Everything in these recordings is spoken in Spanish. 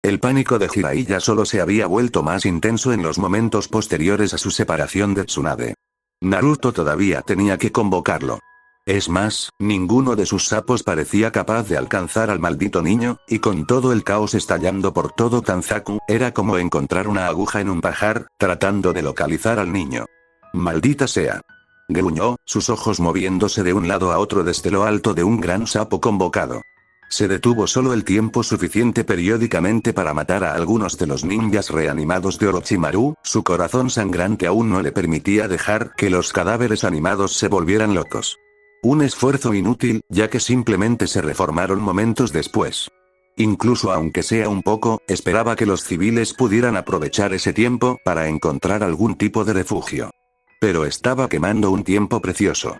El pánico de Jiraiya solo se había vuelto más intenso en los momentos posteriores a su separación de Tsunade. Naruto todavía tenía que convocarlo. Es más, ninguno de sus sapos parecía capaz de alcanzar al maldito niño, y con todo el caos estallando por todo Kanzaku, era como encontrar una aguja en un pajar, tratando de localizar al niño. ¡Maldita sea! Gruñó, sus ojos moviéndose de un lado a otro desde lo alto de un gran sapo convocado. Se detuvo solo el tiempo suficiente periódicamente para matar a algunos de los ninjas reanimados de Orochimaru, su corazón sangrante aún no le permitía dejar que los cadáveres animados se volvieran locos. Un esfuerzo inútil, ya que simplemente se reformaron momentos después. Incluso aunque sea un poco, esperaba que los civiles pudieran aprovechar ese tiempo para encontrar algún tipo de refugio. Pero estaba quemando un tiempo precioso.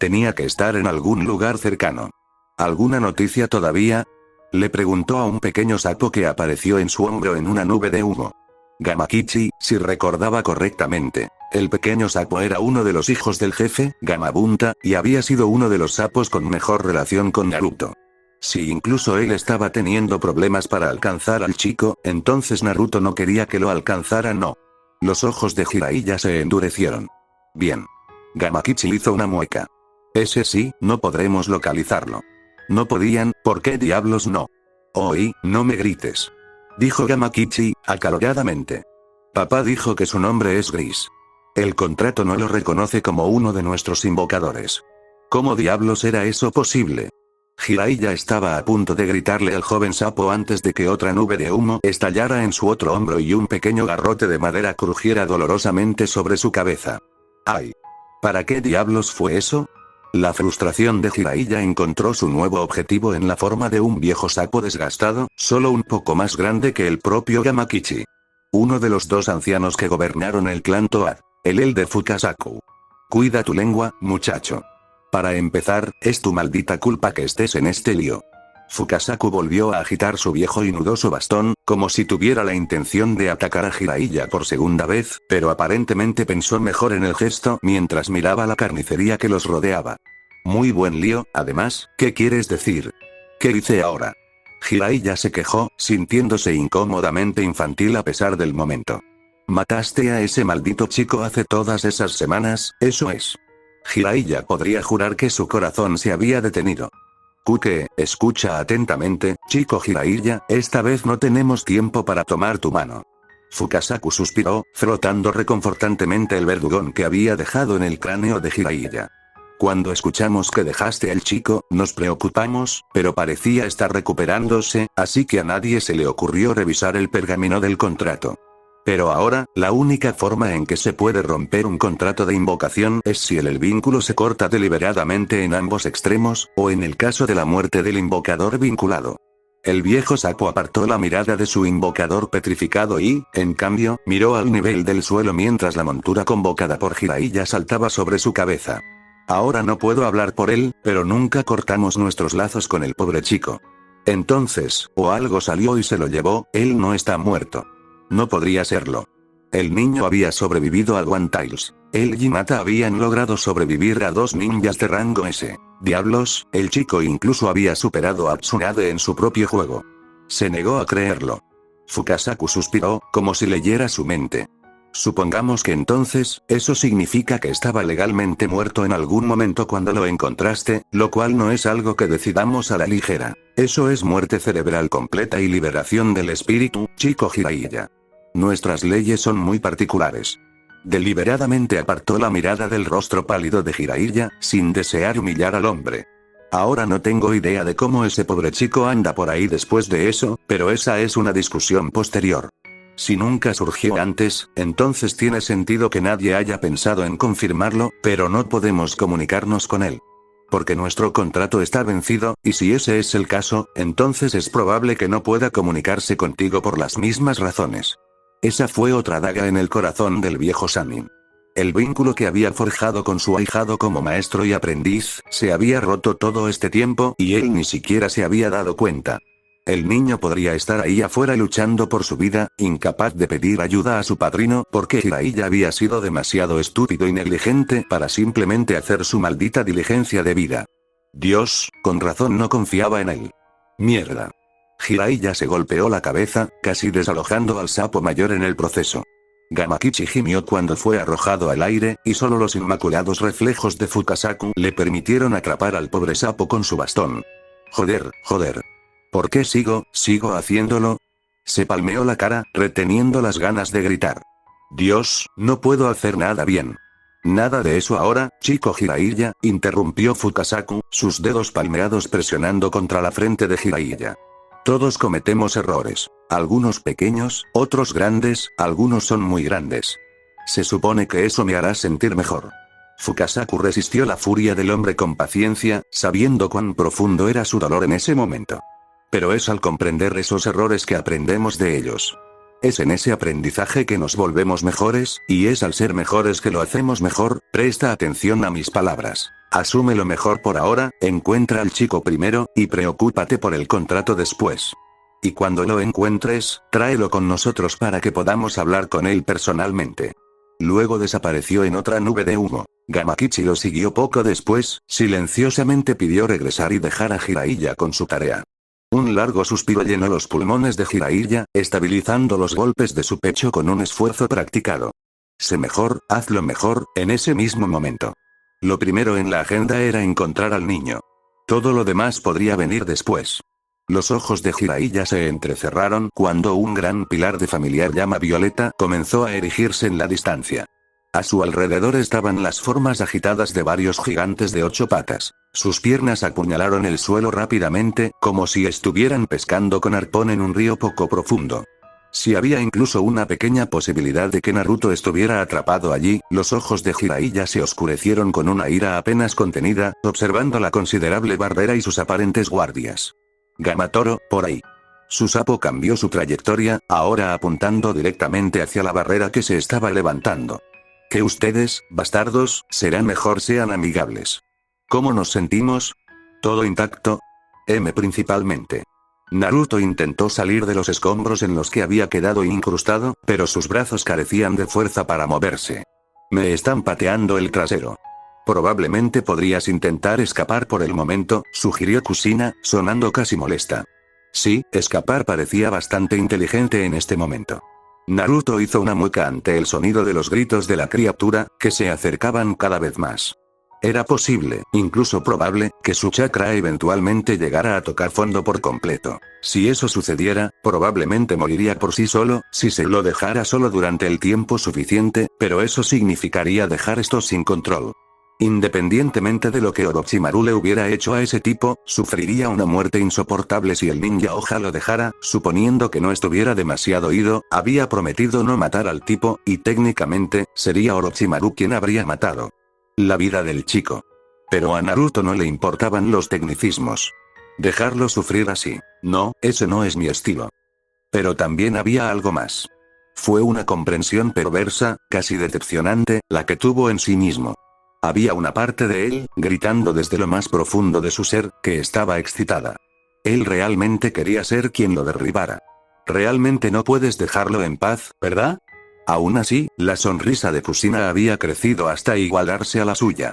Tenía que estar en algún lugar cercano. ¿Alguna noticia todavía? Le preguntó a un pequeño sapo que apareció en su hombro en una nube de humo. Gamakichi, si recordaba correctamente. El pequeño sapo era uno de los hijos del jefe, Gamabunta, y había sido uno de los sapos con mejor relación con Naruto. Si incluso él estaba teniendo problemas para alcanzar al chico, entonces Naruto no quería que lo alcanzara, no. Los ojos de Jiraiya se endurecieron. Bien. Gamakichi hizo una mueca. Ese sí, no podremos localizarlo. No podían, ¿por qué diablos no? Oí, no me grites. Dijo Gamakichi, acaloradamente. Papá dijo que su nombre es Gris. El contrato no lo reconoce como uno de nuestros invocadores. ¿Cómo diablos era eso posible? Jiraiya estaba a punto de gritarle al joven sapo antes de que otra nube de humo estallara en su otro hombro y un pequeño garrote de madera crujiera dolorosamente sobre su cabeza. ¡Ay! ¿Para qué diablos fue eso? La frustración de Jiraiya encontró su nuevo objetivo en la forma de un viejo sapo desgastado, solo un poco más grande que el propio Gamakichi. Uno de los dos ancianos que gobernaron el clan Toad, el de Fukasaku. Cuida tu lengua, muchacho. Para empezar, es tu maldita culpa que estés en este lío. Fukasaku volvió a agitar su viejo y nudoso bastón, como si tuviera la intención de atacar a Jiraiya por segunda vez, pero aparentemente pensó mejor en el gesto mientras miraba la carnicería que los rodeaba. Muy buen lío, además, ¿qué quieres decir? ¿Qué hice ahora? Jiraiya se quejó, sintiéndose incómodamente infantil a pesar del momento. Mataste a ese maldito chico hace todas esas semanas, eso es. Jiraiya podría jurar que su corazón se había detenido. Kuke, escucha atentamente, chico Jiraiya, esta vez no tenemos tiempo para tomar tu mano. Fukasaku suspiró, frotando reconfortantemente el verdugón que había dejado en el cráneo de Jiraiya. Cuando escuchamos que dejaste al chico, nos preocupamos, pero parecía estar recuperándose, así que a nadie se le ocurrió revisar el pergamino del contrato. Pero ahora, la única forma en que se puede romper un contrato de invocación es si el vínculo se corta deliberadamente en ambos extremos, o en el caso de la muerte del invocador vinculado. El viejo sapo apartó la mirada de su invocador petrificado y, en cambio, miró al nivel del suelo mientras la montura convocada por Jiraiya saltaba sobre su cabeza. Ahora no puedo hablar por él, pero nunca cortamos nuestros lazos con el pobre chico. Entonces, o algo salió y se lo llevó, él no está muerto. No podría serlo. El niño había sobrevivido a One Tails. Él y Hinata habían logrado sobrevivir a dos ninjas de rango S. Diablos, el chico incluso había superado a Tsunade en su propio juego. Se negó a creerlo. Fukasaku suspiró, como si leyera su mente. Supongamos que entonces, eso significa que estaba legalmente muerto en algún momento cuando lo encontraste, lo cual no es algo que decidamos a la ligera. Eso es muerte cerebral completa y liberación del espíritu, chico Jiraiya. Nuestras leyes son muy particulares. Deliberadamente apartó la mirada del rostro pálido de Jiraiya, sin desear humillar al hombre. Ahora no tengo idea de cómo ese pobre chico anda por ahí después de eso, pero esa es una discusión posterior. Si nunca surgió antes, entonces tiene sentido que nadie haya pensado en confirmarlo, pero no podemos comunicarnos con él. Porque nuestro contrato está vencido, y si ese es el caso, entonces es probable que no pueda comunicarse contigo por las mismas razones. Esa fue otra daga en el corazón del viejo Sanin. El vínculo que había forjado con su ahijado como maestro y aprendiz, se había roto todo este tiempo, y él ni siquiera se había dado cuenta. El niño podría estar ahí afuera luchando por su vida, incapaz de pedir ayuda a su padrino, porque Jiraiya había sido demasiado estúpido y negligente para simplemente hacer su maldita diligencia de vida. Dios, con razón no confiaba en él. Mierda. Jiraiya se golpeó la cabeza, casi desalojando al sapo mayor en el proceso. Gamakichi gimió cuando fue arrojado al aire, y solo los inmaculados reflejos de Fukasaku le permitieron atrapar al pobre sapo con su bastón. Joder. ¿Por qué sigo haciéndolo? Se palmeó la cara, reteniendo las ganas de gritar. Dios, no puedo hacer nada bien. Nada de eso ahora, chico Jiraiya, interrumpió Fukasaku, sus dedos palmeados presionando contra la frente de Jiraiya. Todos cometemos errores. Algunos pequeños, otros grandes, algunos son muy grandes. Se supone que eso me hará sentir mejor. Fukasaku resistió la furia del hombre con paciencia, sabiendo cuán profundo era su dolor en ese momento. Pero es al comprender esos errores que aprendemos de ellos. Es en ese aprendizaje que nos volvemos mejores, y es al ser mejores que lo hacemos mejor. Presta atención a mis palabras. Asume lo mejor por ahora, encuentra al chico primero, y preocúpate por el contrato después. Y cuando lo encuentres, tráelo con nosotros para que podamos hablar con él personalmente. Luego desapareció en otra nube de humo. Gamakichi lo siguió poco después, silenciosamente pidió regresar y dejar a Jiraiya con su tarea. Un largo suspiro llenó los pulmones de Jiraiya, estabilizando los golpes de su pecho con un esfuerzo practicado. Sé mejor, hazlo mejor, en ese mismo momento. Lo primero en la agenda era encontrar al niño. Todo lo demás podría venir después. Los ojos de Jiraiya se entrecerraron cuando un gran pilar de familiar llama violeta comenzó a erigirse en la distancia. A su alrededor estaban las formas agitadas de varios gigantes de 8 patas. Sus piernas apuñalaron el suelo rápidamente, como si estuvieran pescando con arpón en un río poco profundo. Si había incluso una pequeña posibilidad de que Naruto estuviera atrapado allí, los ojos de Jiraiya se oscurecieron con una ira apenas contenida, observando la considerable barrera y sus aparentes guardias. Gamatoro, por ahí. Su sapo cambió su trayectoria, ahora apuntando directamente hacia la barrera que se estaba levantando. Que ustedes, bastardos, serán mejor sean amigables. ¿Cómo nos sentimos? ¿Todo intacto? Principalmente. Naruto intentó salir de los escombros en los que había quedado incrustado, pero sus brazos carecían de fuerza para moverse. Me están pateando el trasero. Probablemente podrías intentar escapar por el momento, sugirió Kushina, sonando casi molesta. Sí, escapar parecía bastante inteligente en este momento. Naruto hizo una mueca ante el sonido de los gritos de la criatura, que se acercaban cada vez más. Era posible, incluso probable, que su chakra eventualmente llegara a tocar fondo por completo. Si eso sucediera, probablemente moriría por sí solo, si se lo dejara solo durante el tiempo suficiente, pero eso significaría dejar esto sin control. Independientemente de lo que Orochimaru le hubiera hecho a ese tipo, sufriría una muerte insoportable si el ninja Hoja lo dejara, suponiendo que no estuviera demasiado ido, había prometido no matar al tipo, y técnicamente, sería Orochimaru quien habría matado la vida del chico. Pero a Naruto no le importaban los tecnicismos. Dejarlo sufrir así. No, ese no es mi estilo. Pero también había algo más. Fue una comprensión perversa, casi decepcionante, la que tuvo en sí mismo. Había una parte de él, gritando desde lo más profundo de su ser, que estaba excitada. Él realmente quería ser quien lo derribara. Realmente no puedes dejarlo en paz, ¿verdad? Aún así, la sonrisa de Kushina había crecido hasta igualarse a la suya.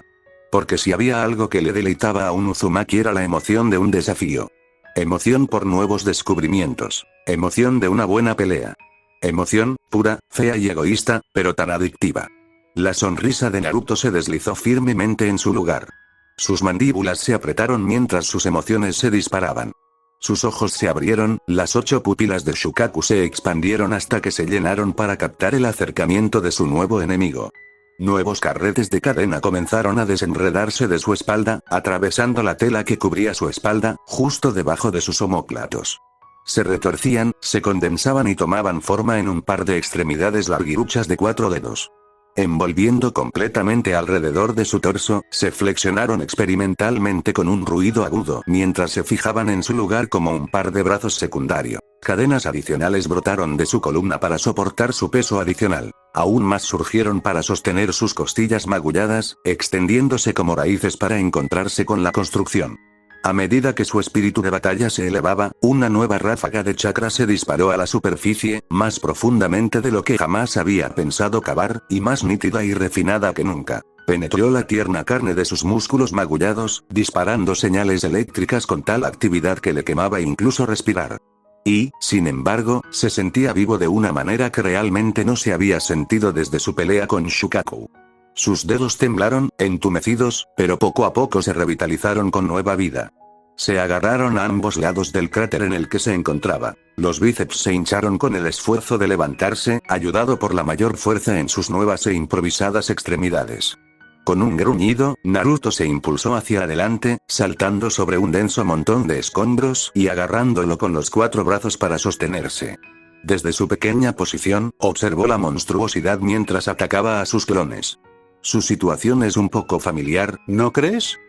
Porque si había algo que le deleitaba a un Uzumaki era la emoción de un desafío. Emoción por nuevos descubrimientos. Emoción de una buena pelea. Emoción, pura, fea y egoísta, pero tan adictiva. La sonrisa de Naruto se deslizó firmemente en su lugar. Sus mandíbulas se apretaron mientras sus emociones se disparaban. Sus ojos se abrieron, las 8 pupilas de Shukaku se expandieron hasta que se llenaron para captar el acercamiento de su nuevo enemigo. Nuevos carretes de cadena comenzaron a desenredarse de su espalda, atravesando la tela que cubría su espalda, justo debajo de sus omóplatos. Se retorcían, se condensaban y tomaban forma en un par de extremidades larguiruchas de 4 dedos. Envolviendo completamente alrededor de su torso, se flexionaron experimentalmente con un ruido agudo mientras se fijaban en su lugar como un par de brazos secundario. Cadenas adicionales brotaron de su columna para soportar su peso adicional. Aún más surgieron para sostener sus costillas magulladas, extendiéndose como raíces para encontrarse con la construcción. A medida que su espíritu de batalla se elevaba, una nueva ráfaga de chakra se disparó a la superficie, más profundamente de lo que jamás había pensado cavar, y más nítida y refinada que nunca. Penetró la tierna carne de sus músculos magullados, disparando señales eléctricas con tal actividad que le quemaba incluso respirar. Y, sin embargo, se sentía vivo de una manera que realmente no se había sentido desde su pelea con Shukaku. Sus dedos temblaron, entumecidos, pero poco a poco se revitalizaron con nueva vida. Se agarraron a ambos lados del cráter en el que se encontraba. Los bíceps se hincharon con el esfuerzo de levantarse, ayudado por la mayor fuerza en sus nuevas e improvisadas extremidades. Con un gruñido, Naruto se impulsó hacia adelante, saltando sobre un denso montón de escombros y agarrándolo con los 4 brazos para sostenerse. Desde su pequeña posición, observó la monstruosidad mientras atacaba a sus clones. Su situación es un poco familiar, ¿no crees?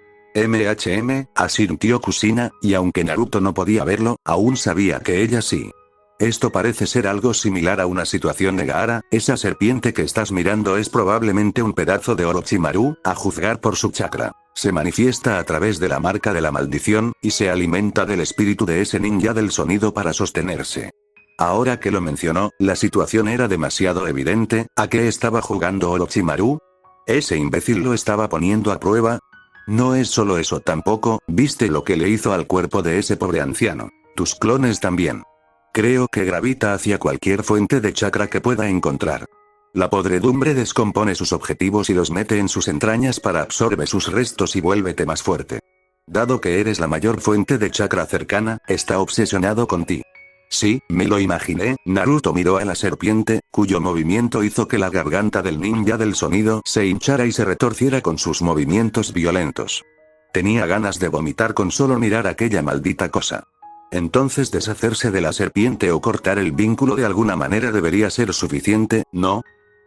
Asintió Kushina, y aunque Naruto no podía verlo, aún sabía que ella sí. Esto parece ser algo similar a una situación de Gaara, esa serpiente que estás mirando es probablemente un pedazo de Orochimaru, a juzgar por su chakra. Se manifiesta a través de la marca de la maldición, y se alimenta del espíritu de ese ninja del sonido para sostenerse. Ahora que lo mencionó, la situación era demasiado evidente. ¿A qué estaba jugando Orochimaru? ¿Ese imbécil lo estaba poniendo a prueba? No es solo eso tampoco, ¿viste lo que le hizo al cuerpo de ese pobre anciano? Tus clones también. Creo que gravita hacia cualquier fuente de chakra que pueda encontrar. La podredumbre descompone sus objetivos y los mete en sus entrañas para absorber sus restos y vuélvete más fuerte. Dado que eres la mayor fuente de chakra cercana, está obsesionado con ti. Sí, me lo imaginé. Naruto miró a la serpiente, cuyo movimiento hizo que la garganta del ninja del sonido se hinchara y se retorciera con sus movimientos violentos. Tenía ganas de vomitar con solo mirar aquella maldita cosa. Entonces deshacerse de la serpiente o cortar el vínculo de alguna manera debería ser suficiente, ¿no?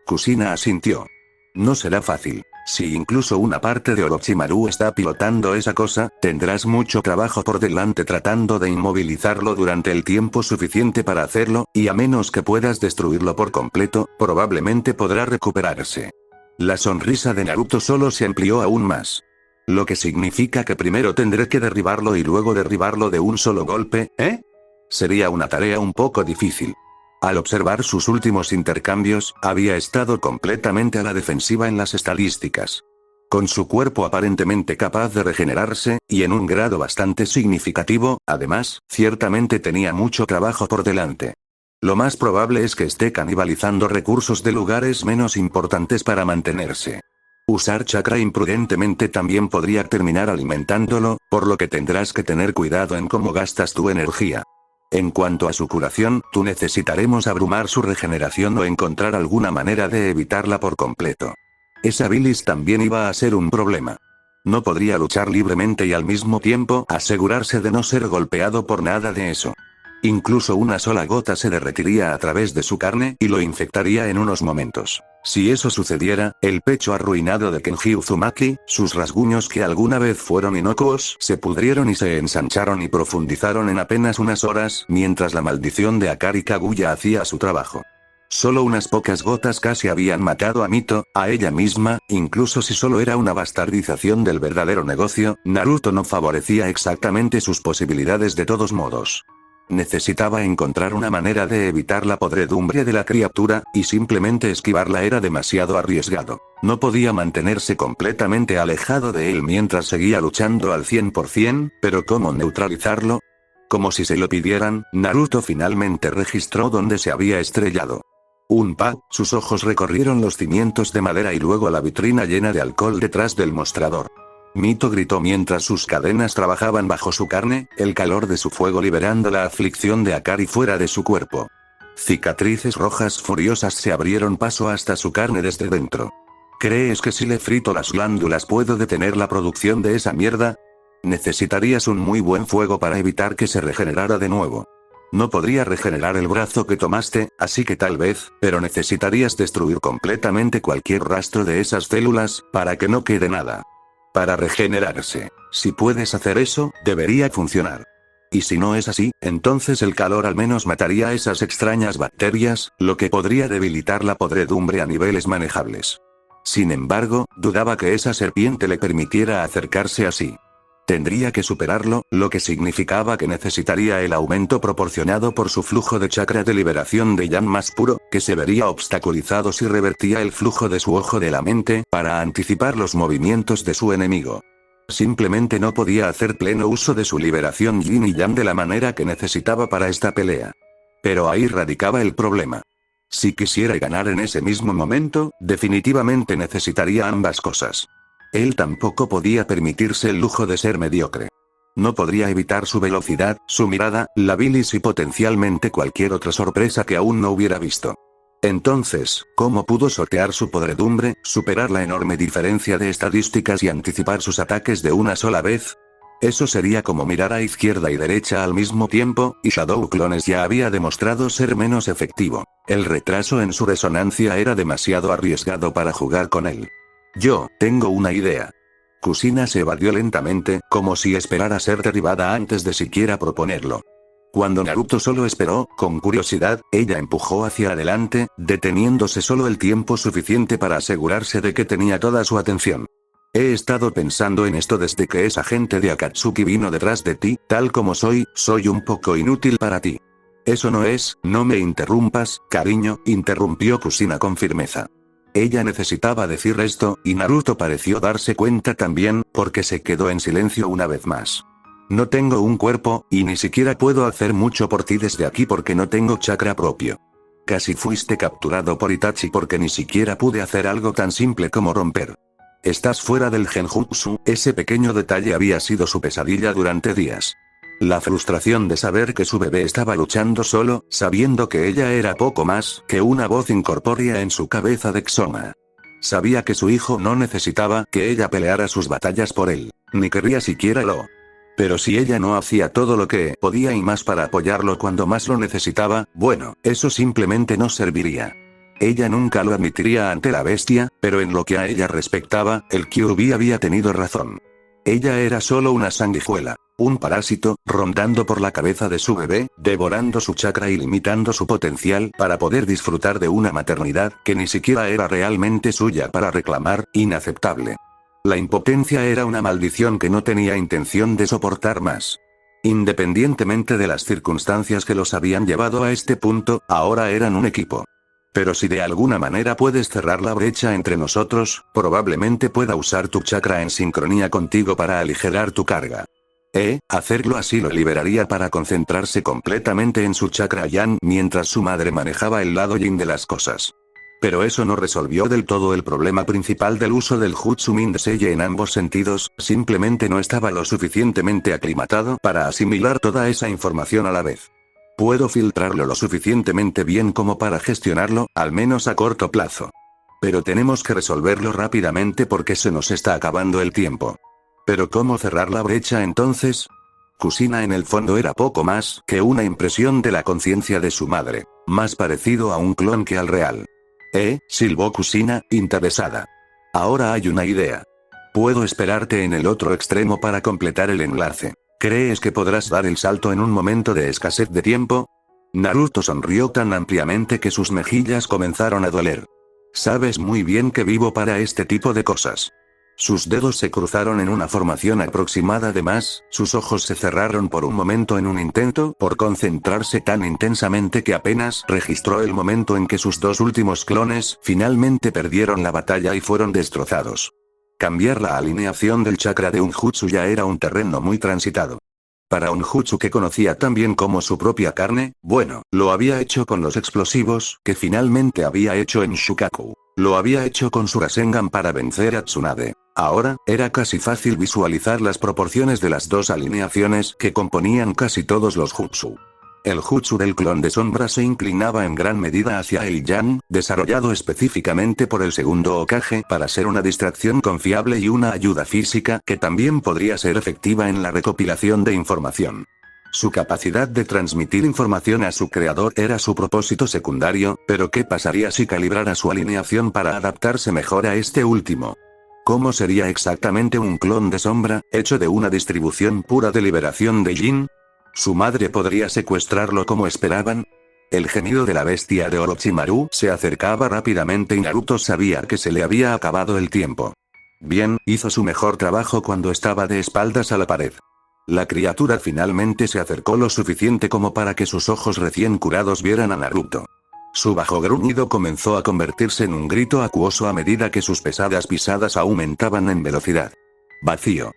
Kushina asintió. No será fácil. Si incluso una parte de Orochimaru está pilotando esa cosa, tendrás mucho trabajo por delante tratando de inmovilizarlo durante el tiempo suficiente para hacerlo, y a menos que puedas destruirlo por completo, probablemente podrá recuperarse. La sonrisa de Naruto solo se amplió aún más. Lo que significa que primero tendré que derribarlo y luego derribarlo de un solo golpe, ¿eh? Sería una tarea un poco difícil. Al observar sus últimos intercambios, había estado completamente a la defensiva en las estadísticas. Con su cuerpo aparentemente capaz de regenerarse, y en un grado bastante significativo, además, ciertamente tenía mucho trabajo por delante. Lo más probable es que esté canibalizando recursos de lugares menos importantes para mantenerse. Usar chakra imprudentemente también podría terminar alimentándolo, por lo que tendrás que tener cuidado en cómo gastas tu energía. En cuanto a su curación, tú necesitaremos abrumar su regeneración o encontrar alguna manera de evitarla por completo. Esa bilis también iba a ser un problema. No podría luchar libremente y al mismo tiempo asegurarse de no ser golpeado por nada de eso. Incluso una sola gota se derretiría a través de su carne y lo infectaría en unos momentos. Si eso sucediera, el pecho arruinado de Kenji Uzumaki, sus rasguños que alguna vez fueron inocuos, se pudrieron y se ensancharon y profundizaron en apenas unas horas, mientras la maldición de Akari Kaguya hacía su trabajo. Solo unas pocas gotas casi habían matado a Mito, a ella misma, incluso si solo era una bastardización del verdadero negocio, Naruto no favorecía exactamente sus posibilidades de todos modos. Necesitaba encontrar una manera de evitar la podredumbre de la criatura, y simplemente esquivarla era demasiado arriesgado. No podía mantenerse completamente alejado de él mientras seguía luchando al 100%, pero ¿cómo neutralizarlo? Como si se lo pidieran, Naruto finalmente registró dónde se había estrellado. Sus ojos recorrieron los cimientos de madera y luego la vitrina llena de alcohol detrás del mostrador. Mito gritó mientras sus cadenas trabajaban bajo su carne, el calor de su fuego liberando la aflicción de Akari fuera de su cuerpo. Cicatrices rojas furiosas se abrieron paso hasta su carne desde dentro. ¿Crees que si le frito las glándulas puedo detener la producción de esa mierda? Necesitarías un muy buen fuego para evitar que se regenerara de nuevo. No podría regenerar el brazo que tomaste, así que tal vez, pero necesitarías destruir completamente cualquier rastro de esas células, para que no quede nada. Para regenerarse. Si puedes hacer eso, debería funcionar. Y si no es así, entonces el calor al menos mataría a esas extrañas bacterias, lo que podría debilitar la podredumbre a niveles manejables. Sin embargo, dudaba que esa serpiente le permitiera acercarse así. Tendría que superarlo, lo que significaba que necesitaría el aumento proporcionado por su flujo de chakra de liberación de Yang más puro, que se vería obstaculizado si revertía el flujo de su ojo de la mente, para anticipar los movimientos de su enemigo. Simplemente no podía hacer pleno uso de su liberación yin y yang de la manera que necesitaba para esta pelea. Pero ahí radicaba el problema. Si quisiera ganar en ese mismo momento, definitivamente necesitaría ambas cosas. Él tampoco podía permitirse el lujo de ser mediocre. No podría evitar su velocidad, su mirada, la bilis y potencialmente cualquier otra sorpresa que aún no hubiera visto. Entonces, ¿cómo pudo sortear su podredumbre, superar la enorme diferencia de estadísticas y anticipar sus ataques de una sola vez? Eso sería como mirar a izquierda y derecha al mismo tiempo, y Shadow Clones ya había demostrado ser menos efectivo. El retraso en su resonancia era demasiado arriesgado para jugar con él. Yo tengo una idea. Kusina se evadió lentamente, como si esperara ser derribada antes de siquiera proponerlo. Cuando Naruto solo esperó, con curiosidad, ella empujó hacia adelante, deteniéndose solo el tiempo suficiente para asegurarse de que tenía toda su atención. He estado pensando en esto desde que esa gente de Akatsuki vino detrás de ti, tal como soy un poco inútil para ti. Eso no me interrumpas, cariño, interrumpió Kusina con firmeza. Ella necesitaba decir esto, y Naruto pareció darse cuenta también, porque se quedó en silencio una vez más. No tengo un cuerpo, y ni siquiera puedo hacer mucho por ti desde aquí porque no tengo chakra propio. Casi fuiste capturado por Itachi porque ni siquiera pude hacer algo tan simple como romper. Estás fuera del genjutsu, ese pequeño detalle había sido su pesadilla durante días. La frustración de saber que su bebé estaba luchando solo, sabiendo que ella era poco más que una voz incorpórea en su cabeza de Xoma. Sabía que su hijo no necesitaba que ella peleara sus batallas por él, ni querría siquiera lo. Pero si ella no hacía todo lo que podía y más para apoyarlo cuando más lo necesitaba, bueno, eso simplemente no serviría. Ella nunca lo admitiría ante la bestia, pero en lo que a ella respectaba, el Kyuubi había tenido razón. Ella era solo una sanguijuela, un parásito, rondando por la cabeza de su bebé, devorando su chakra y limitando su potencial para poder disfrutar de una maternidad que ni siquiera era realmente suya para reclamar, inaceptable. La impotencia era una maldición que no tenía intención de soportar más. Independientemente de las circunstancias que los habían llevado a este punto, ahora eran un equipo. Pero si de alguna manera puedes cerrar la brecha entre nosotros, probablemente pueda usar tu chakra en sincronía contigo para aligerar tu carga. Hacerlo así lo liberaría para concentrarse completamente en su chakra yang mientras su madre manejaba el lado yin de las cosas. Pero eso no resolvió del todo el problema principal del uso del Jutsu Mindseie en ambos sentidos, simplemente no estaba lo suficientemente aclimatado para asimilar toda esa información a la vez. Puedo filtrarlo lo suficientemente bien como para gestionarlo, al menos a corto plazo. Pero tenemos que resolverlo rápidamente porque se nos está acabando el tiempo. ¿Pero cómo cerrar la brecha entonces? Kusina en el fondo era poco más que una impresión de la conciencia de su madre, más parecido a un clon que al real. Silbó Kusina, interesada. Ahora hay una idea. Puedo esperarte en el otro extremo para completar el enlace. ¿Crees que podrás dar el salto en un momento de escasez de tiempo? Naruto sonrió tan ampliamente que sus mejillas comenzaron a doler. Sabes muy bien que vivo para este tipo de cosas. Sus dedos se cruzaron en una formación aproximada de más, sus ojos se cerraron por un momento en un intento por concentrarse tan intensamente que apenas registró el momento en que sus dos últimos clones finalmente perdieron la batalla y fueron destrozados. Cambiar la alineación del chakra de un jutsu ya era un terreno muy transitado. Para un jutsu que conocía tan bien como su propia carne, bueno, lo había hecho con los explosivos que finalmente había hecho en Shukaku. Lo había hecho con su Rasengan para vencer a Tsunade. Ahora, era casi fácil visualizar las proporciones de las dos alineaciones que componían casi todos los jutsu. El jutsu del clon de sombra se inclinaba en gran medida hacia el yang, desarrollado específicamente por el segundo Hokage para ser una distracción confiable y una ayuda física que también podría ser efectiva en la recopilación de información. Su capacidad de transmitir información a su creador era su propósito secundario, pero ¿qué pasaría si calibrara su alineación para adaptarse mejor a este último? ¿Cómo sería exactamente un clon de sombra, hecho de una distribución pura de liberación de yin? ¿Su madre podría secuestrarlo como esperaban? El gemido de la bestia de Orochimaru se acercaba rápidamente y Naruto sabía que se le había acabado el tiempo. Bien, hizo su mejor trabajo cuando estaba de espaldas a la pared. La criatura finalmente se acercó lo suficiente como para que sus ojos recién curados vieran a Naruto. Su bajo gruñido comenzó a convertirse en un grito acuoso a medida que sus pesadas pisadas aumentaban en velocidad. Vacío.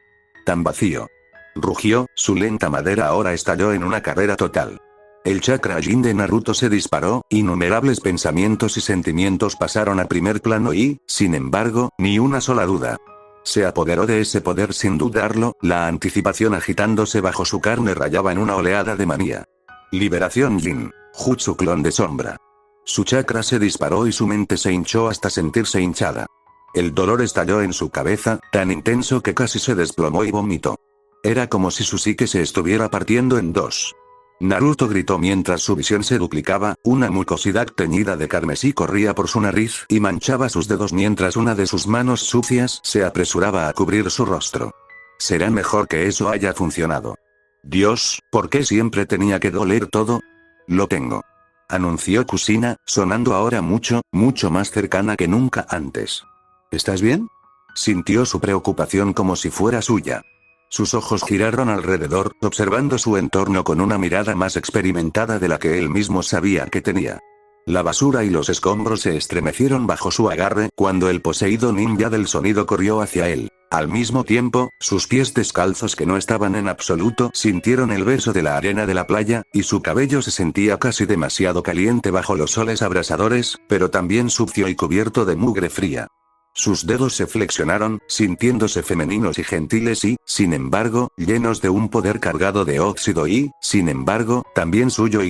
Tan vacío. Rugió, su lenta madera ahora estalló en una carrera total. El chakra Jin de Naruto se disparó, innumerables pensamientos y sentimientos pasaron a primer plano y, sin embargo, ni una sola duda. Se apoderó de ese poder sin dudarlo, la anticipación agitándose bajo su carne rayaba en una oleada de manía. Liberación Jin. Jutsu clon de sombra. Su chakra se disparó y su mente se hinchó hasta sentirse hinchada. El dolor estalló en su cabeza, tan intenso que casi se desplomó y vomitó. Era como si su psique se estuviera partiendo en dos. Naruto gritó mientras su visión se duplicaba, una mucosidad teñida de carmesí corría por su nariz y manchaba sus dedos mientras una de sus manos sucias se apresuraba a cubrir su rostro. Será mejor que eso haya funcionado. Dios, ¿por qué siempre tenía que doler todo? Lo tengo. Anunció Kushina, sonando ahora mucho, mucho más cercana que nunca antes. ¿Estás bien? Sintió su preocupación como si fuera suya. Sus ojos giraron alrededor, observando su entorno con una mirada más experimentada de la que él mismo sabía que tenía. La basura y los escombros se estremecieron bajo su agarre cuando el poseído ninja del sonido corrió hacia él. Al mismo tiempo, sus pies descalzos que no estaban en absoluto sintieron el beso de la arena de la playa, y su cabello se sentía casi demasiado caliente bajo los soles abrasadores, pero también sucio y cubierto de mugre fría. Sus dedos se flexionaron, sintiéndose femeninos y gentiles y, sin embargo, llenos de un poder cargado de óxido y, sin embargo, también suyo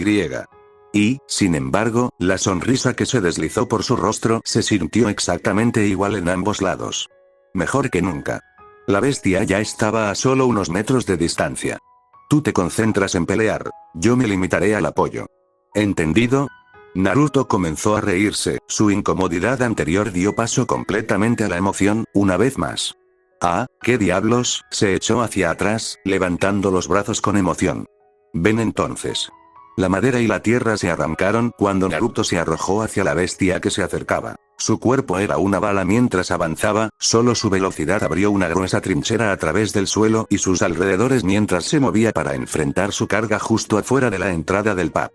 y, sin embargo, la sonrisa que se deslizó por su rostro se sintió exactamente igual en ambos lados. Mejor que nunca. La bestia ya estaba a solo unos metros de distancia. Tú te concentras en pelear, yo me limitaré al apoyo. ¿Entendido? Naruto comenzó a reírse, su incomodidad anterior dio paso completamente a la emoción, una vez más. Ah, ¿qué diablos? Se echó hacia atrás, levantando los brazos con emoción. Ven entonces. La madera y la tierra se arrancaron cuando Naruto se arrojó hacia la bestia que se acercaba. Su cuerpo era una bala mientras avanzaba, solo su velocidad abrió una gruesa trinchera a través del suelo y sus alrededores mientras se movía para enfrentar su carga justo afuera de la entrada del pub.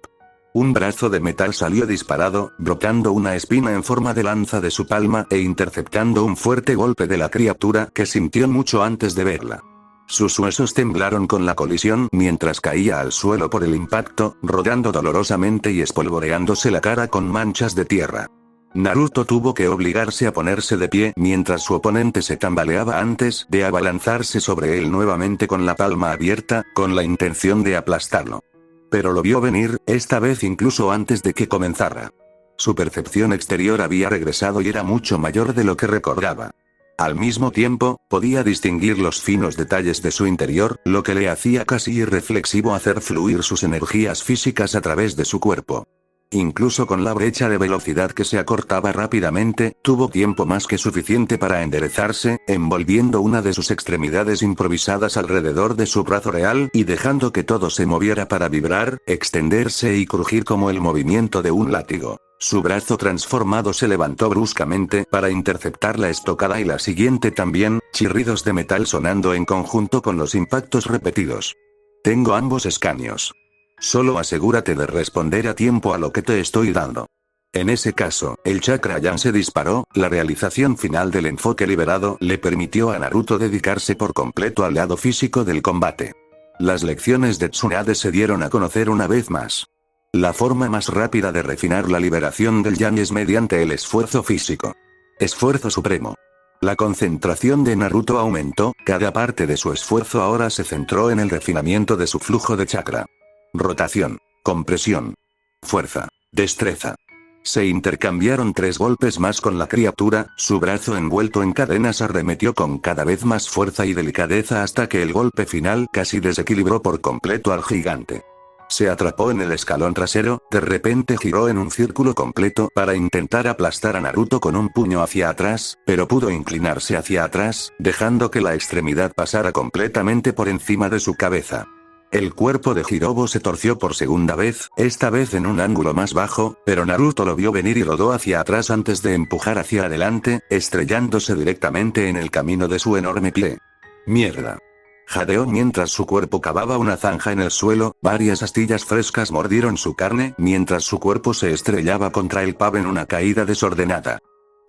Un brazo de metal salió disparado, brotando una espina en forma de lanza de su palma e interceptando un fuerte golpe de la criatura que sintió mucho antes de verla. Sus huesos temblaron con la colisión mientras caía al suelo por el impacto, rodando dolorosamente y espolvoreándose la cara con manchas de tierra. Naruto tuvo que obligarse a ponerse de pie mientras su oponente se tambaleaba antes de abalanzarse sobre él nuevamente con la palma abierta, con la intención de aplastarlo. Pero lo vio venir, esta vez incluso antes de que comenzara. Su percepción exterior había regresado y era mucho mayor de lo que recordaba. Al mismo tiempo, podía distinguir los finos detalles de su interior, lo que le hacía casi irreflexivo hacer fluir sus energías físicas a través de su cuerpo. Incluso con la brecha de velocidad que se acortaba rápidamente, tuvo tiempo más que suficiente para enderezarse, envolviendo una de sus extremidades improvisadas alrededor de su brazo real y dejando que todo se moviera para vibrar, extenderse y crujir como el movimiento de un látigo. Su brazo transformado se levantó bruscamente para interceptar la estocada y la siguiente también, chirridos de metal sonando en conjunto con los impactos repetidos. Tengo ambos escaños. Solo asegúrate de responder a tiempo a lo que te estoy dando. En ese caso, el chakra Yan se disparó, la realización final del enfoque liberado le permitió a Naruto dedicarse por completo al lado físico del combate. Las lecciones de Tsunade se dieron a conocer una vez más. La forma más rápida de refinar la liberación del Yan es mediante el esfuerzo físico. Esfuerzo supremo. La concentración de Naruto aumentó, cada parte de su esfuerzo ahora se centró en el refinamiento de su flujo de chakra. Rotación, compresión, fuerza, destreza. Se intercambiaron 3 golpes más con la criatura, su brazo envuelto en cadenas arremetió con cada vez más fuerza y delicadeza hasta que el golpe final casi desequilibró por completo al gigante. Se atrapó en el escalón trasero, de repente giró en un círculo completo para intentar aplastar a Naruto con un puño hacia atrás, pero pudo inclinarse hacia atrás, dejando que la extremidad pasara completamente por encima de su cabeza. El cuerpo de Hirobo se torció por segunda vez, esta vez en un ángulo más bajo, pero Naruto lo vio venir y rodó hacia atrás antes de empujar hacia adelante, estrellándose directamente en el camino de su enorme pie. ¡Mierda! Jadeó mientras su cuerpo cavaba una zanja en el suelo, varias astillas frescas mordieron su carne mientras su cuerpo se estrellaba contra el pavo en una caída desordenada.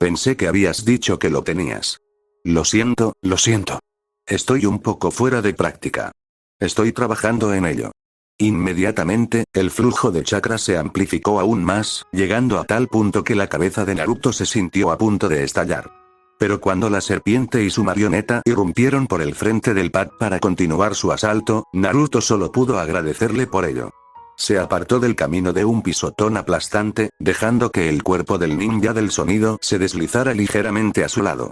Pensé que habías dicho que lo tenías. Lo siento, lo siento. Estoy un poco fuera de práctica. Estoy trabajando en ello. Inmediatamente, el flujo de chakra se amplificó aún más, llegando a tal punto que la cabeza de Naruto se sintió a punto de estallar. Pero cuando la serpiente y su marioneta irrumpieron por el frente del pad para continuar su asalto, Naruto solo pudo agradecerle por ello. Se apartó del camino de un pisotón aplastante, dejando que el cuerpo del ninja del sonido se deslizara ligeramente a su lado.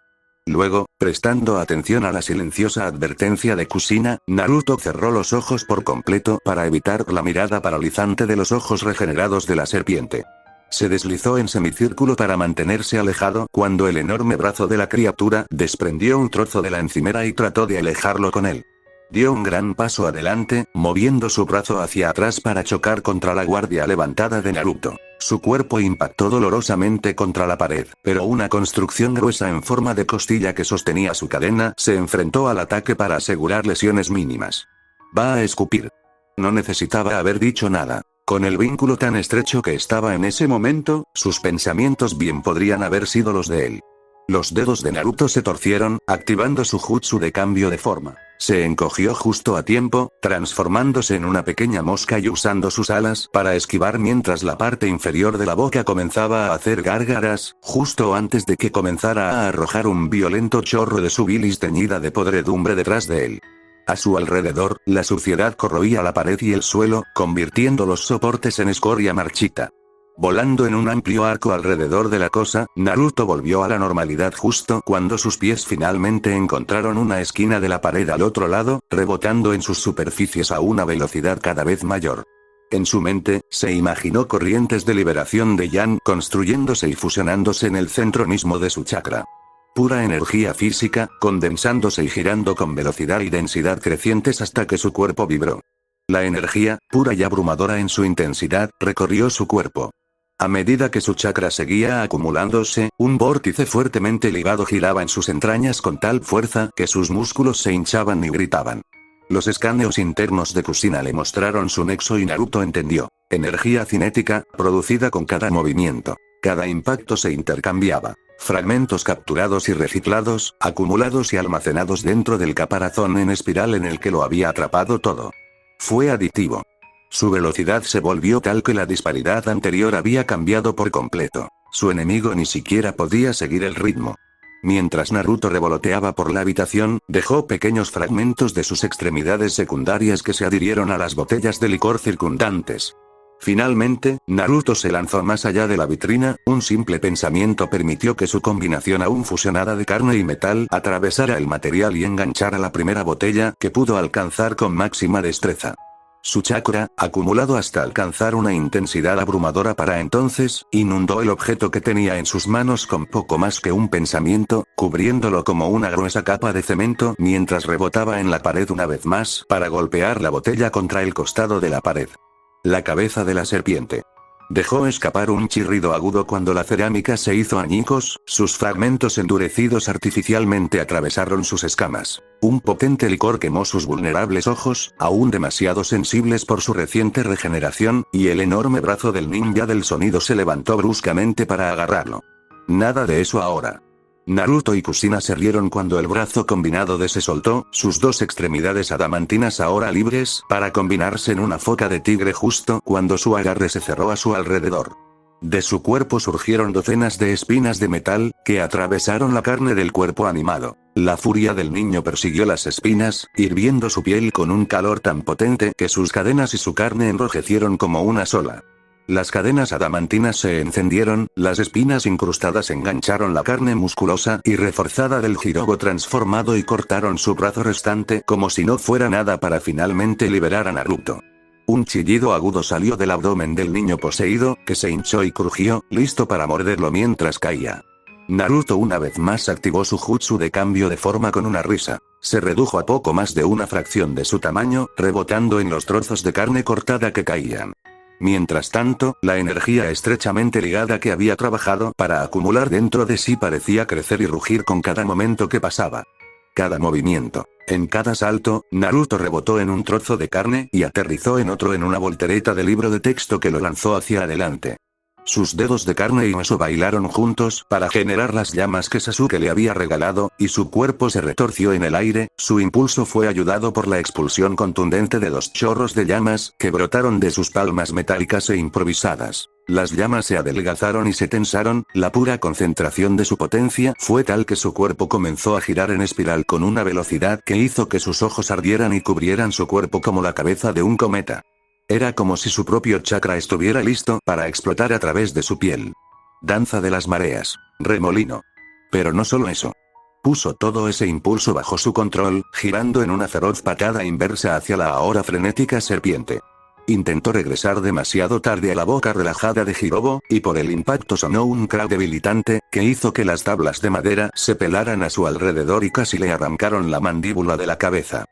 Luego, prestando atención a la silenciosa advertencia de Kushina, Naruto cerró los ojos por completo para evitar la mirada paralizante de los ojos regenerados de la serpiente. Se deslizó en semicírculo para mantenerse alejado cuando el enorme brazo de la criatura desprendió un trozo de la encimera y trató de alejarlo con él. Dio un gran paso adelante, moviendo su brazo hacia atrás para chocar contra la guardia levantada de Naruto. Su cuerpo impactó dolorosamente contra la pared, pero una construcción gruesa en forma de costilla que sostenía su cadena se enfrentó al ataque para asegurar lesiones mínimas. Va a escupir. No necesitaba haber dicho nada. Con el vínculo tan estrecho que estaba en ese momento, sus pensamientos bien podrían haber sido los de él. Los dedos de Naruto se torcieron, activando su jutsu de cambio de forma. Se encogió justo a tiempo, transformándose en una pequeña mosca y usando sus alas para esquivar mientras la parte inferior de la boca comenzaba a hacer gárgaras, justo antes de que comenzara a arrojar un violento chorro de su bilis teñida de podredumbre detrás de él. A su alrededor, la suciedad corroía la pared y el suelo, convirtiendo los soportes en escoria marchita. Volando en un amplio arco alrededor de la cosa, Naruto volvió a la normalidad justo cuando sus pies finalmente encontraron una esquina de la pared al otro lado, rebotando en sus superficies a una velocidad cada vez mayor. En su mente, se imaginó corrientes de liberación de Yang construyéndose y fusionándose en el centro mismo de su chakra. Pura energía física, condensándose y girando con velocidad y densidad crecientes hasta que su cuerpo vibró. La energía, pura y abrumadora en su intensidad, recorrió su cuerpo. A medida que su chakra seguía acumulándose, un vórtice fuertemente ligado giraba en sus entrañas con tal fuerza que sus músculos se hinchaban y gritaban. Los escaneos internos de Kushina le mostraron su nexo y Naruto entendió. Energía cinética, producida con cada movimiento. Cada impacto se intercambiaba. Fragmentos capturados y reciclados, acumulados y almacenados dentro del caparazón en espiral en el que lo había atrapado todo. Fue adictivo. Su velocidad se volvió tal que la disparidad anterior había cambiado por completo. Su enemigo ni siquiera podía seguir el ritmo. Mientras Naruto revoloteaba por la habitación, dejó pequeños fragmentos de sus extremidades secundarias que se adhirieron a las botellas de licor circundantes. Finalmente, Naruto se lanzó más allá de la vitrina, un simple pensamiento permitió que su combinación aún fusionada de carne y metal atravesara el material y enganchara la primera botella que pudo alcanzar con máxima destreza. Su chakra, acumulado hasta alcanzar una intensidad abrumadora para entonces, inundó el objeto que tenía en sus manos con poco más que un pensamiento, cubriéndolo como una gruesa capa de cemento mientras rebotaba en la pared una vez más para golpear la botella contra el costado de la pared. La cabeza de la serpiente. Dejó escapar un chirrido agudo cuando la cerámica se hizo añicos, sus fragmentos endurecidos artificialmente atravesaron sus escamas. Un potente licor quemó sus vulnerables ojos, aún demasiado sensibles por su reciente regeneración, y el enorme brazo del ninja del sonido se levantó bruscamente para agarrarlo. Nada de eso ahora. Naruto y Kushina se rieron cuando el brazo combinado se soltó, sus dos extremidades adamantinas ahora libres, para combinarse en una foca de tigre justo cuando su agarre se cerró a su alrededor. De su cuerpo surgieron docenas de espinas de metal, que atravesaron la carne del cuerpo animado. La furia del niño persiguió las espinas, hirviendo su piel con un calor tan potente que sus cadenas y su carne enrojecieron como una sola. Las cadenas adamantinas se encendieron, las espinas incrustadas engancharon la carne musculosa y reforzada del Jirobo transformado y cortaron su brazo restante como si no fuera nada para finalmente liberar a Naruto. Un chillido agudo salió del abdomen del niño poseído, que se hinchó y crujió, listo para morderlo mientras caía. Naruto una vez más activó su jutsu de cambio de forma con una risa. Se redujo a poco más de una fracción de su tamaño, rebotando en los trozos de carne cortada que caían. Mientras tanto, la energía estrechamente ligada que había trabajado para acumular dentro de sí parecía crecer y rugir con cada momento que pasaba. Cada movimiento. En cada salto, Naruto rebotó en un trozo de carne y aterrizó en otro en una voltereta de libro de texto que lo lanzó hacia adelante. Sus dedos de carne y hueso bailaron juntos para generar las llamas que Sasuke le había regalado, y su cuerpo se retorció en el aire. Su impulso fue ayudado por la expulsión contundente de 2 chorros de llamas que brotaron de sus palmas metálicas e improvisadas. Las llamas se adelgazaron y se tensaron. La pura concentración de su potencia fue tal que su cuerpo comenzó a girar en espiral con una velocidad que hizo que sus ojos ardieran y cubrieran su cuerpo como la cabeza de un cometa. Era como si su propio chakra estuviera listo para explotar a través de su piel. Danza de las mareas. Remolino. Pero no solo eso. Puso todo ese impulso bajo su control, girando en una feroz patada inversa hacia la ahora frenética serpiente. Intentó regresar demasiado tarde a la boca relajada de Hirobo, y por el impacto sonó un crack debilitante, que hizo que las tablas de madera se pelaran a su alrededor y casi le arrancaron la mandíbula de la cabeza.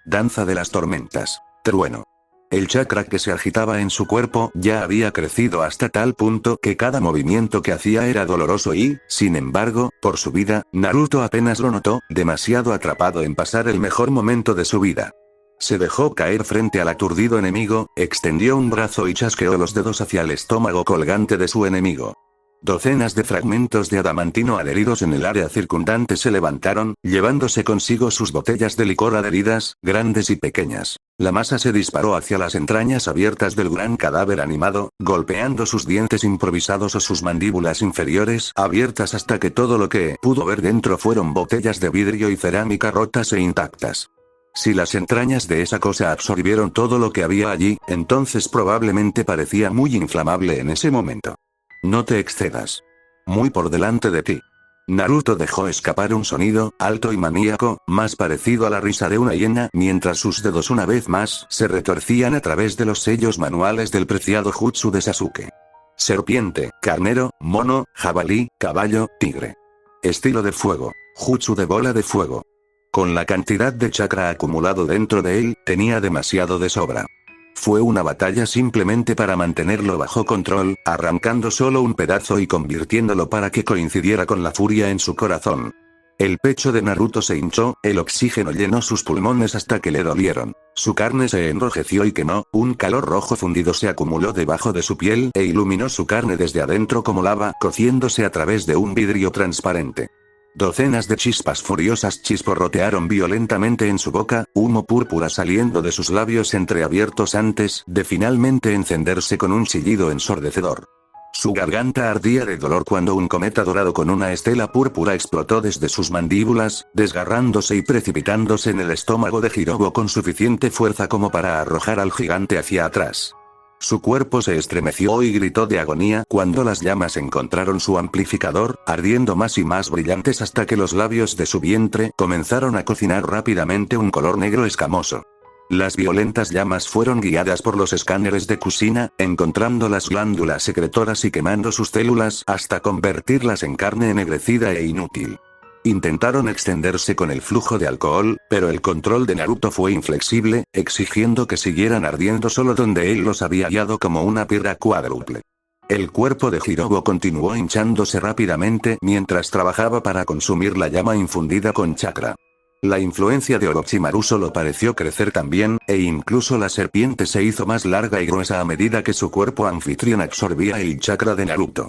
Danza de las tormentas. Trueno. El chakra que se agitaba en su cuerpo ya había crecido hasta tal punto que cada movimiento que hacía era doloroso y, sin embargo, por su vida, Naruto apenas lo notó, demasiado atrapado en pasar el mejor momento de su vida. Se dejó caer frente al aturdido enemigo, extendió un brazo y chasqueó los dedos hacia el estómago colgante de su enemigo. Docenas de fragmentos de adamantino adheridos en el área circundante se levantaron, llevándose consigo sus botellas de licor adheridas, grandes y pequeñas. La masa se disparó hacia las entrañas abiertas del gran cadáver animado, golpeando sus dientes improvisados o sus mandíbulas inferiores abiertas hasta que todo lo que pudo ver dentro fueron botellas de vidrio y cerámica rotas e intactas. Si las entrañas de esa cosa absorbieron todo lo que había allí, entonces probablemente parecía muy inflamable en ese momento. No te excedas. Muy por delante de ti. Naruto dejó escapar un sonido, alto y maníaco, más parecido a la risa de una hiena, mientras sus dedos una vez más se retorcían a través de los sellos manuales del preciado jutsu de Sasuke. Serpiente, carnero, mono, jabalí, caballo, tigre. Estilo de fuego. Jutsu de bola de fuego. Con la cantidad de chakra acumulado dentro de él, tenía demasiado de sobra. Fue una batalla simplemente para mantenerlo bajo control, arrancando solo un pedazo y convirtiéndolo para que coincidiera con la furia en su corazón. El pecho de Naruto se hinchó, el oxígeno llenó sus pulmones hasta que le dolieron. Su carne se enrojeció y quemó, un calor rojo fundido se acumuló debajo de su piel e iluminó su carne desde adentro como lava, cociéndose a través de un vidrio transparente. Docenas de chispas furiosas chisporrotearon violentamente en su boca, humo púrpura saliendo de sus labios entreabiertos antes de finalmente encenderse con un chillido ensordecedor. Su garganta ardía de dolor cuando un cometa dorado con una estela púrpura explotó desde sus mandíbulas, desgarrándose y precipitándose en el estómago de Hirobo con suficiente fuerza como para arrojar al gigante hacia atrás. Su cuerpo se estremeció y gritó de agonía cuando las llamas encontraron su amplificador, ardiendo más y más brillantes hasta que los labios de su vientre comenzaron a cocinar rápidamente un color negro escamoso. Las violentas llamas fueron guiadas por los escáneres de Kushina, encontrando las glándulas secretoras y quemando sus células hasta convertirlas en carne ennegrecida e inútil. Intentaron extenderse con el flujo de alcohol, pero el control de Naruto fue inflexible, exigiendo que siguieran ardiendo solo donde él los había guiado como una piedra cuádruple. El cuerpo de Hirobo continuó hinchándose rápidamente mientras trabajaba para consumir la llama infundida con chakra. La influencia de Orochimaru solo pareció crecer también, e incluso la serpiente se hizo más larga y gruesa a medida que su cuerpo anfitrión absorbía el chakra de Naruto.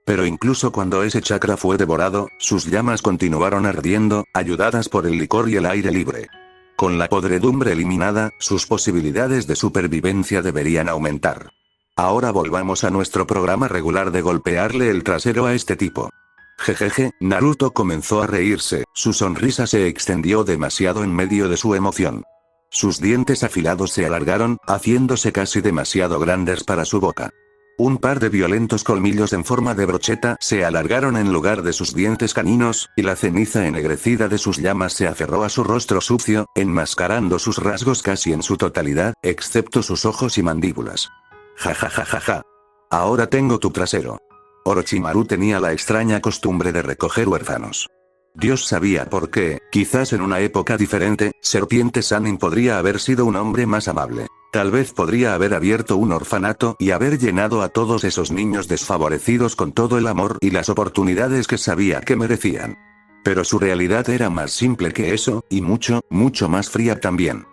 Pero incluso cuando ese chakra fue devorado, sus llamas continuaron ardiendo, ayudadas por el licor y el aire libre. Con la podredumbre eliminada, sus posibilidades de supervivencia deberían aumentar. Ahora volvamos a nuestro programa regular de golpearle el trasero a este tipo. Jejeje, Naruto comenzó a reírse, su sonrisa se extendió demasiado en medio de su emoción. Sus dientes afilados se alargaron, haciéndose casi demasiado grandes para su boca. Un par de violentos colmillos en forma de brocheta se alargaron en lugar de sus dientes caninos, y la ceniza ennegrecida de sus llamas se aferró a su rostro sucio, enmascarando sus rasgos casi en su totalidad, excepto sus ojos y mandíbulas. Ja ja ja ja ja. Ahora tengo tu trasero. Orochimaru tenía la extraña costumbre de recoger huérfanos. Dios sabía por qué, quizás en una época diferente, Serpiente Sannin podría haber sido un hombre más amable. Tal vez podría haber abierto un orfanato y haber llenado a todos esos niños desfavorecidos con todo el amor y las oportunidades que sabía que merecían. Pero su realidad era más simple que eso, y mucho, mucho más fría también.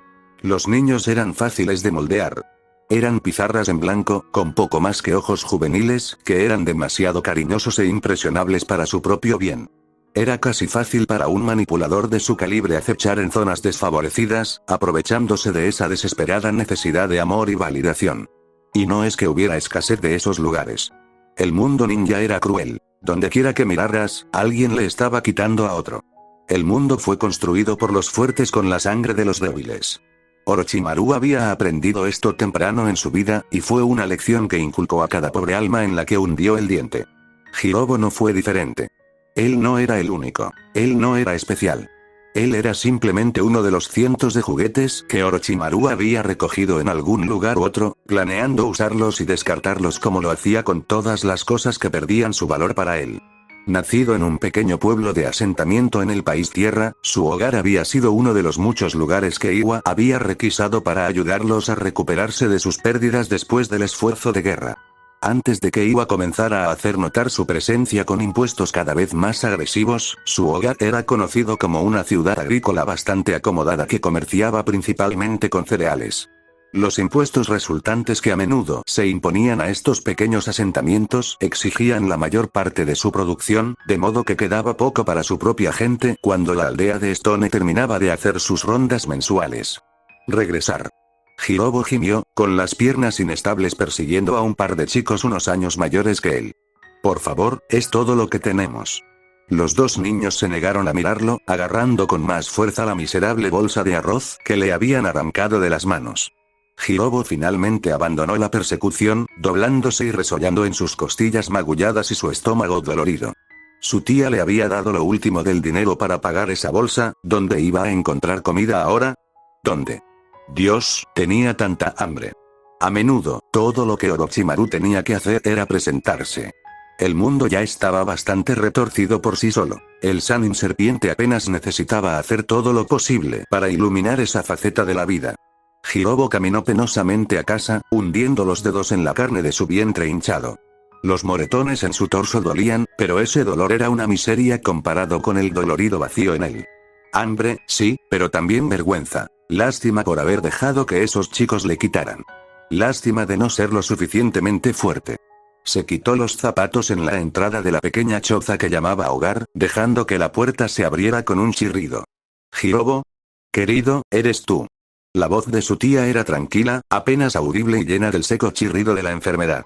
Los niños eran fáciles de moldear. Eran pizarras en blanco, con poco más que ojos juveniles, que eran demasiado cariñosos e impresionables para su propio bien. Era casi fácil para un manipulador de su calibre acechar en zonas desfavorecidas, aprovechándose de esa desesperada necesidad de amor y validación. Y no es que hubiera escasez de esos lugares. El mundo ninja era cruel. Donde quiera que miraras, alguien le estaba quitando a otro. El mundo fue construido por los fuertes con la sangre de los débiles. Orochimaru había aprendido esto temprano en su vida, y fue una lección que inculcó a cada pobre alma en la que hundió el diente. Hirobo no fue diferente. Él no era el único. Él no era especial. Él era simplemente uno de los cientos de juguetes que Orochimaru había recogido en algún lugar u otro, planeando usarlos y descartarlos como lo hacía con todas las cosas que perdían su valor para él. Nacido en un pequeño pueblo de asentamiento en el país Tierra, su hogar había sido uno de los muchos lugares que Iwa había requisado para ayudarlos a recuperarse de sus pérdidas después del esfuerzo de guerra. Antes de que Iwa comenzara a hacer notar su presencia con impuestos cada vez más agresivos, su hogar era conocido como una ciudad agrícola bastante acomodada que comerciaba principalmente con cereales. Los impuestos resultantes que a menudo se imponían a estos pequeños asentamientos exigían la mayor parte de su producción, de modo que quedaba poco para su propia gente cuando la aldea de Stone terminaba de hacer sus rondas mensuales. Regresar. Hirobo gimió, con las piernas inestables persiguiendo a un par de chicos unos años mayores que él. Por favor, es todo lo que tenemos. Los dos niños se negaron a mirarlo, agarrando con más fuerza la miserable bolsa de arroz que le habían arrancado de las manos. Hirobo finalmente abandonó la persecución, doblándose y resollando en sus costillas magulladas y su estómago dolorido. Su tía le había dado lo último del dinero para pagar esa bolsa. ¿Dónde iba a encontrar comida ahora? ¿Dónde? Dios, tenía tanta hambre. A menudo, todo lo que Orochimaru tenía que hacer era presentarse. El mundo ya estaba bastante retorcido por sí solo. El Sannin serpiente apenas necesitaba hacer todo lo posible para iluminar esa faceta de la vida. Hirobo caminó penosamente a casa, hundiendo los dedos en la carne de su vientre hinchado. Los moretones en su torso dolían, pero ese dolor era una miseria comparado con el dolorido vacío en él. Hambre, sí, pero también vergüenza. Lástima por haber dejado que esos chicos le quitaran. Lástima de no ser lo suficientemente fuerte. Se quitó los zapatos en la entrada de la pequeña choza que llamaba hogar, dejando que la puerta se abriera con un chirrido. Hirobo. Querido, eres tú. La voz de su tía era tranquila, apenas audible y llena del seco chirrido de la enfermedad.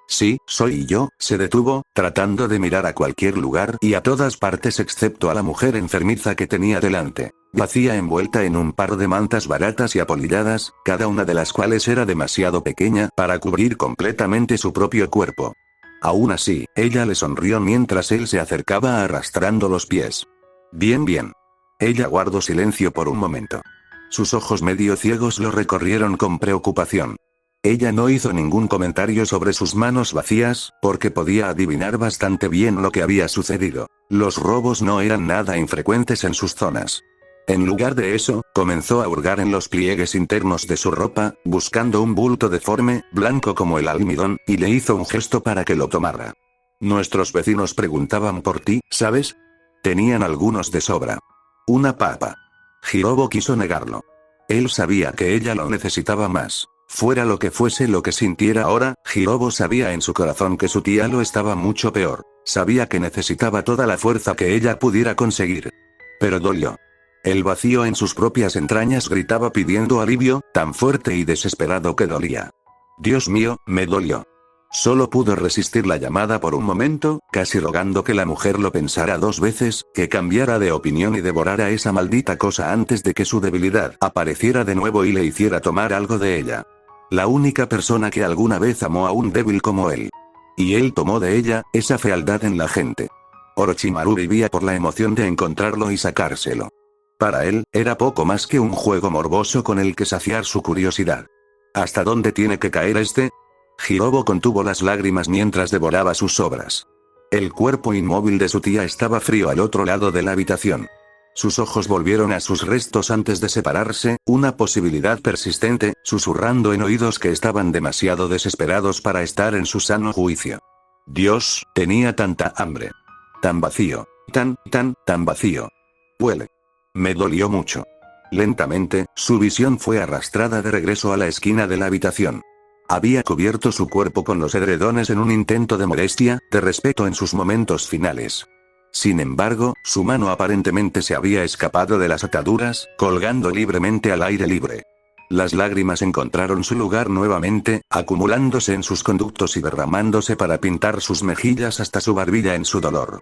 Sí, soy yo, se detuvo, tratando de mirar a cualquier lugar y a todas partes excepto a la mujer enfermiza que tenía delante. Vacía envuelta en un par de mantas baratas y apolilladas, cada una de las cuales era demasiado pequeña para cubrir completamente su propio cuerpo. Aún así, ella le sonrió mientras él se acercaba arrastrando los pies. Bien, bien. Ella guardó silencio por un momento. Sus ojos medio ciegos lo recorrieron con preocupación. Ella no hizo ningún comentario sobre sus manos vacías, porque podía adivinar bastante bien lo que había sucedido. Los robos no eran nada infrecuentes en sus zonas. En lugar de eso, comenzó a hurgar en los pliegues internos de su ropa, buscando un bulto deforme, blanco como el almidón, y le hizo un gesto para que lo tomara. Nuestros vecinos preguntaban por ti, ¿sabes? Tenían algunos de sobra. Una papa. Hirobo quiso negarlo. Él sabía que ella lo necesitaba más. Fuera lo que fuese lo que sintiera ahora, Hirobo sabía en su corazón que su tía lo estaba mucho peor. Sabía que necesitaba toda la fuerza que ella pudiera conseguir. Pero dolió. El vacío en sus propias entrañas gritaba pidiendo alivio, tan fuerte y desesperado que dolía. Dios mío, me dolió. Solo pudo resistir la llamada por un momento, casi rogando que la mujer lo pensara dos veces, que cambiara de opinión y devorara esa maldita cosa antes de que su debilidad apareciera de nuevo y le hiciera tomar algo de ella. La única persona que alguna vez amó a un débil como él. Y él tomó de ella, esa fealdad en la gente. Orochimaru vivía por la emoción de encontrarlo y sacárselo. Para él, era poco más que un juego morboso con el que saciar su curiosidad. ¿Hasta dónde tiene que caer este? Hirobo contuvo las lágrimas mientras devoraba sus sobras. El cuerpo inmóvil de su tía estaba frío al otro lado de la habitación. Sus ojos volvieron a sus restos antes de separarse, una posibilidad persistente, susurrando en oídos que estaban demasiado desesperados para estar en su sano juicio. Dios, tenía tanta hambre. Tan vacío. Tan vacío. Huele. Me dolió mucho. Lentamente, su visión fue arrastrada de regreso a la esquina de la habitación. Había cubierto su cuerpo con los edredones en un intento de modestia, de respeto en sus momentos finales. Sin embargo, su mano aparentemente se había escapado de las ataduras, colgando libremente al aire libre. Las lágrimas encontraron su lugar nuevamente, acumulándose en sus conductos y derramándose para pintar sus mejillas hasta su barbilla en su dolor.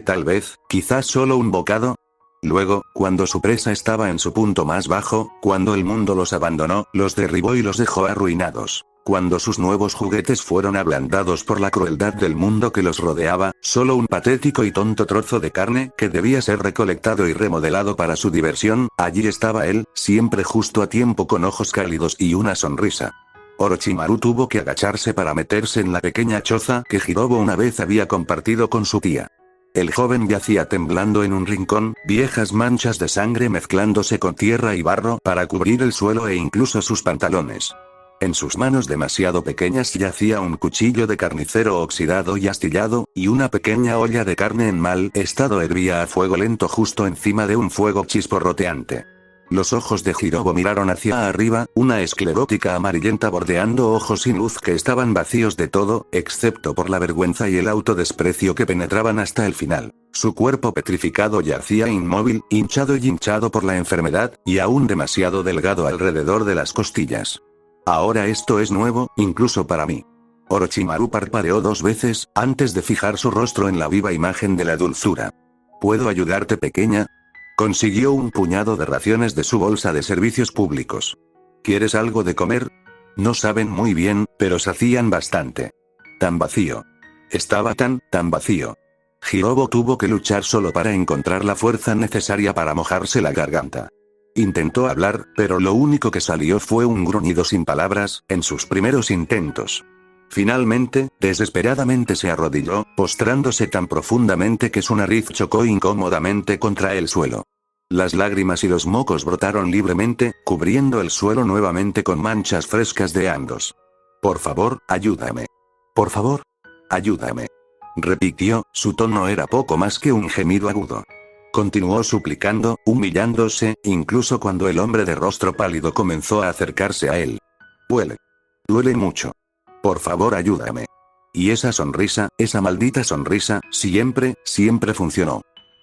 Tal vez, quizás solo un bocado. Luego, cuando su presa estaba en su punto más bajo, cuando el mundo los abandonó, los derribó y los dejó arruinados. Cuando sus nuevos juguetes fueron ablandados por la crueldad del mundo que los rodeaba, solo un patético y tonto trozo de carne, que debía ser recolectado y remodelado para su diversión, allí estaba él, siempre justo a tiempo con ojos cálidos y una sonrisa. Orochimaru tuvo que agacharse para meterse en la pequeña choza que Hirobo una vez había compartido con su tía. El joven yacía temblando en un rincón, viejas manchas de sangre mezclándose con tierra y barro para cubrir el suelo e incluso sus pantalones. En sus manos demasiado pequeñas yacía un cuchillo de carnicero oxidado y astillado, y una pequeña olla de carne en mal estado hervía a fuego lento justo encima de un fuego chisporroteante. Los ojos de Hirobo miraron hacia arriba, una esclerótica amarillenta bordeando ojos sin luz que estaban vacíos de todo, excepto por la vergüenza y el autodesprecio que penetraban hasta el final. Su cuerpo petrificado yacía inmóvil, hinchado por la enfermedad, y aún demasiado delgado alrededor de las costillas. Ahora esto es nuevo, incluso para mí. Orochimaru parpadeó 2 veces, antes de fijar su rostro en la viva imagen de la dulzura. ¿Puedo ayudarte, pequeña? Consiguió un puñado de raciones de su bolsa de servicios públicos. ¿Quieres algo de comer? No saben muy bien, pero sacían bastante. Tan vacío. Estaba tan vacío. Hirobo tuvo que luchar solo para encontrar la fuerza necesaria para mojarse la garganta. Intentó hablar, pero lo único que salió fue un gruñido sin palabras, en sus primeros intentos. Finalmente, desesperadamente se arrodilló, postrándose tan profundamente que su nariz chocó incómodamente contra el suelo. Las lágrimas y los mocos brotaron libremente, cubriendo el suelo nuevamente con manchas frescas de ambos. Por favor, ayúdame. Por favor, ayúdame. Repitió, su tono era poco más que un gemido agudo. Continuó suplicando, humillándose, incluso cuando el hombre de rostro pálido comenzó a acercarse a él. Duele mucho. Por favor, ayúdame. Y esa sonrisa, esa maldita sonrisa, siempre funcionó.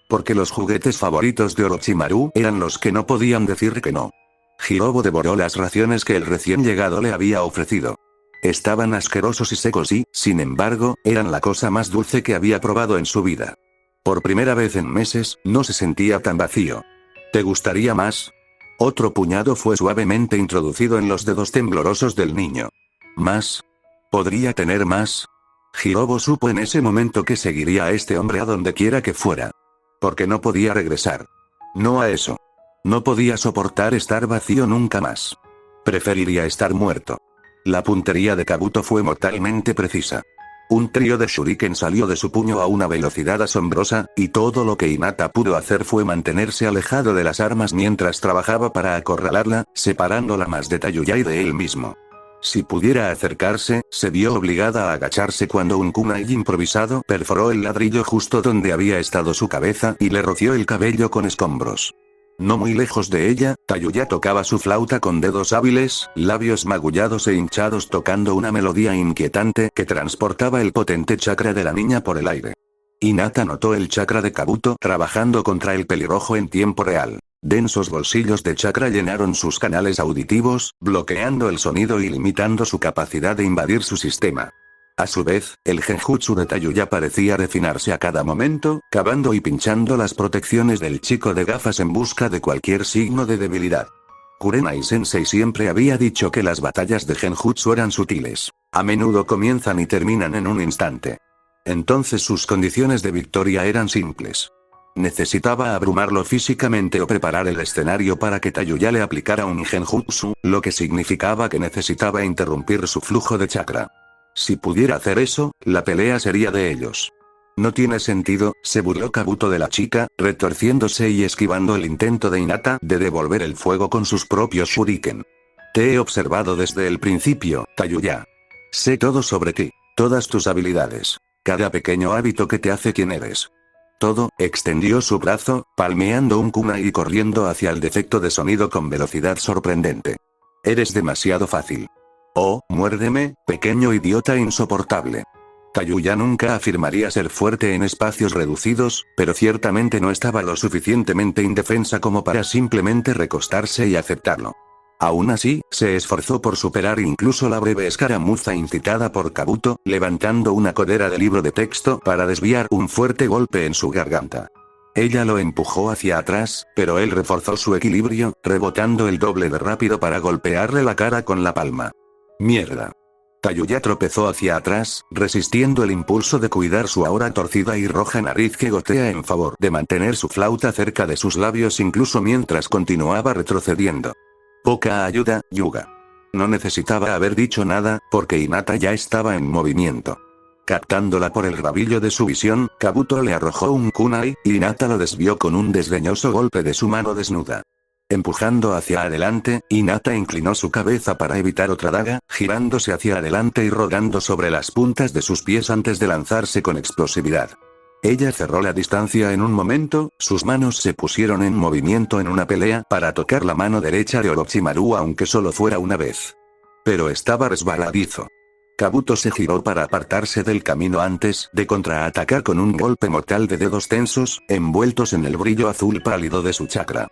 Porque los juguetes favoritos de Orochimaru eran los que no podían decir que no. Hirobo devoró las raciones que el recién llegado le había ofrecido. Estaban asquerosos y secos y, sin embargo, eran la cosa más dulce que había probado en su vida. Por primera vez en meses, no se sentía tan vacío. ¿Te gustaría más? Otro puñado fue suavemente introducido en los dedos temblorosos del niño. ¿Más? ¿Podría tener más? Hirobo supo en ese momento que seguiría a este hombre a donde quiera que fuera. Porque no podía regresar. No a eso. No podía soportar estar vacío nunca más. Preferiría estar muerto. La puntería de Kabuto fue mortalmente precisa. Un trío de shuriken salió de su puño a una velocidad asombrosa, y todo lo que Hinata pudo hacer fue mantenerse alejado de las armas mientras trabajaba para acorralarla, separándola más de Tayuya y de él mismo. Si pudiera acercarse, se vio obligada a agacharse cuando un kunai improvisado perforó el ladrillo justo donde había estado su cabeza y le roció el cabello con escombros. No muy lejos de ella, Tayuya tocaba su flauta con dedos hábiles, labios magullados e hinchados tocando una melodía inquietante que transportaba el potente chakra de la niña por el aire. Hinata notó el chakra de Kabuto trabajando contra el pelirrojo en tiempo real. Densos bolsillos de chakra llenaron sus canales auditivos, bloqueando el sonido y limitando su capacidad de invadir su sistema. A su vez, el genjutsu de Tayuya parecía refinarse a cada momento, cavando y pinchando las protecciones del chico de gafas en busca de cualquier signo de debilidad. Kurenai-sensei siempre había dicho que las batallas de genjutsu eran sutiles. A menudo comienzan y terminan en un instante. Entonces sus condiciones de victoria eran simples. Necesitaba abrumarlo físicamente o preparar el escenario para que Tayuya le aplicara un genjutsu, lo que significaba que necesitaba interrumpir su flujo de chakra. Si pudiera hacer eso, la pelea sería de ellos. No tiene sentido, se burló Kabuto de la chica, retorciéndose y esquivando el intento de Hinata de devolver el fuego con sus propios shuriken. Te he observado desde el principio, Tayuya. Sé todo sobre ti, todas tus habilidades, cada pequeño hábito que te hace quien eres. Todo, extendió su brazo, palmeando un kunai y corriendo hacia el defecto de sonido con velocidad sorprendente. Eres demasiado fácil. Oh, muérdeme, pequeño idiota insoportable. Tayuya nunca afirmaría ser fuerte en espacios reducidos, pero ciertamente no estaba lo suficientemente indefensa como para simplemente recostarse y aceptarlo. Aún así, se esforzó por superar incluso la breve escaramuza incitada por Kabuto, levantando una codera de libro de texto para desviar un fuerte golpe en su garganta. Ella lo empujó hacia atrás, pero él reforzó su equilibrio, rebotando el doble de rápido para golpearle la cara con la palma. ¡Mierda! Tayuya tropezó hacia atrás, resistiendo el impulso de cuidar su ahora torcida y roja nariz que gotea en favor de mantener su flauta cerca de sus labios incluso mientras continuaba retrocediendo. Poca ayuda, Yuga. No necesitaba haber dicho nada, porque Hinata ya estaba en movimiento. Captándola por el rabillo de su visión, Kabuto le arrojó un kunai, y Hinata lo desvió con un desdeñoso golpe de su mano desnuda. Empujando hacia adelante, Hinata inclinó su cabeza para evitar otra daga, girándose hacia adelante y rodando sobre las puntas de sus pies antes de lanzarse con explosividad. Ella cerró la distancia en un momento, sus manos se pusieron en movimiento en una pelea para tocar la mano derecha de Orochimaru aunque solo fuera una vez. Pero estaba resbaladizo. Kabuto se giró para apartarse del camino antes de contraatacar con un golpe mortal de dedos tensos, envueltos en el brillo azul pálido de su chakra.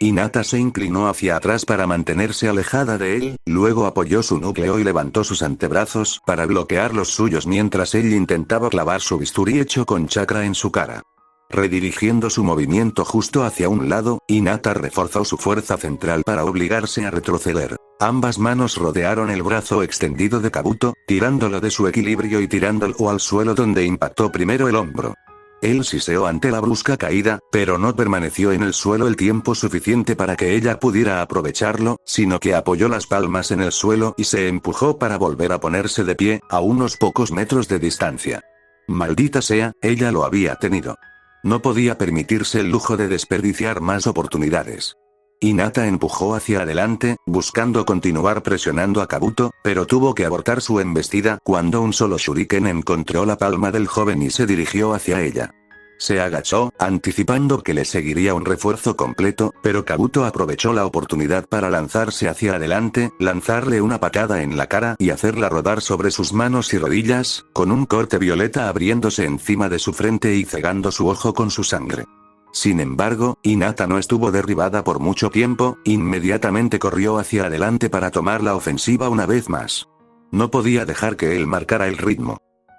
Hinata se inclinó hacia atrás para mantenerse alejada de él, luego apoyó su núcleo y levantó sus antebrazos para bloquear los suyos mientras él intentaba clavar su bisturí hecho con chakra en su cara. Redirigiendo su movimiento justo hacia un lado, Hinata reforzó su fuerza central para obligarse a retroceder. Ambas manos rodearon el brazo extendido de Kabuto, tirándolo de su equilibrio y tirándolo al suelo donde impactó primero el hombro. Él siseó ante la brusca caída, pero no permaneció en el suelo el tiempo suficiente para que ella pudiera aprovecharlo, sino que apoyó las palmas en el suelo y se empujó para volver a ponerse de pie, a unos pocos metros de distancia. Maldita sea, ella lo había tenido. No podía permitirse el lujo de desperdiciar más oportunidades. Hinata empujó hacia adelante, buscando continuar presionando a Kabuto, pero tuvo que abortar su embestida cuando un solo shuriken encontró la palma del joven y se dirigió hacia ella. Se agachó, anticipando que le seguiría un refuerzo completo, pero Kabuto aprovechó la oportunidad para lanzarse hacia adelante, lanzarle una patada en la cara y hacerla rodar sobre sus manos y rodillas, con un corte violeta abriéndose encima de su frente y cegando su ojo con su sangre. Sin embargo, Hinata no estuvo derribada por mucho tiempo, inmediatamente corrió hacia adelante para tomar la ofensiva una vez más. No podía dejar que él marcara el ritmo.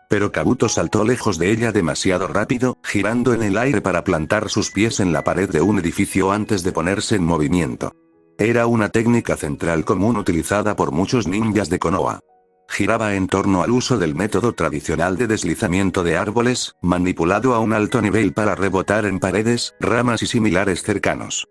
Pero Kabuto saltó lejos de ella demasiado rápido, girando en el aire para plantar sus pies en la pared de un edificio antes de ponerse en movimiento. Era una técnica central común utilizada por muchos ninjas de Konoha. Giraba en torno al uso del método tradicional de deslizamiento de árboles, manipulado a un alto nivel para rebotar en paredes, ramas y similares cercanos.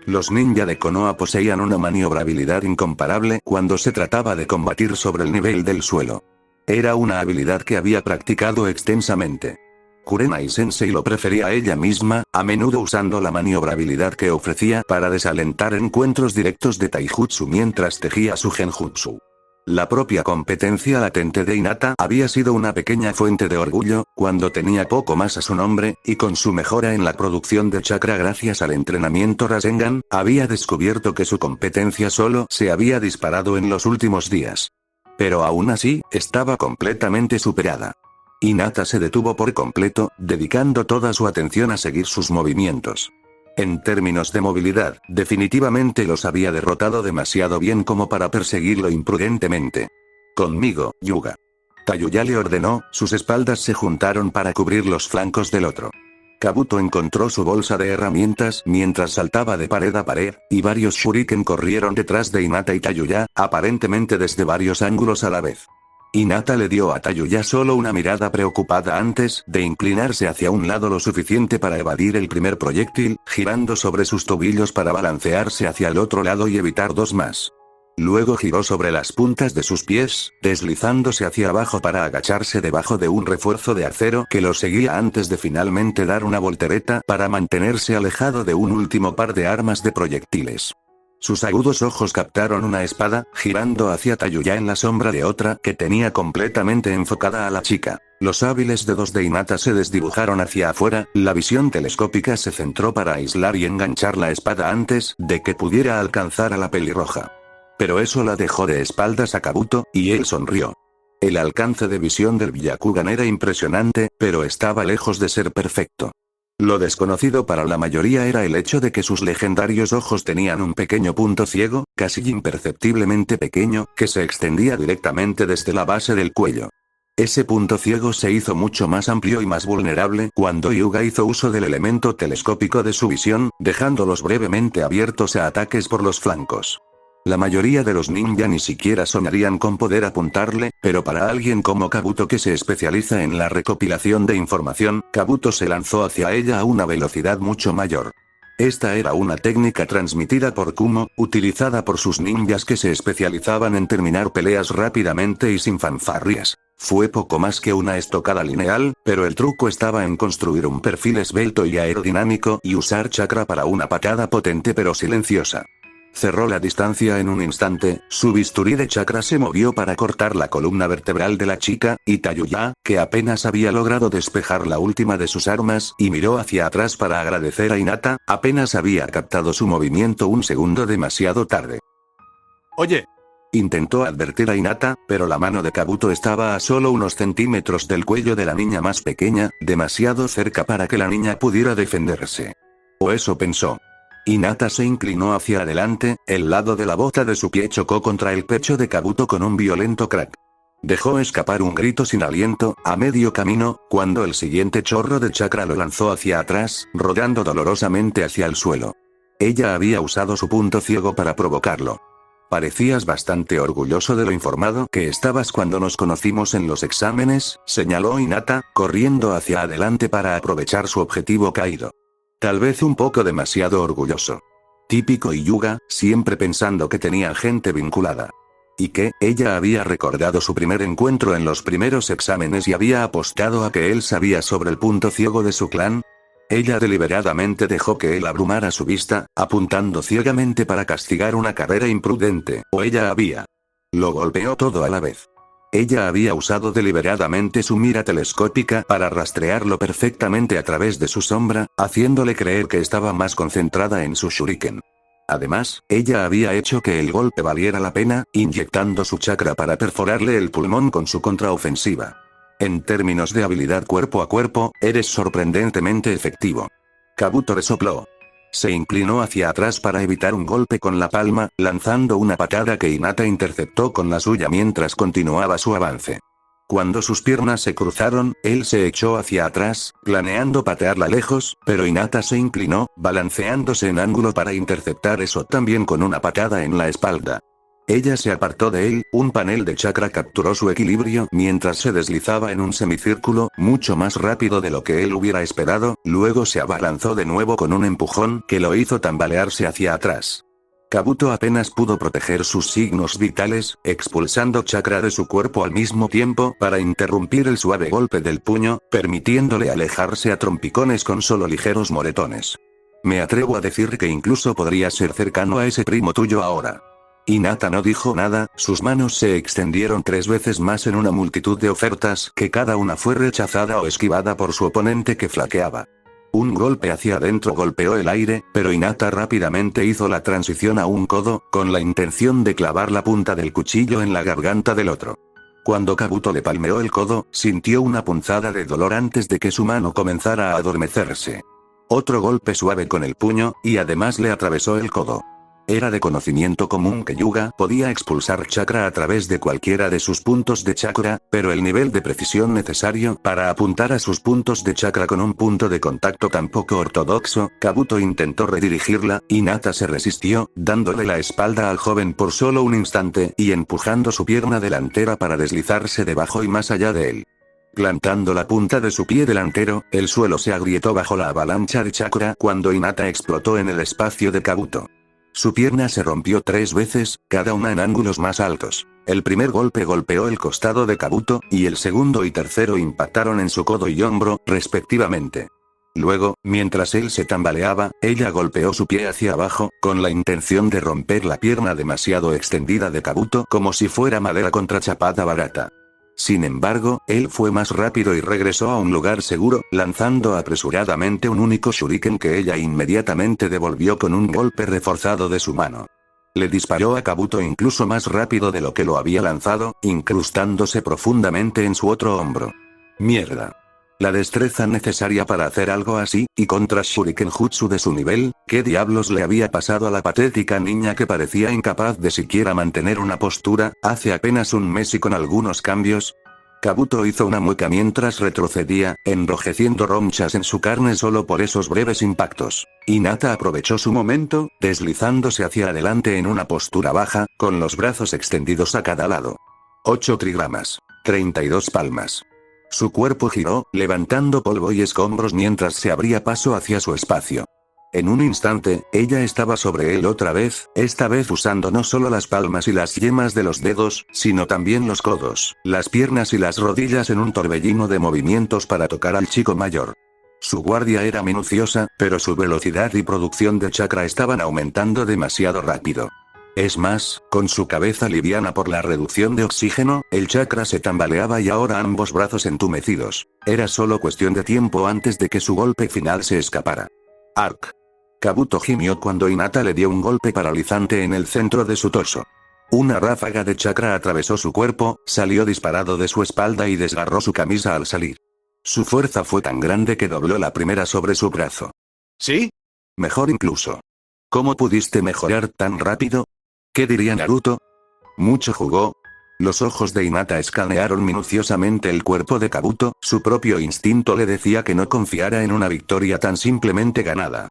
Los ninja de Konoha poseían una maniobrabilidad incomparable cuando se trataba de combatir sobre el nivel del suelo. Era una habilidad que había practicado extensamente. Kurenai Sensei lo prefería a ella misma, a menudo usando la maniobrabilidad que ofrecía para desalentar encuentros directos de taijutsu mientras tejía su genjutsu. La propia competencia latente de Hinata había sido una pequeña fuente de orgullo, cuando tenía poco más a su nombre, y con su mejora en la producción de chakra gracias al entrenamiento Rasengan, había descubierto que su competencia solo se había disparado en los últimos días. Pero aún así, estaba completamente superada. Hinata se detuvo por completo, dedicando toda su atención a seguir sus movimientos. En términos de movilidad, definitivamente los había derrotado demasiado bien como para perseguirlo imprudentemente. Conmigo, Yuga. Tayuya le ordenó, sus espaldas se juntaron para cubrir los flancos del otro. Kabuto encontró su bolsa de herramientas mientras saltaba de pared a pared, y varios shuriken corrieron detrás de Hinata y Tayuya, aparentemente desde varios ángulos a la vez. Hinata le dio a Tayuya solo una mirada preocupada antes de inclinarse hacia un lado lo suficiente para evadir el primer proyectil, girando sobre sus tobillos para balancearse hacia el otro lado y evitar dos más. Luego giró sobre las puntas de sus pies, deslizándose hacia abajo para agacharse debajo de un refuerzo de acero que lo seguía antes de finalmente dar una voltereta para mantenerse alejado de un último par de armas de proyectiles. Sus agudos ojos captaron una espada, girando hacia Tayuya en la sombra de otra que tenía completamente enfocada a la chica. Los hábiles dedos de Hinata se desdibujaron hacia afuera, la visión telescópica se centró para aislar y enganchar la espada antes de que pudiera alcanzar a la pelirroja. pero eso la dejó de espaldas a Kabuto, y él sonrió. El alcance de visión del Byakugan era impresionante, pero estaba lejos de ser perfecto. Lo desconocido para la mayoría era el hecho de que sus legendarios ojos tenían un pequeño punto ciego, casi imperceptiblemente pequeño, que se extendía directamente desde la base del cuello. Ese punto ciego se hizo mucho más amplio y más vulnerable cuando Hyuga hizo uso del elemento telescópico de su visión, dejándolos brevemente abiertos a ataques por los flancos. La mayoría de los ninja ni siquiera soñarían con poder apuntarle, pero para alguien como Kabuto que se especializa en la recopilación de información, Kabuto se lanzó hacia ella a una velocidad mucho mayor. Esta era una técnica transmitida por Kumo, utilizada por sus ninjas que se especializaban en terminar peleas rápidamente y sin fanfarrias. Fue poco más que una estocada lineal, pero el truco estaba en construir un perfil esbelto y aerodinámico y usar chakra para una patada potente pero silenciosa. Cerró la distancia en un instante, su bisturí de chakra se movió para cortar la columna vertebral de la chica, y Tayuya, que apenas había logrado despejar la última de sus armas, y miró hacia atrás para agradecer a Hinata, apenas había captado su movimiento un segundo demasiado tarde. Oye. Intentó advertir a Hinata, pero la mano de Kabuto estaba a solo unos centímetros del cuello de la niña más pequeña, demasiado cerca para que la niña pudiera defenderse. O eso pensó. Hinata se inclinó hacia adelante, el lado de la bota de su pie chocó contra el pecho de Kabuto con un violento crack. Dejó escapar un grito sin aliento, a medio camino, cuando el siguiente chorro de chakra lo lanzó hacia atrás, rodando dolorosamente hacia el suelo. Ella había usado su punto ciego para provocarlo. Parecías bastante orgulloso de lo informado que estabas cuando nos conocimos en los exámenes, señaló Hinata, corriendo hacia adelante para aprovechar su objetivo caído. Tal vez un poco demasiado orgulloso. Típico Hyuga, siempre pensando que tenía gente vinculada. Y que, ella había recordado su primer encuentro en los primeros exámenes y había apostado a que él sabía sobre el punto ciego de su clan. Ella deliberadamente dejó que él abrumara su vista, apuntando ciegamente para castigar una carrera imprudente, o ella había. Lo golpeó todo a la vez. Ella había usado deliberadamente su mira telescópica para rastrearlo perfectamente a través de su sombra, haciéndole creer que estaba más concentrada en su shuriken. Además, ella había hecho que el golpe valiera la pena, inyectando su chakra para perforarle el pulmón con su contraofensiva. En términos de habilidad cuerpo a cuerpo, eres sorprendentemente efectivo. Kabuto resopló. Se inclinó hacia atrás para evitar un golpe con la palma, lanzando una patada que Hinata interceptó con la suya mientras continuaba su avance. Cuando sus piernas se cruzaron, él se echó hacia atrás, planeando patearla lejos, pero Hinata se inclinó, balanceándose en ángulo para interceptar eso también con una patada en la espalda. Ella se apartó de él, un panel de chakra capturó su equilibrio mientras se deslizaba en un semicírculo, mucho más rápido de lo que él hubiera esperado, luego se abalanzó de nuevo con un empujón que lo hizo tambalearse hacia atrás. Kabuto apenas pudo proteger sus signos vitales, expulsando chakra de su cuerpo al mismo tiempo para interrumpir el suave golpe del puño, permitiéndole alejarse a trompicones con solo ligeros moretones. Me atrevo a decir que incluso podría ser cercano a ese primo tuyo ahora. Hinata no dijo nada, sus manos se extendieron 3 veces más en una multitud de ofertas que cada una fue rechazada o esquivada por su oponente que flaqueaba. Un golpe hacia adentro golpeó el aire, pero Hinata rápidamente hizo la transición a un codo, con la intención de clavar la punta del cuchillo en la garganta del otro. Cuando Kabuto le palmeó el codo, sintió una punzada de dolor antes de que su mano comenzara a adormecerse. Otro golpe suave con el puño, y además le atravesó el codo. Era de conocimiento común que Hyuga podía expulsar chakra a través de cualquiera de sus puntos de chakra, pero el nivel de precisión necesario para apuntar a sus puntos de chakra con un punto de contacto tan poco ortodoxo, Kabuto intentó redirigirla, Hinata se resistió, dándole la espalda al joven por solo un instante y empujando su pierna delantera para deslizarse debajo y más allá de él. Plantando la punta de su pie delantero, el suelo se agrietó bajo la avalancha de chakra cuando Hinata explotó en el espacio de Kabuto. Su pierna se rompió 3 veces, cada una en ángulos más altos. El primer golpe golpeó el costado de Kabuto, y el segundo y tercero impactaron en su codo y hombro, respectivamente. Luego, mientras él se tambaleaba, ella golpeó su pie hacia abajo, con la intención de romper la pierna demasiado extendida de Kabuto como si fuera madera contrachapada barata. Sin embargo, él fue más rápido y regresó a un lugar seguro, lanzando apresuradamente un único shuriken que ella inmediatamente devolvió con un golpe reforzado de su mano. Le disparó a Kabuto incluso más rápido de lo que lo había lanzado, incrustándose profundamente en su otro hombro. Mierda. La destreza necesaria para hacer algo así, y contra Shuriken Jutsu de su nivel, ¿qué diablos le había pasado a la patética niña que parecía incapaz de siquiera mantener una postura, hace apenas un mes y con algunos cambios? Kabuto hizo una mueca mientras retrocedía, enrojeciendo ronchas en su carne solo por esos breves impactos. Hinata aprovechó su momento, deslizándose hacia adelante en una postura baja, con los brazos extendidos a cada lado. 8 trigramas. 32 palmas. Su cuerpo giró, levantando polvo y escombros mientras se abría paso hacia su espacio. En un instante, ella estaba sobre él otra vez, esta vez usando no solo las palmas y las yemas de los dedos, sino también los codos, las piernas y las rodillas en un torbellino de movimientos para tocar al chico mayor. Su guardia era minuciosa, pero su velocidad y producción de chakra estaban aumentando demasiado rápido. Es más, con su cabeza liviana por la reducción de oxígeno, el chakra se tambaleaba y ahora ambos brazos entumecidos. Era solo cuestión de tiempo antes de que su golpe final se escapara. Arc. Kabuto gimió cuando Hinata le dio un golpe paralizante en el centro de su torso. Una ráfaga de chakra atravesó su cuerpo, salió disparado de su espalda y desgarró su camisa al salir. Su fuerza fue tan grande que dobló la primera sobre su brazo. ¿Sí? Mejor incluso. ¿Cómo pudiste mejorar tan rápido? ¿Qué diría Naruto? ¿Mucho jugó? Los ojos de Hinata escanearon minuciosamente el cuerpo de Kabuto, su propio instinto le decía que no confiara en una victoria tan simplemente ganada.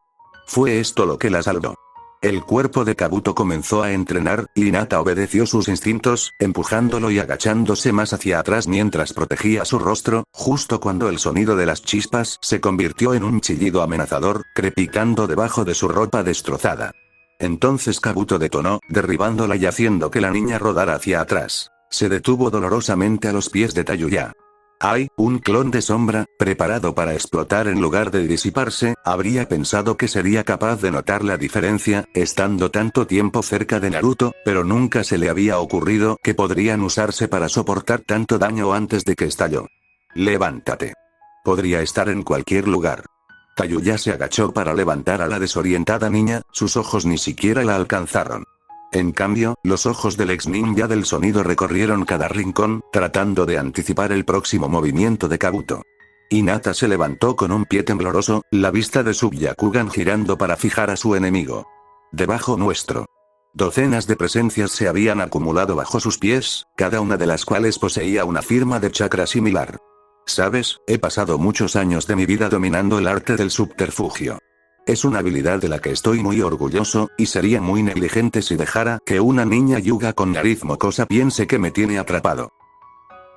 Fue esto lo que la salvó. El cuerpo de Kabuto comenzó a entrenar, y Hinata obedeció sus instintos, empujándolo y agachándose más hacia atrás mientras protegía su rostro, justo cuando el sonido de las chispas se convirtió en un chillido amenazador, crepitando debajo de su ropa destrozada. Entonces Kabuto detonó, derribándola y haciendo que la niña rodara hacia atrás. Se detuvo dolorosamente a los pies de Tayuya. ¡Ay! Un clon de sombra, preparado para explotar en lugar de disiparse, habría pensado que sería capaz de notar la diferencia, estando tanto tiempo cerca de Naruto, pero nunca se le había ocurrido que podrían usarse para soportar tanto daño antes de que estalló. Levántate. Podría estar en cualquier lugar. Tayuya se agachó para levantar a la desorientada niña, sus ojos ni siquiera la alcanzaron. En cambio, los ojos del ex ninja del sonido recorrieron cada rincón, tratando de anticipar el próximo movimiento de Kabuto. Hinata se levantó con un pie tembloroso, la vista de su Byakugan girando para fijar a su enemigo. Debajo nuestro. Docenas de presencias se habían acumulado bajo sus pies, cada una de las cuales poseía una firma de chakra similar. ¿Sabes? He pasado muchos años de mi vida dominando el arte del subterfugio. Es una habilidad de la que estoy muy orgulloso, y sería muy negligente si dejara que una niña yuga con nariz mocosa piense que me tiene atrapado.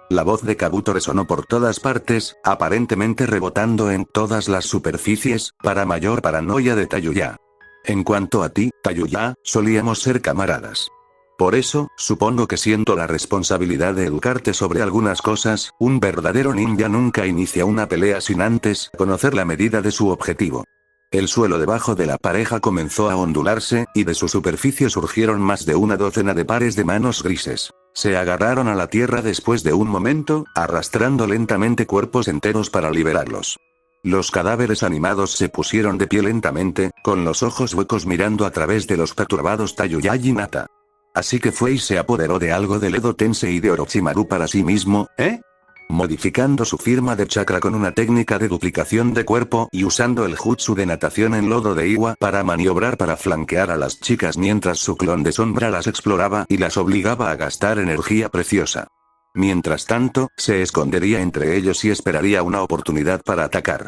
La voz de Kabuto resonó por todas partes, aparentemente rebotando en todas las superficies, para mayor paranoia de Tayuya. En cuanto a ti, Tayuya, solíamos ser camaradas. Por eso, supongo que siento la responsabilidad de educarte sobre algunas cosas, un verdadero ninja nunca inicia una pelea sin antes conocer la medida de su objetivo. El suelo debajo de la pareja comenzó a ondularse, y de su superficie surgieron más de una docena de pares de manos grises. Se agarraron a la tierra después de un momento, arrastrando lentamente cuerpos enteros para liberarlos. Los cadáveres animados se pusieron de pie lentamente, con los ojos huecos mirando a través de los perturbados Tayuya y Hinata. Así que fue y se apoderó de algo del Edo Tensei y de Orochimaru para sí mismo, ¿eh? Modificando su firma de chakra con una técnica de duplicación de cuerpo y usando el jutsu de natación en lodo de Iwa para maniobrar para flanquear a las chicas mientras su clon de sombra las exploraba y las obligaba a gastar energía preciosa. Mientras tanto, se escondería entre ellos y esperaría una oportunidad para atacar.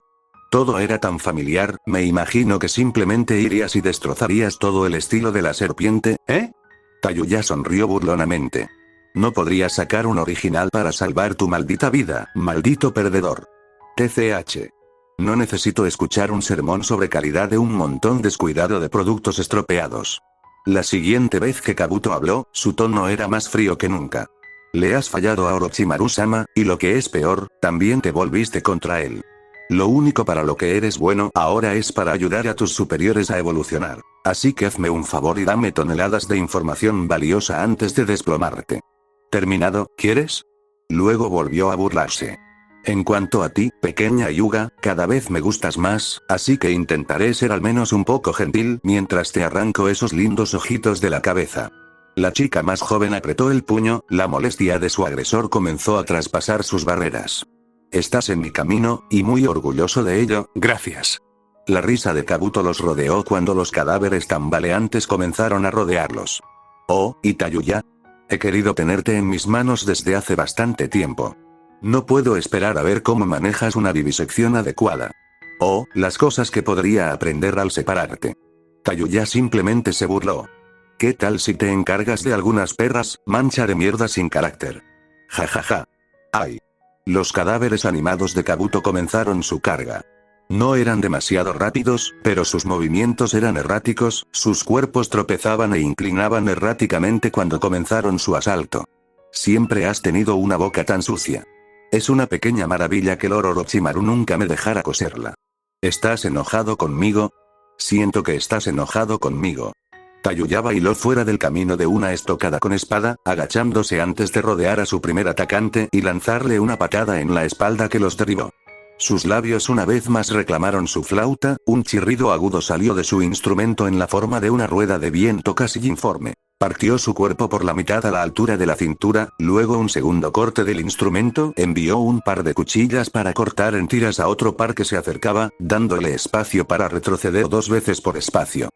Todo era tan familiar, me imagino que simplemente irías y destrozarías todo el estilo de la serpiente, ¿eh? Tayuya sonrió burlonamente. No podrías sacar un original para salvar tu maldita vida, maldito perdedor. TCH. No necesito escuchar un sermón sobre calidad de un montón descuidado de productos estropeados. La siguiente vez que Kabuto habló, su tono era más frío que nunca. Le has fallado a Orochimaru-sama, y lo que es peor, también te volviste contra él. Lo único para lo que eres bueno ahora es para ayudar a tus superiores a evolucionar. Así que hazme un favor y dame toneladas de información valiosa antes de desplomarte. ¿Terminado, quieres? Luego volvió a burlarse. En cuanto a ti, pequeña Hyuga, cada vez me gustas más, así que intentaré ser al menos un poco gentil mientras te arranco esos lindos ojitos de la cabeza. La chica más joven apretó el puño, la molestia de su agresor comenzó a traspasar sus barreras. Estás en mi camino, y muy orgulloso de ello, gracias. La risa de Kabuto los rodeó cuando los cadáveres tambaleantes comenzaron a rodearlos. Oh, ¿y Tayuya? He querido tenerte en mis manos desde hace bastante tiempo. No puedo esperar a ver cómo manejas una vivisección adecuada. Oh, las cosas que podría aprender al separarte. Tayuya simplemente se burló. ¿Qué tal si te encargas de algunas perras, mancha de mierda sin carácter? Ja ja ja. Ay. Los cadáveres animados de Kabuto comenzaron su carga. No eran demasiado rápidos, pero sus movimientos eran erráticos, sus cuerpos tropezaban e inclinaban erráticamente cuando comenzaron su asalto. Siempre has tenido una boca tan sucia. Es una pequeña maravilla que Lord Orochimaru nunca me dejara coserla. ¿Estás enojado conmigo? Siento que estás enojado conmigo. Tayuya bailó fuera del camino de una estocada con espada, agachándose antes de rodear a su primer atacante y lanzarle una patada en la espalda que los derribó. Sus labios una vez más reclamaron su flauta, un chirrido agudo salió de su instrumento en la forma de una rueda de viento casi informe. Partió su cuerpo por la mitad a la altura de la cintura, luego un segundo corte del instrumento envió un par de cuchillas para cortar en tiras a otro par que se acercaba, dándole espacio para retroceder 2 veces por espacio.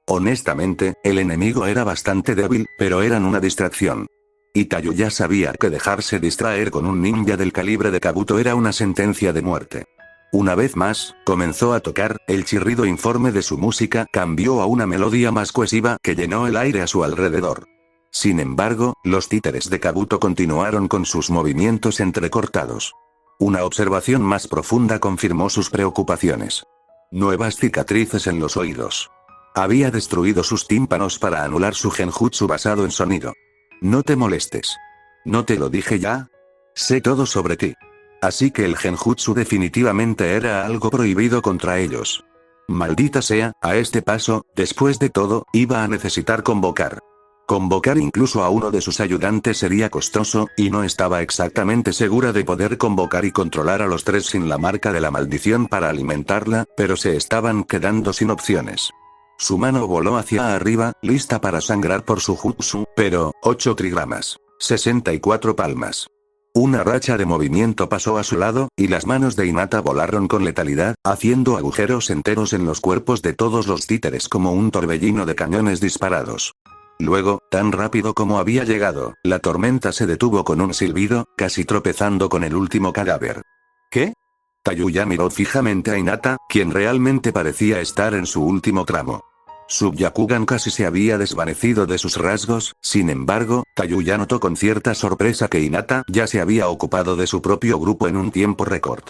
Honestamente, el enemigo era bastante débil, pero eran una distracción. Y Tayuya sabía que dejarse distraer con un ninja del calibre de Kabuto era una sentencia de muerte. Una vez más, comenzó a tocar, el chirrido informe de su música cambió a una melodía más cohesiva que llenó el aire a su alrededor. Sin embargo, los títeres de Kabuto continuaron con sus movimientos entrecortados. Una observación más profunda confirmó sus preocupaciones. Nuevas cicatrices en los oídos. Había destruido sus tímpanos para anular su genjutsu basado en sonido. No te molestes. ¿No te lo dije ya? Sé todo sobre ti. Así que el genjutsu definitivamente era algo prohibido contra ellos. Maldita sea, a este paso, después de todo, iba a necesitar convocar. Convocar incluso a uno de sus ayudantes sería costoso, y no estaba exactamente segura de poder convocar y controlar a los 3 sin la marca de la maldición para alimentarla, pero se estaban quedando sin opciones. Su mano voló hacia arriba, lista para sangrar por su jutsu, pero, 8 trigramas. 64 palmas. Una racha de movimiento pasó a su lado, y las manos de Hinata volaron con letalidad, haciendo agujeros enteros en los cuerpos de todos los títeres como un torbellino de cañones disparados. Luego, tan rápido como había llegado, la tormenta se detuvo con un silbido, casi tropezando con el último cadáver. ¿Qué? Tayuya miró fijamente a Hinata, quien realmente parecía estar en su último tramo. Su Byakugan casi se había desvanecido de sus rasgos, sin embargo, Tayuya notó con cierta sorpresa que Hinata ya se había ocupado de su propio grupo en un tiempo récord.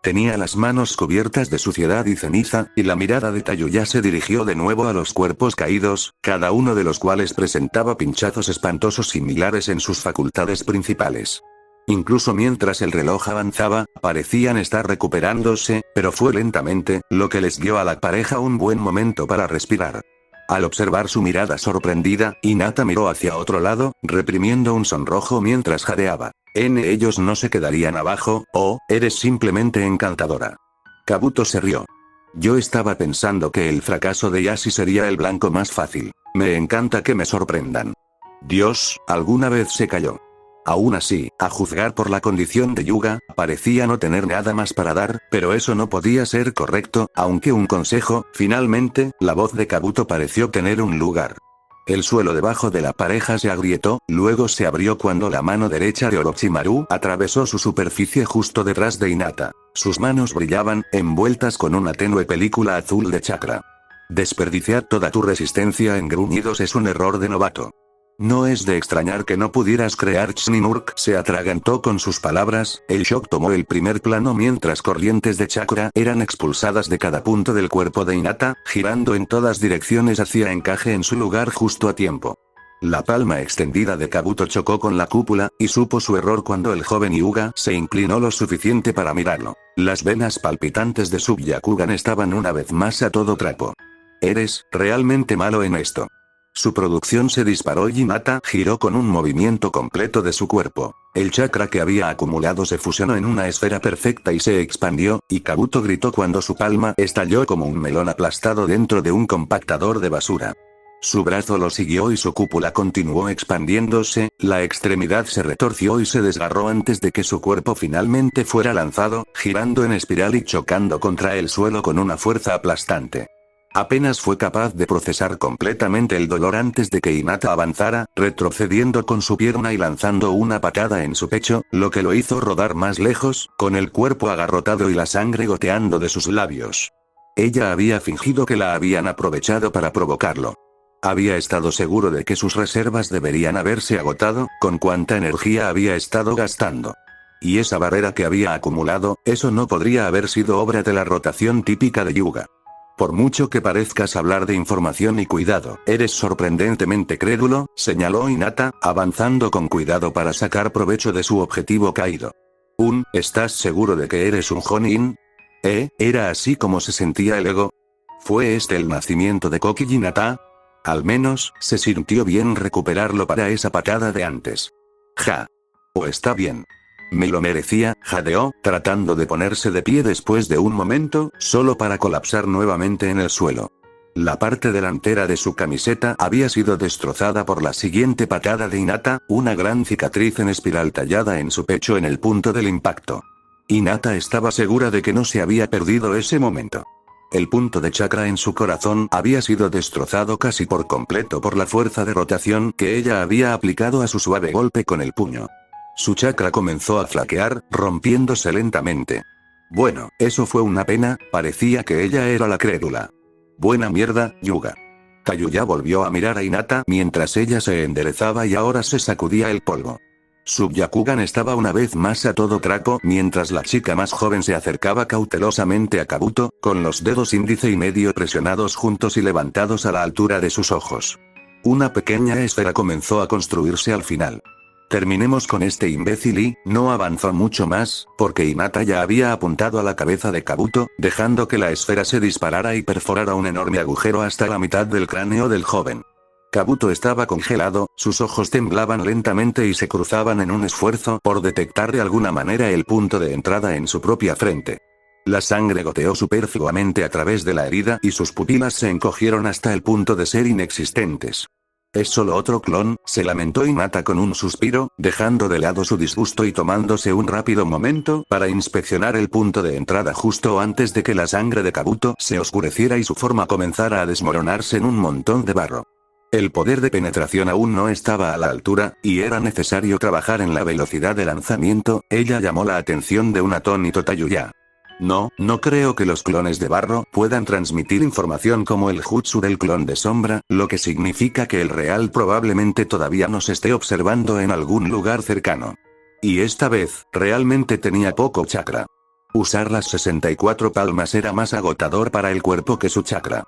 Tenía las manos cubiertas de suciedad y ceniza, y la mirada de Tayuya se dirigió de nuevo a los cuerpos caídos, cada uno de los cuales presentaba pinchazos espantosos similares en sus facultades principales. Incluso mientras el reloj avanzaba, parecían estar recuperándose, pero fue lentamente, lo que les dio a la pareja un buen momento para respirar. Al observar su mirada sorprendida, Hinata miró hacia otro lado, reprimiendo un sonrojo mientras jadeaba. Ellos no se quedarían abajo, oh, eres simplemente encantadora. Kabuto se rió. Yo estaba pensando que el fracaso de Yashi sería el blanco más fácil. Me encanta que me sorprendan. Dios, alguna vez se cayó. Aún así, a juzgar por la condición de Hyuga, parecía no tener nada más para dar, pero eso no podía ser correcto, aunque un consejo, finalmente, la voz de Kabuto pareció tener un lugar. El suelo debajo de la pareja se agrietó, luego se abrió cuando la mano derecha de Orochimaru atravesó su superficie justo detrás de Hinata. Sus manos brillaban, envueltas con una tenue película azul de chakra. Desperdiciar toda tu resistencia en gruñidos es un error de novato. No es de extrañar que no pudieras crear Chninurk, se atragantó con sus palabras, el shock tomó el primer plano mientras corrientes de chakra eran expulsadas de cada punto del cuerpo de Hinata, girando en todas direcciones hacia encaje en su lugar justo a tiempo. La palma extendida de Kabuto chocó con la cúpula, y supo su error cuando el joven Hyuga se inclinó lo suficiente para mirarlo. Las venas palpitantes de su Byakugan estaban una vez más a todo trapo. Eres realmente malo en esto. Su producción se disparó y Hinata giró con un movimiento completo de su cuerpo. El chakra que había acumulado se fusionó en una esfera perfecta y se expandió, y Kabuto gritó cuando su palma estalló como un melón aplastado dentro de un compactador de basura. Su brazo lo siguió y su cúpula continuó expandiéndose, la extremidad se retorció y se desgarró antes de que su cuerpo finalmente fuera lanzado, girando en espiral y chocando contra el suelo con una fuerza aplastante. Apenas fue capaz de procesar completamente el dolor antes de que Hinata avanzara, retrocediendo con su pierna y lanzando una patada en su pecho, lo que lo hizo rodar más lejos, con el cuerpo agarrotado y la sangre goteando de sus labios. Ella había fingido que la habían aprovechado para provocarlo. Había estado seguro de que sus reservas deberían haberse agotado, con cuánta energía había estado gastando. Y esa barrera que había acumulado, eso no podría haber sido obra de la rotación típica de Yuga. Por mucho que parezcas hablar de información y cuidado, eres sorprendentemente crédulo, señaló Hinata, avanzando con cuidado para sacar provecho de su objetivo caído. ¿Estás seguro de que eres un Jonin? ¿Era así como se sentía el ego? ¿Fue este el nacimiento de Koki Hinata? Al menos, se sintió bien recuperarlo para esa patada de antes. Ja. ¿O está bien? Me lo merecía, jadeó, tratando de ponerse de pie después de un momento, solo para colapsar nuevamente en el suelo. La parte delantera de su camiseta había sido destrozada por la siguiente patada de Hinata, una gran cicatriz en espiral tallada en su pecho en el punto del impacto. Hinata estaba segura de que no se había perdido ese momento. El punto de chakra en su corazón había sido destrozado casi por completo por la fuerza de rotación que ella había aplicado a su suave golpe con el puño. Su chakra comenzó a flaquear, rompiéndose lentamente. Bueno, eso fue una pena, parecía que ella era la crédula. Buena mierda, Yuga. Tayuya volvió a mirar a Hinata mientras ella se enderezaba y ahora se sacudía el polvo. Su Byakugan estaba una vez más a todo trapo mientras la chica más joven se acercaba cautelosamente a Kabuto, con los dedos índice y medio presionados juntos y levantados a la altura de sus ojos. Una pequeña esfera comenzó a construirse al final. Terminemos con este imbécil y, no avanzó mucho más, porque Hinata ya había apuntado a la cabeza de Kabuto, dejando que la esfera se disparara y perforara un enorme agujero hasta la mitad del cráneo del joven. Kabuto estaba congelado, sus ojos temblaban lentamente y se cruzaban en un esfuerzo por detectar de alguna manera el punto de entrada en su propia frente. La sangre goteó superfluamente a través de la herida y sus pupilas se encogieron hasta el punto de ser inexistentes. Es solo otro clon, se lamentó Hinata con un suspiro, dejando de lado su disgusto y tomándose un rápido momento para inspeccionar el punto de entrada justo antes de que la sangre de Kabuto se oscureciera y su forma comenzara a desmoronarse en un montón de barro. El poder de penetración aún no estaba a la altura, y era necesario trabajar en la velocidad de lanzamiento. Ella llamó la atención de un atónito Tayuya. No creo que los clones de barro puedan transmitir información como el jutsu del clon de sombra, lo que significa que el real probablemente todavía nos esté observando en algún lugar cercano. Y esta vez, realmente tenía poco chakra. Usar las 64 palmas era más agotador para el cuerpo que su chakra.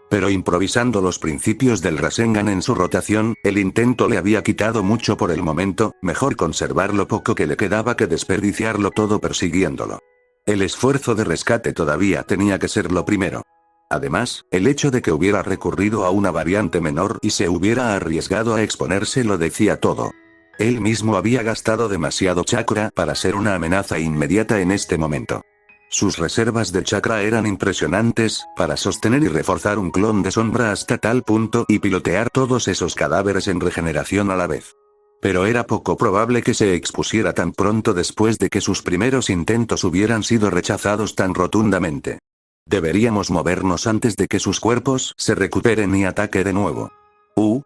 Pero improvisando los principios del Rasengan en su rotación, el intento le había quitado mucho por el momento, mejor conservar lo poco que le quedaba que desperdiciarlo todo persiguiéndolo. El esfuerzo de rescate todavía tenía que ser lo primero. Además, el hecho de que hubiera recurrido a una variante menor y se hubiera arriesgado a exponerse lo decía todo. Él mismo había gastado demasiado chakra para ser una amenaza inmediata en este momento. Sus reservas de chakra eran impresionantes, para sostener y reforzar un clon de sombra hasta tal punto y pilotear todos esos cadáveres en regeneración a la vez. Pero era poco probable que se expusiera tan pronto después de que sus primeros intentos hubieran sido rechazados tan rotundamente. Deberíamos movernos antes de que sus cuerpos se recuperen y ataque de nuevo.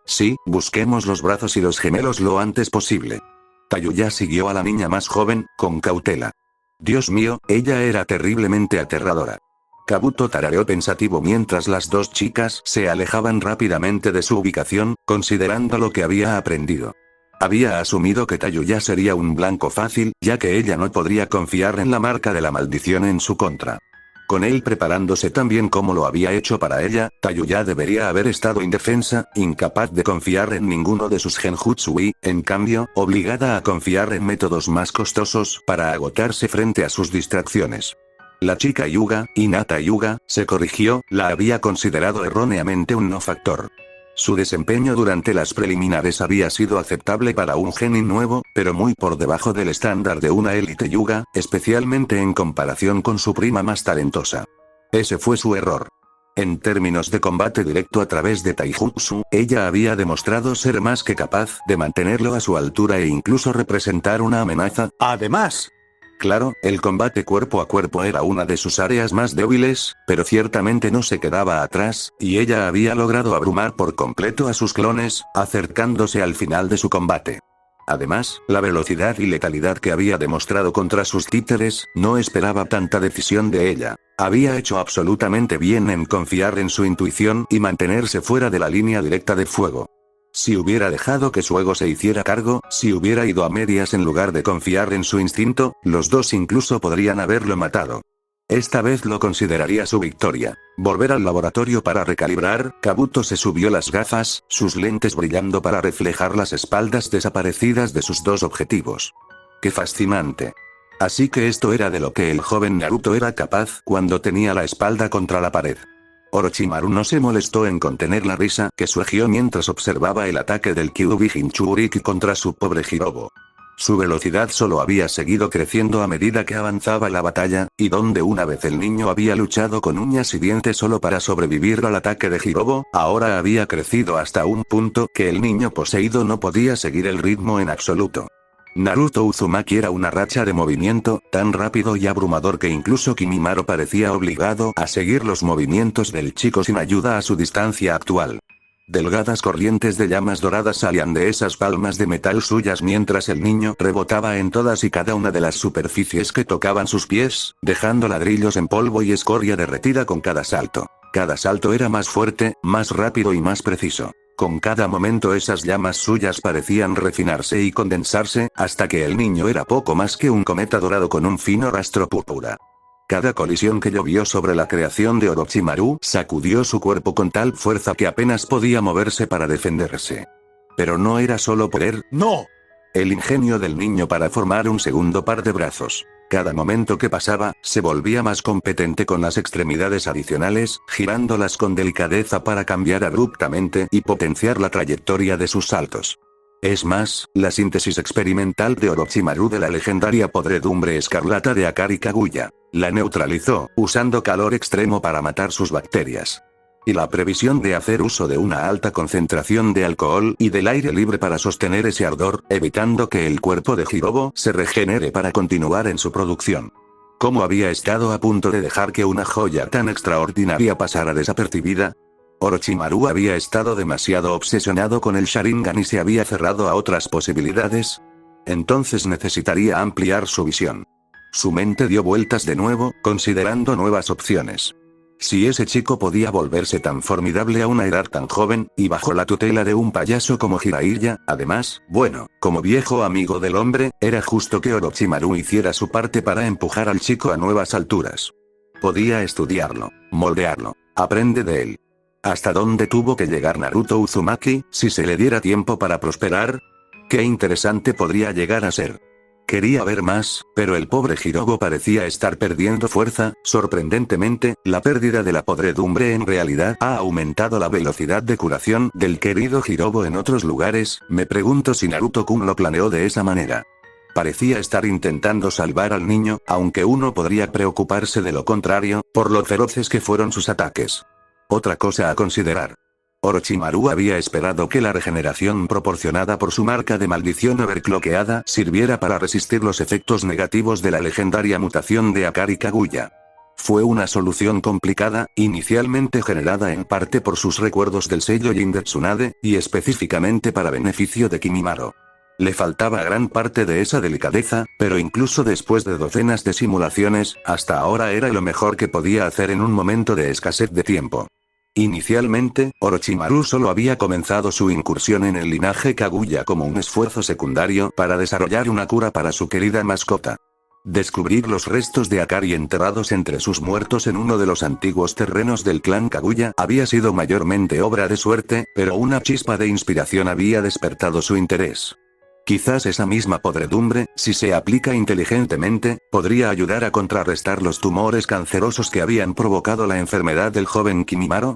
Sí, busquemos los brazos y los gemelos lo antes posible. Tayuya siguió a la niña más joven, con cautela. Dios mío, ella era terriblemente aterradora. Kabuto tarareó pensativo mientras las dos chicas se alejaban rápidamente de su ubicación, considerando lo que había aprendido. Había asumido que Tayuya sería un blanco fácil, ya que ella no podría confiar en la marca de la maldición en su contra. Con él preparándose tan bien como lo había hecho para ella, Tayuya debería haber estado indefensa, incapaz de confiar en ninguno de sus genjutsu y, en cambio, obligada a confiar en métodos más costosos para agotarse frente a sus distracciones. La chica Yuga, Hinata Yuga, se corrigió, la había considerado erróneamente un no factor. Su desempeño durante las preliminares había sido aceptable para un genin nuevo, pero muy por debajo del estándar de una élite yuga, especialmente en comparación con su prima más talentosa. Ese fue su error. En términos de combate directo a través de taijutsu, ella había demostrado ser más que capaz de mantenerlo a su altura e incluso representar una amenaza. Además, claro, el combate cuerpo a cuerpo era una de sus áreas más débiles, pero ciertamente no se quedaba atrás, y ella había logrado abrumar por completo a sus clones, acercándose al final de su combate. Además, la velocidad y letalidad que había demostrado contra sus títeres, no esperaba tanta decisión de ella. Había hecho absolutamente bien en confiar en su intuición y mantenerse fuera de la línea directa de fuego. Si hubiera dejado que su ego se hiciera cargo, si hubiera ido a medias en lugar de confiar en su instinto, los dos incluso podrían haberlo matado. Esta vez lo consideraría su victoria. Volver al laboratorio para recalibrar, Kabuto se subió las gafas, sus lentes brillando para reflejar las espaldas desaparecidas de sus dos objetivos. ¡Qué fascinante! Así que esto era de lo que el joven Naruto era capaz cuando tenía la espalda contra la pared. Orochimaru no se molestó en contener la risa que surgió mientras observaba el ataque del Kyuubi Jinchuriki contra su pobre Hirobo. Su velocidad solo había seguido creciendo a medida que avanzaba la batalla, y donde una vez el niño había luchado con uñas y dientes solo para sobrevivir al ataque de Hirobo, ahora había crecido hasta un punto que el niño poseído no podía seguir el ritmo en absoluto. Naruto Uzumaki era una racha de movimiento, tan rápido y abrumador que incluso Kimimaro parecía obligado a seguir los movimientos del chico sin ayuda a su distancia actual. Delgadas corrientes de llamas doradas salían de esas palmas de metal suyas mientras el niño rebotaba en todas y cada una de las superficies que tocaban sus pies, dejando ladrillos en polvo y escoria derretida con cada salto. Cada salto era más fuerte, más rápido y más preciso. Con cada momento esas llamas suyas parecían refinarse y condensarse, hasta que el niño era poco más que un cometa dorado con un fino rastro púrpura. Cada colisión que llovió sobre la creación de Orochimaru sacudió su cuerpo con tal fuerza que apenas podía moverse para defenderse. Pero no era solo poder, ¡no! El ingenio del niño para formar un segundo par de brazos. Cada momento que pasaba, se volvía más competente con las extremidades adicionales, girándolas con delicadeza para cambiar abruptamente y potenciar la trayectoria de sus saltos. Es más, la síntesis experimental de Orochimaru de la legendaria podredumbre escarlata de Akari Kaguya la neutralizó, usando calor extremo para matar sus bacterias. Y la previsión de hacer uso de una alta concentración de alcohol y del aire libre para sostener ese ardor, evitando que el cuerpo de Hirobo se regenere para continuar en su producción. ¿Cómo había estado a punto de dejar que una joya tan extraordinaria pasara desapercibida? Orochimaru había estado demasiado obsesionado con el Sharingan y se había cerrado a otras posibilidades. Entonces necesitaría ampliar su visión. Su mente dio vueltas de nuevo, considerando nuevas opciones. Si ese chico podía volverse tan formidable a una edad tan joven, y bajo la tutela de un payaso como Jiraiya, además, bueno, como viejo amigo del hombre, era justo que Orochimaru hiciera su parte para empujar al chico a nuevas alturas. Podía estudiarlo, moldearlo, aprende de él. ¿Hasta dónde tuvo que llegar Naruto Uzumaki, si se le diera tiempo para prosperar? Qué interesante podría llegar a ser. Quería ver más, pero el pobre Hirobo parecía estar perdiendo fuerza. Sorprendentemente, la pérdida de la podredumbre en realidad ha aumentado la velocidad de curación del querido Hirobo en otros lugares. Me pregunto si Naruto-kun lo planeó de esa manera. Parecía estar intentando salvar al niño, aunque uno podría preocuparse de lo contrario, por lo feroces que fueron sus ataques. Otra cosa a considerar. Orochimaru había esperado que la regeneración proporcionada por su marca de maldición overcloqueada sirviera para resistir los efectos negativos de la legendaria mutación de Akari Kaguya. Fue una solución complicada, inicialmente generada en parte por sus recuerdos del sello Jin Tsunade, y específicamente para beneficio de Kimimaro. Le faltaba gran parte de esa delicadeza, pero incluso después de docenas de simulaciones, hasta ahora era lo mejor que podía hacer en un momento de escasez de tiempo. Inicialmente, Orochimaru solo había comenzado su incursión en el linaje Kaguya como un esfuerzo secundario para desarrollar una cura para su querida mascota. Descubrir los restos de Akari enterrados entre sus muertos en uno de los antiguos terrenos del clan Kaguya había sido mayormente obra de suerte, pero una chispa de inspiración había despertado su interés. Quizás esa misma podredumbre, si se aplica inteligentemente, podría ayudar a contrarrestar los tumores cancerosos que habían provocado la enfermedad del joven Kimimaro.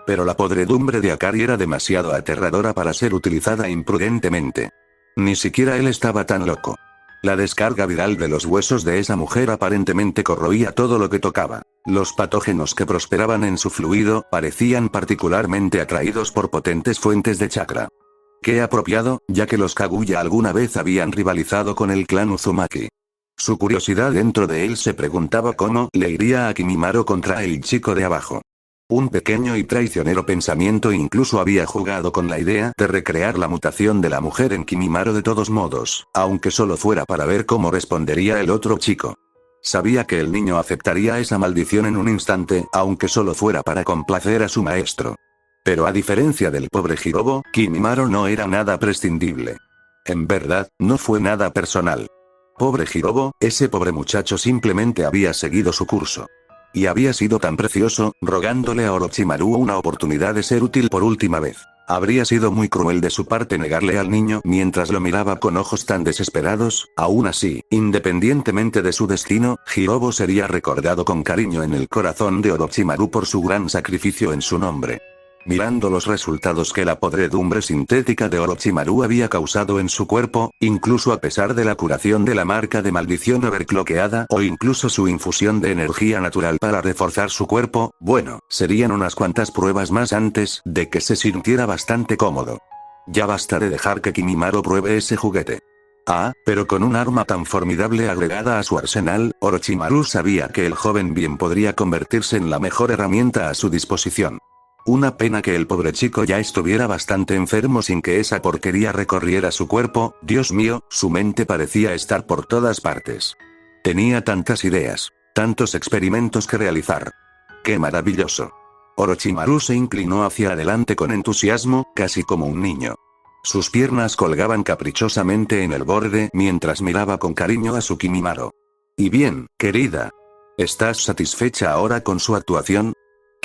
Pero la podredumbre de Akari era demasiado aterradora para ser utilizada imprudentemente. Ni siquiera él estaba tan loco. La descarga viral de los huesos de esa mujer aparentemente corroía todo lo que tocaba. Los patógenos que prosperaban en su fluido parecían particularmente atraídos por potentes fuentes de chakra. Qué apropiado, ya que los Kaguya alguna vez habían rivalizado con el clan Uzumaki. Su curiosidad dentro de él se preguntaba cómo le iría a Kimimaro contra el chico de abajo. Un pequeño y traicionero pensamiento incluso había jugado con la idea de recrear la mutación de la mujer en Kimimaro de todos modos, aunque solo fuera para ver cómo respondería el otro chico. Sabía que el niño aceptaría esa maldición en un instante, aunque solo fuera para complacer a su maestro. Pero a diferencia del pobre Hirobo, Kimimaro no era nada prescindible. En verdad, no fue nada personal. Pobre Hirobo, ese pobre muchacho simplemente había seguido su curso. Y había sido tan precioso, rogándole a Orochimaru una oportunidad de ser útil por última vez. Habría sido muy cruel de su parte negarle al niño mientras lo miraba con ojos tan desesperados. Aún así, independientemente de su destino, Hirobo sería recordado con cariño en el corazón de Orochimaru por su gran sacrificio en su nombre. Mirando los resultados que la podredumbre sintética de Orochimaru había causado en su cuerpo, incluso a pesar de la curación de la marca de maldición overcloqueada o incluso su infusión de energía natural para reforzar su cuerpo, bueno, serían unas cuantas pruebas más antes de que se sintiera bastante cómodo. Ya basta de dejar que Kimimaro pruebe ese juguete. Pero con un arma tan formidable agregada a su arsenal, Orochimaru sabía que el joven bien podría convertirse en la mejor herramienta a su disposición. Una pena que el pobre chico ya estuviera bastante enfermo sin que esa porquería recorriera su cuerpo. Dios mío, su mente parecía estar por todas partes. Tenía tantas ideas, tantos experimentos que realizar. ¡Qué maravilloso! Orochimaru se inclinó hacia adelante con entusiasmo, casi como un niño. Sus piernas colgaban caprichosamente en el borde mientras miraba con cariño a su Kimimaro. Y bien, querida. ¿Estás satisfecha ahora con su actuación?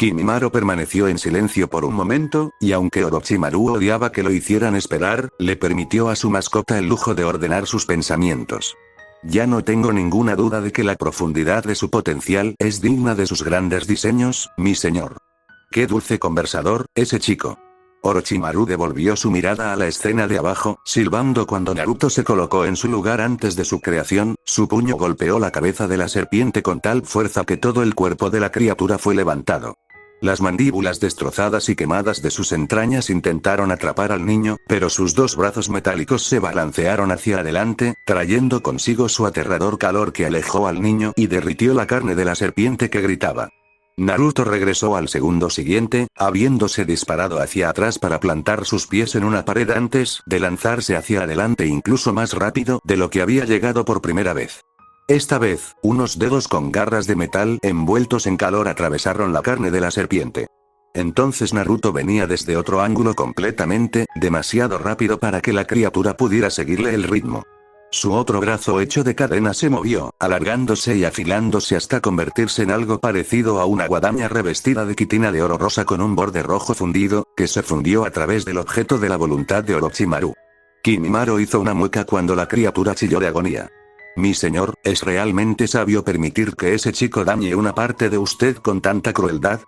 Kimimaro permaneció en silencio por un momento, y aunque Orochimaru odiaba que lo hicieran esperar, le permitió a su mascota el lujo de ordenar sus pensamientos. Ya no tengo ninguna duda de que la profundidad de su potencial es digna de sus grandes diseños, mi señor. Qué dulce conversador, ese chico. Orochimaru devolvió su mirada a la escena de abajo, silbando cuando Naruto se colocó en su lugar antes de su creación. Su puño golpeó la cabeza de la serpiente con tal fuerza que todo el cuerpo de la criatura fue levantado. Las mandíbulas destrozadas y quemadas de sus entrañas intentaron atrapar al niño, pero sus dos brazos metálicos se balancearon hacia adelante, trayendo consigo su aterrador calor que alejó al niño y derritió la carne de la serpiente que gritaba. Naruto regresó al segundo siguiente, habiéndose disparado hacia atrás para plantar sus pies en una pared antes de lanzarse hacia adelante incluso más rápido de lo que había llegado por primera vez. Esta vez, unos dedos con garras de metal envueltos en calor atravesaron la carne de la serpiente. Entonces Naruto venía desde otro ángulo completamente, demasiado rápido para que la criatura pudiera seguirle el ritmo. Su otro brazo hecho de cadena se movió, alargándose y afilándose hasta convertirse en algo parecido a una guadaña revestida de quitina de oro rosa con un borde rojo fundido, que se fundió a través del objeto de la voluntad de Orochimaru. Kimimaro hizo una mueca cuando la criatura chilló de agonía. Mi señor, ¿es realmente sabio permitir que ese chico dañe una parte de usted con tanta crueldad?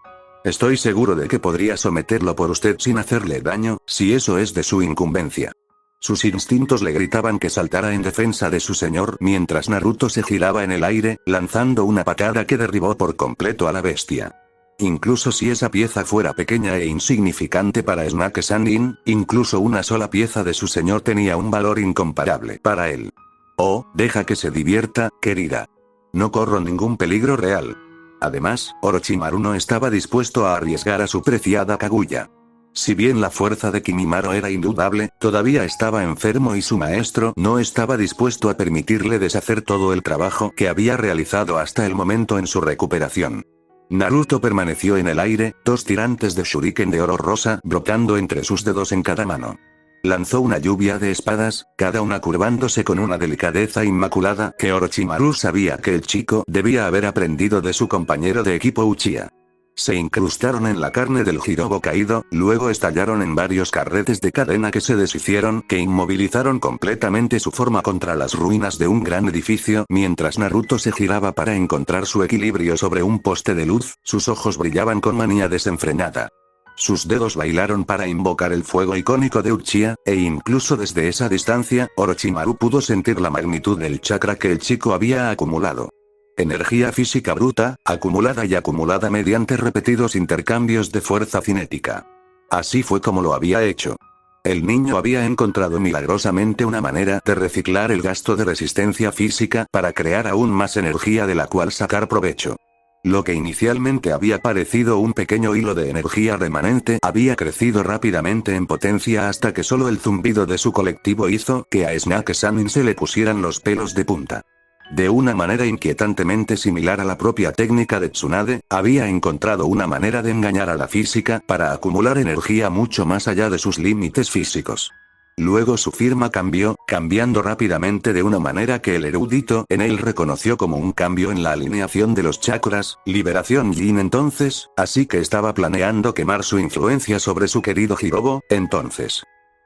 Estoy seguro de que podría someterlo por usted sin hacerle daño, si eso es de su incumbencia. Sus instintos le gritaban que saltara en defensa de su señor mientras Naruto se giraba en el aire, lanzando una patada que derribó por completo a la bestia. Incluso si esa pieza fuera pequeña e insignificante para Snake Sannin, incluso una sola pieza de su señor tenía un valor incomparable para él. Oh, deja que se divierta, querida. No corro ningún peligro real. Además, Orochimaru no estaba dispuesto a arriesgar a su preciada Kaguya. Si bien la fuerza de Kimimaro era indudable, todavía estaba enfermo y su maestro no estaba dispuesto a permitirle deshacer todo el trabajo que había realizado hasta el momento en su recuperación. Naruto permaneció en el aire, dos tirantes de shuriken de oro rosa brotando entre sus dedos en cada mano. Lanzó una lluvia de espadas, cada una curvándose con una delicadeza inmaculada que Orochimaru sabía que el chico debía haber aprendido de su compañero de equipo Uchiha. Se incrustaron en la carne del Hirobo caído, luego estallaron en varios carretes de cadena que se deshicieron, que inmovilizaron completamente su forma contra las ruinas de un gran edificio, mientras Naruto se giraba para encontrar su equilibrio sobre un poste de luz, sus ojos brillaban con manía desenfrenada. Sus dedos bailaron para invocar el fuego icónico de Uchiha, e incluso desde esa distancia, Orochimaru pudo sentir la magnitud del chakra que el chico había acumulado. Energía física bruta, acumulada y acumulada mediante repetidos intercambios de fuerza cinética. Así fue como lo había hecho. El niño había encontrado milagrosamente una manera de reciclar el gasto de resistencia física para crear aún más energía de la cual sacar provecho. Lo que inicialmente había parecido un pequeño hilo de energía remanente había crecido rápidamente en potencia hasta que solo el zumbido de su colectivo hizo que a Snake-Sanin se le pusieran los pelos de punta. De una manera inquietantemente similar a la propia técnica de Tsunade, había encontrado una manera de engañar a la física para acumular energía mucho más allá de sus límites físicos. Luego su firma cambió, cambiando rápidamente de una manera que el erudito en él reconoció como un cambio en la alineación de los chakras, liberación yin entonces, así que estaba planeando quemar su influencia sobre su querido Hirobo, entonces.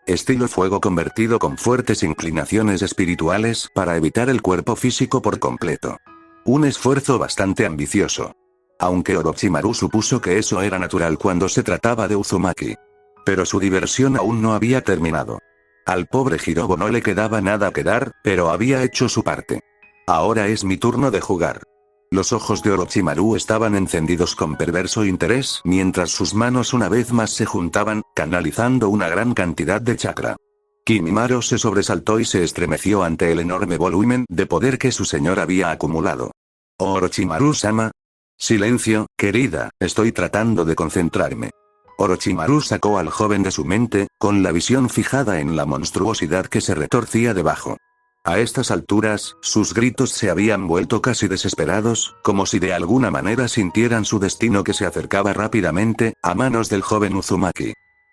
Estilo fuego convertido con fuertes inclinaciones espirituales para evitar el cuerpo físico por completo. Un esfuerzo bastante ambicioso. Aunque Orochimaru supuso que eso era natural cuando se trataba de Uzumaki. Pero su diversión aún no había terminado. Al pobre Hirobo no le quedaba nada que dar, pero había hecho su parte. Ahora es mi turno de jugar. Los ojos de Orochimaru estaban encendidos con perverso interés mientras sus manos una vez más se juntaban, canalizando una gran cantidad de chakra. Kimimaro se sobresaltó y se estremeció ante el enorme volumen de poder que su señor había acumulado. Orochimaru-sama. Silencio, querida, estoy tratando de concentrarme. Orochimaru sacó al joven de su mente, con la visión fijada en la monstruosidad que se retorcía debajo. A estas alturas, sus gritos se habían vuelto casi desesperados, como si de alguna manera sintieran su destino que se acercaba rápidamente, a manos del joven Uzumaki.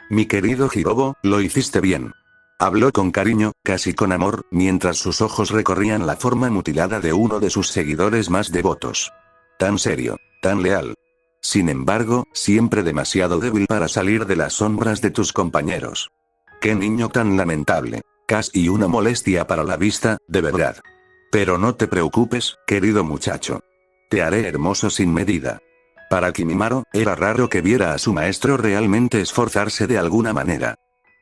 Mi querido Hirobo, lo hiciste bien. Habló con cariño, casi con amor, mientras sus ojos recorrían la forma mutilada de uno de sus seguidores más devotos. Tan serio, tan leal. Sin embargo, siempre demasiado débil para salir de las sombras de tus compañeros. Qué niño tan lamentable. Casi una molestia para la vista, de verdad. Pero no te preocupes, querido muchacho. Te haré hermoso sin medida. Para Kimimaro, era raro que viera a su maestro realmente esforzarse de alguna manera.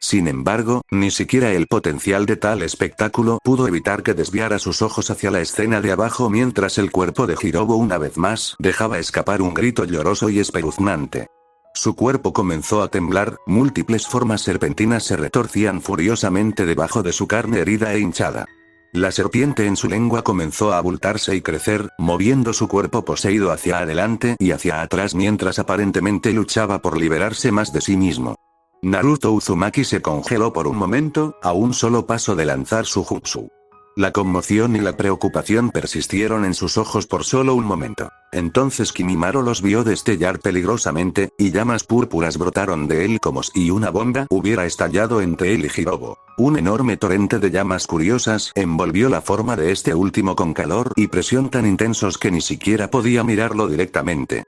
Sin embargo, ni siquiera el potencial de tal espectáculo pudo evitar que desviara sus ojos hacia la escena de abajo mientras el cuerpo de Hirobo una vez más dejaba escapar un grito lloroso y espeluznante. Su cuerpo comenzó a temblar, múltiples formas serpentinas se retorcían furiosamente debajo de su carne herida e hinchada. La serpiente en su lengua comenzó a abultarse y crecer, moviendo su cuerpo poseído hacia adelante y hacia atrás mientras aparentemente luchaba por liberarse más de sí mismo. Naruto Uzumaki se congeló por un momento, a un solo paso de lanzar su jutsu. La conmoción y la preocupación persistieron en sus ojos por solo un momento. Entonces Kimimaro los vio destellar peligrosamente, y llamas púrpuras brotaron de él como si una bomba hubiera estallado entre él y Hirobo. Un enorme torrente de llamas curiosas envolvió la forma de este último con calor y presión tan intensos que ni siquiera podía mirarlo directamente.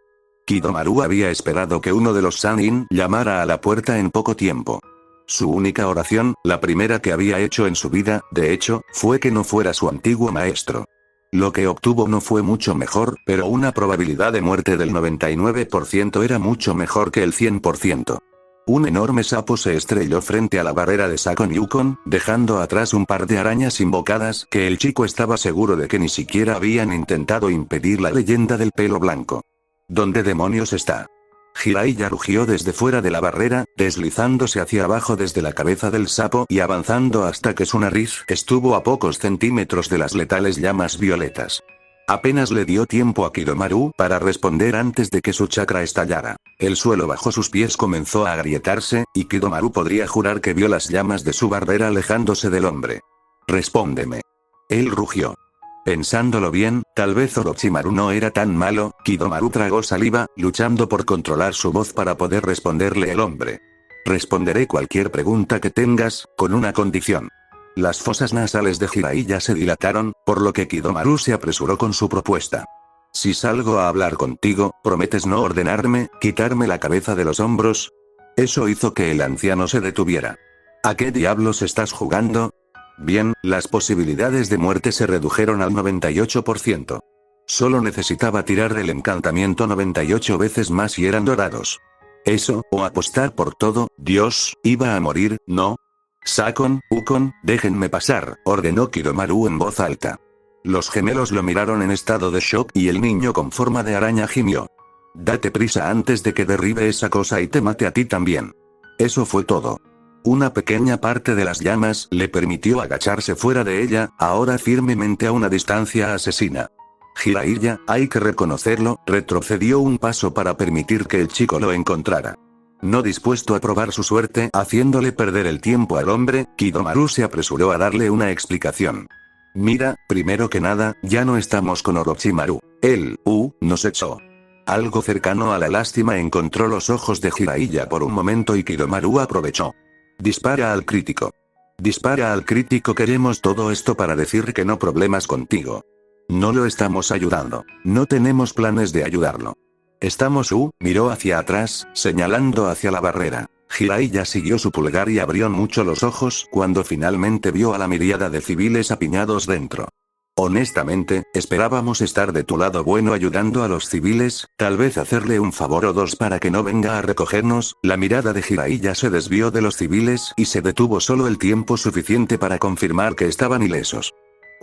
Kidomaru había esperado que uno de los Sannin llamara a la puerta en poco tiempo. Su única oración, la primera que había hecho en su vida, de hecho, fue que no fuera su antiguo maestro. Lo que obtuvo no fue mucho mejor, pero una probabilidad de muerte del 99% era mucho mejor que el 100%. Un enorme sapo se estrelló frente a la barrera de Sakon Yukon, dejando atrás un par de arañas invocadas que el chico estaba seguro de que ni siquiera habían intentado impedir la leyenda del pelo blanco. ¿Dónde demonios está? Jiraiya rugió desde fuera de la barrera, deslizándose hacia abajo desde la cabeza del sapo y avanzando hasta que su nariz estuvo a pocos centímetros de las letales llamas violetas. Apenas le dio tiempo a Kidomaru para responder antes de que su chakra estallara. El suelo bajo sus pies comenzó a agrietarse, y Kidomaru podría jurar que vio las llamas de su barrera alejándose del hombre. «Respóndeme». Él rugió. Pensándolo bien, tal vez Orochimaru no era tan malo. Kidomaru tragó saliva, luchando por controlar su voz para poder responderle el hombre. Responderé cualquier pregunta que tengas, con una condición. Las fosas nasales de Jiraiya se dilataron, por lo que Kidomaru se apresuró con su propuesta. Si salgo a hablar contigo, ¿prometes no ordenarme, quitarme la cabeza de los hombros? Eso hizo que el anciano se detuviera. ¿A qué diablos estás jugando? Bien, las posibilidades de muerte se redujeron al 98%. Solo necesitaba tirar el encantamiento 98 veces más y eran dorados. Eso, o apostar por todo. Dios, iba a morir, ¿no? Sakon, Ukon, déjenme pasar, ordenó Kidomaru en voz alta. Los gemelos lo miraron en estado de shock y el niño con forma de araña gimió. Date prisa antes de que derribe esa cosa y te mate a ti también. Eso fue todo. Una pequeña parte de las llamas le permitió agacharse fuera de ella, ahora firmemente a una distancia asesina. Jiraiya, hay que reconocerlo, retrocedió un paso para permitir que el chico lo encontrara. No dispuesto a probar su suerte haciéndole perder el tiempo al hombre, Kidomaru se apresuró a darle una explicación. Mira, primero que nada, ya no estamos con Orochimaru. Él, nos echó. Algo cercano a la lástima encontró los ojos de Jiraiya por un momento y Kidomaru aprovechó. Dispara al crítico. Dispara al crítico, queremos todo esto para decir que no problemas contigo. No lo estamos ayudando. No tenemos planes de ayudarlo. Estamos miró hacia atrás, señalando hacia la barrera. Jiraiya siguió su pulgar y abrió mucho los ojos cuando finalmente vio a la miríada de civiles apiñados dentro. Honestamente, esperábamos estar de tu lado bueno ayudando a los civiles, tal vez hacerle un favor o dos para que no venga a recogernos. La mirada de Jiraiya se desvió de los civiles y se detuvo solo el tiempo suficiente para confirmar que estaban ilesos.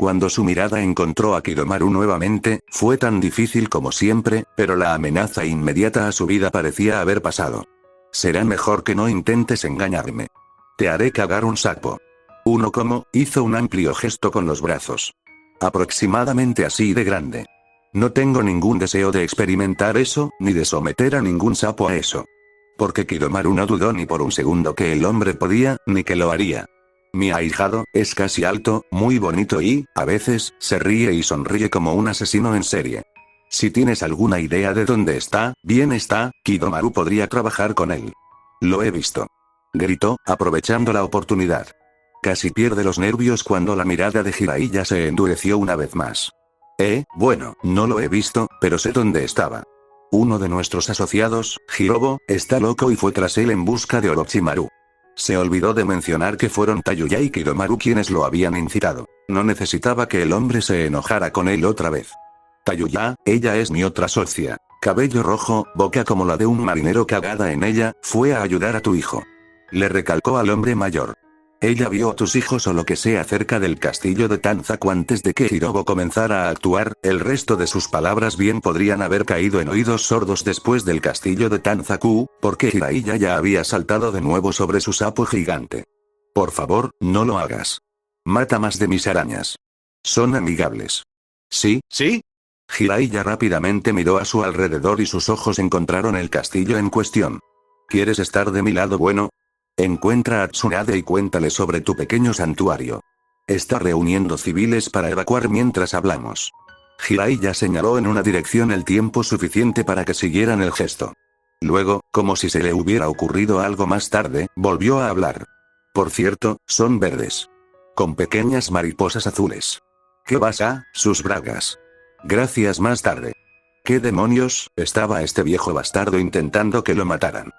Cuando su mirada encontró a Kidomaru nuevamente, fue tan difícil como siempre, pero la amenaza inmediata a su vida parecía haber pasado. Será mejor que no intentes engañarme. Te haré cagar un sapo. Uno como, hizo un amplio gesto con los brazos. Aproximadamente así de grande. No tengo ningún deseo de experimentar eso, ni de someter a ningún sapo a eso. Porque Kidomaru no dudó ni por un segundo que el hombre podía, ni que lo haría. Mi ahijado, es casi alto, muy bonito y, a veces, se ríe y sonríe como un asesino en serie. Si tienes alguna idea de dónde está, bien está, Kidomaru podría trabajar con él. Lo he visto. Gritó, aprovechando la oportunidad. Casi pierde los nervios cuando la mirada de Jiraiya se endureció una vez más. Bueno, no lo he visto, pero sé dónde estaba. Uno de nuestros asociados, Hirobo, está loco y fue tras él en busca de Orochimaru. Se olvidó de mencionar que fueron Tayuya y Kidomaru quienes lo habían incitado. No necesitaba que el hombre se enojara con él otra vez. Tayuya, ella es mi otra socia. Cabello rojo, boca como la de un marinero cagada en ella, fue a ayudar a tu hijo. Le recalcó al hombre mayor. Ella vio a tus hijos o lo que sea cerca del castillo de Tanzaku antes de que Hirobo comenzara a actuar. El resto de sus palabras bien podrían haber caído en oídos sordos después del castillo de Tanzaku, porque Jiraiya ya había saltado de nuevo sobre su sapo gigante. Por favor, no lo hagas. Mata más de mis arañas. Son amigables. ¿Sí? Jiraiya rápidamente miró a su alrededor y sus ojos encontraron el castillo en cuestión. ¿Quieres estar de mi lado bueno? Encuentra a Tsunade y cuéntale sobre tu pequeño santuario. Está reuniendo civiles para evacuar mientras hablamos. Jiraiya señaló en una dirección el tiempo suficiente para que siguieran el gesto. Luego, como si se le hubiera ocurrido algo más tarde, volvió a hablar. Por cierto, son verdes. Con pequeñas mariposas azules. ¿Qué pasa, sus bragas? Gracias más tarde. ¿Qué demonios? Estaba este viejo bastardo intentando que lo mataran.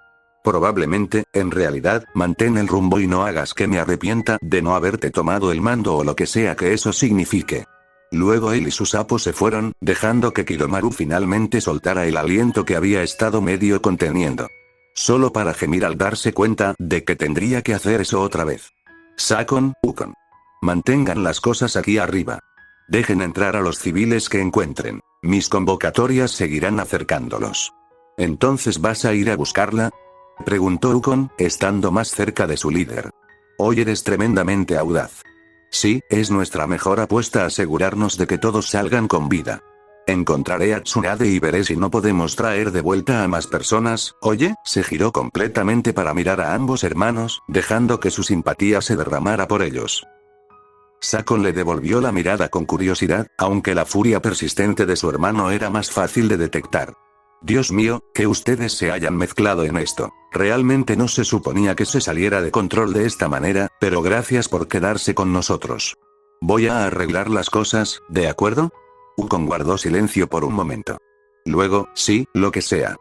Probablemente, en realidad, mantén el rumbo y no hagas que me arrepienta de no haberte tomado el mando o lo que sea que eso signifique. Luego él y su sapo se fueron, dejando que Kidomaru finalmente soltara el aliento que había estado medio conteniendo. Solo para gemir al darse cuenta de que tendría que hacer eso otra vez. Sakon, Ukon. Mantengan las cosas aquí arriba. Dejen entrar a los civiles que encuentren. Mis convocatorias seguirán acercándolos. ¿Entonces vas a ir a buscarla? Preguntó Ukon, estando más cerca de su líder. Hoy eres tremendamente audaz. Sí, es nuestra mejor apuesta asegurarnos de que todos salgan con vida. Encontraré a Tsunade y veré si no podemos traer de vuelta a más personas. Oye, se giró completamente para mirar a ambos hermanos, dejando que su simpatía se derramara por ellos. Sakon le devolvió la mirada con curiosidad, aunque la furia persistente de su hermano era más fácil de detectar. Dios mío, que ustedes se hayan mezclado en esto. Realmente no se suponía que se saliera de control de esta manera, pero gracias por quedarse con nosotros. Voy a arreglar las cosas, ¿de acuerdo? Ukon guardó silencio por un momento. Luego, sí, lo que sea.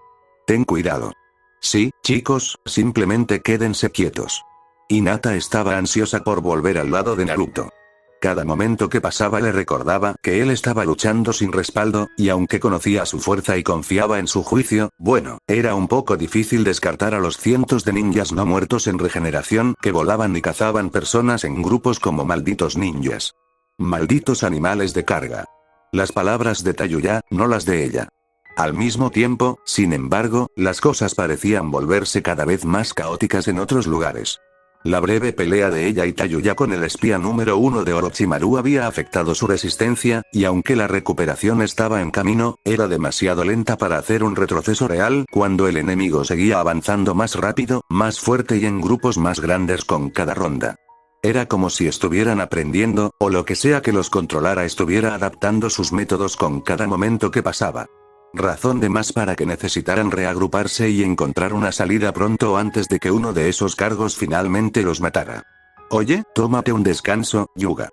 Ten cuidado. Sí, chicos, simplemente quédense quietos. Hinata estaba ansiosa por volver al lado de Naruto. Cada momento que pasaba le recordaba que él estaba luchando sin respaldo, y aunque conocía su fuerza y confiaba en su juicio, bueno, era un poco difícil descartar a los cientos de ninjas no muertos en regeneración que volaban y cazaban personas en grupos como malditos ninjas. Malditos animales de carga. Las palabras de Tayuya, no las de ella. Al mismo tiempo, sin embargo, las cosas parecían volverse cada vez más caóticas en otros lugares. La breve pelea de ella y Tayuya con el espía número 1 de Orochimaru había afectado su resistencia, y aunque la recuperación estaba en camino, era demasiado lenta para hacer un retroceso real cuando el enemigo seguía avanzando más rápido, más fuerte y en grupos más grandes con cada ronda. Era como si estuvieran aprendiendo, o lo que sea que los controlara estuviera adaptando sus métodos con cada momento que pasaba. Razón de más para que necesitaran reagruparse y encontrar una salida pronto antes de que uno de esos cargos finalmente los matara. Oye, tómate un descanso, Yuga.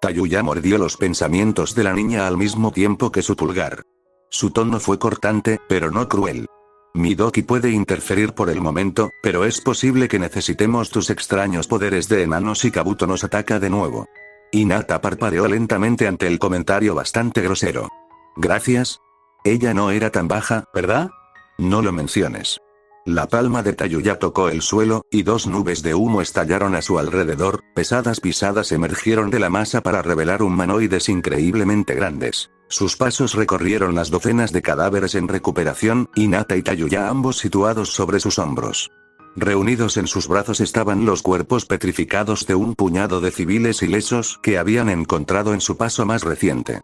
Tayuya mordió los pensamientos de la niña al mismo tiempo que su pulgar. Su tono fue cortante, pero no cruel. Midoki puede interferir por el momento, pero es posible que necesitemos tus extraños poderes de enano si Kabuto nos ataca de nuevo. Hinata parpadeó lentamente ante el comentario bastante grosero. Gracias. Ella no era tan baja, ¿verdad? No lo menciones. La palma de Tayuya tocó el suelo, y dos nubes de humo estallaron a su alrededor, pesadas pisadas emergieron de la masa para revelar humanoides increíblemente grandes. Sus pasos recorrieron las docenas de cadáveres en recuperación, Hinata y Tayuya ambos situados sobre sus hombros. Reunidos en sus brazos estaban los cuerpos petrificados de un puñado de civiles ilesos que habían encontrado en su paso más reciente.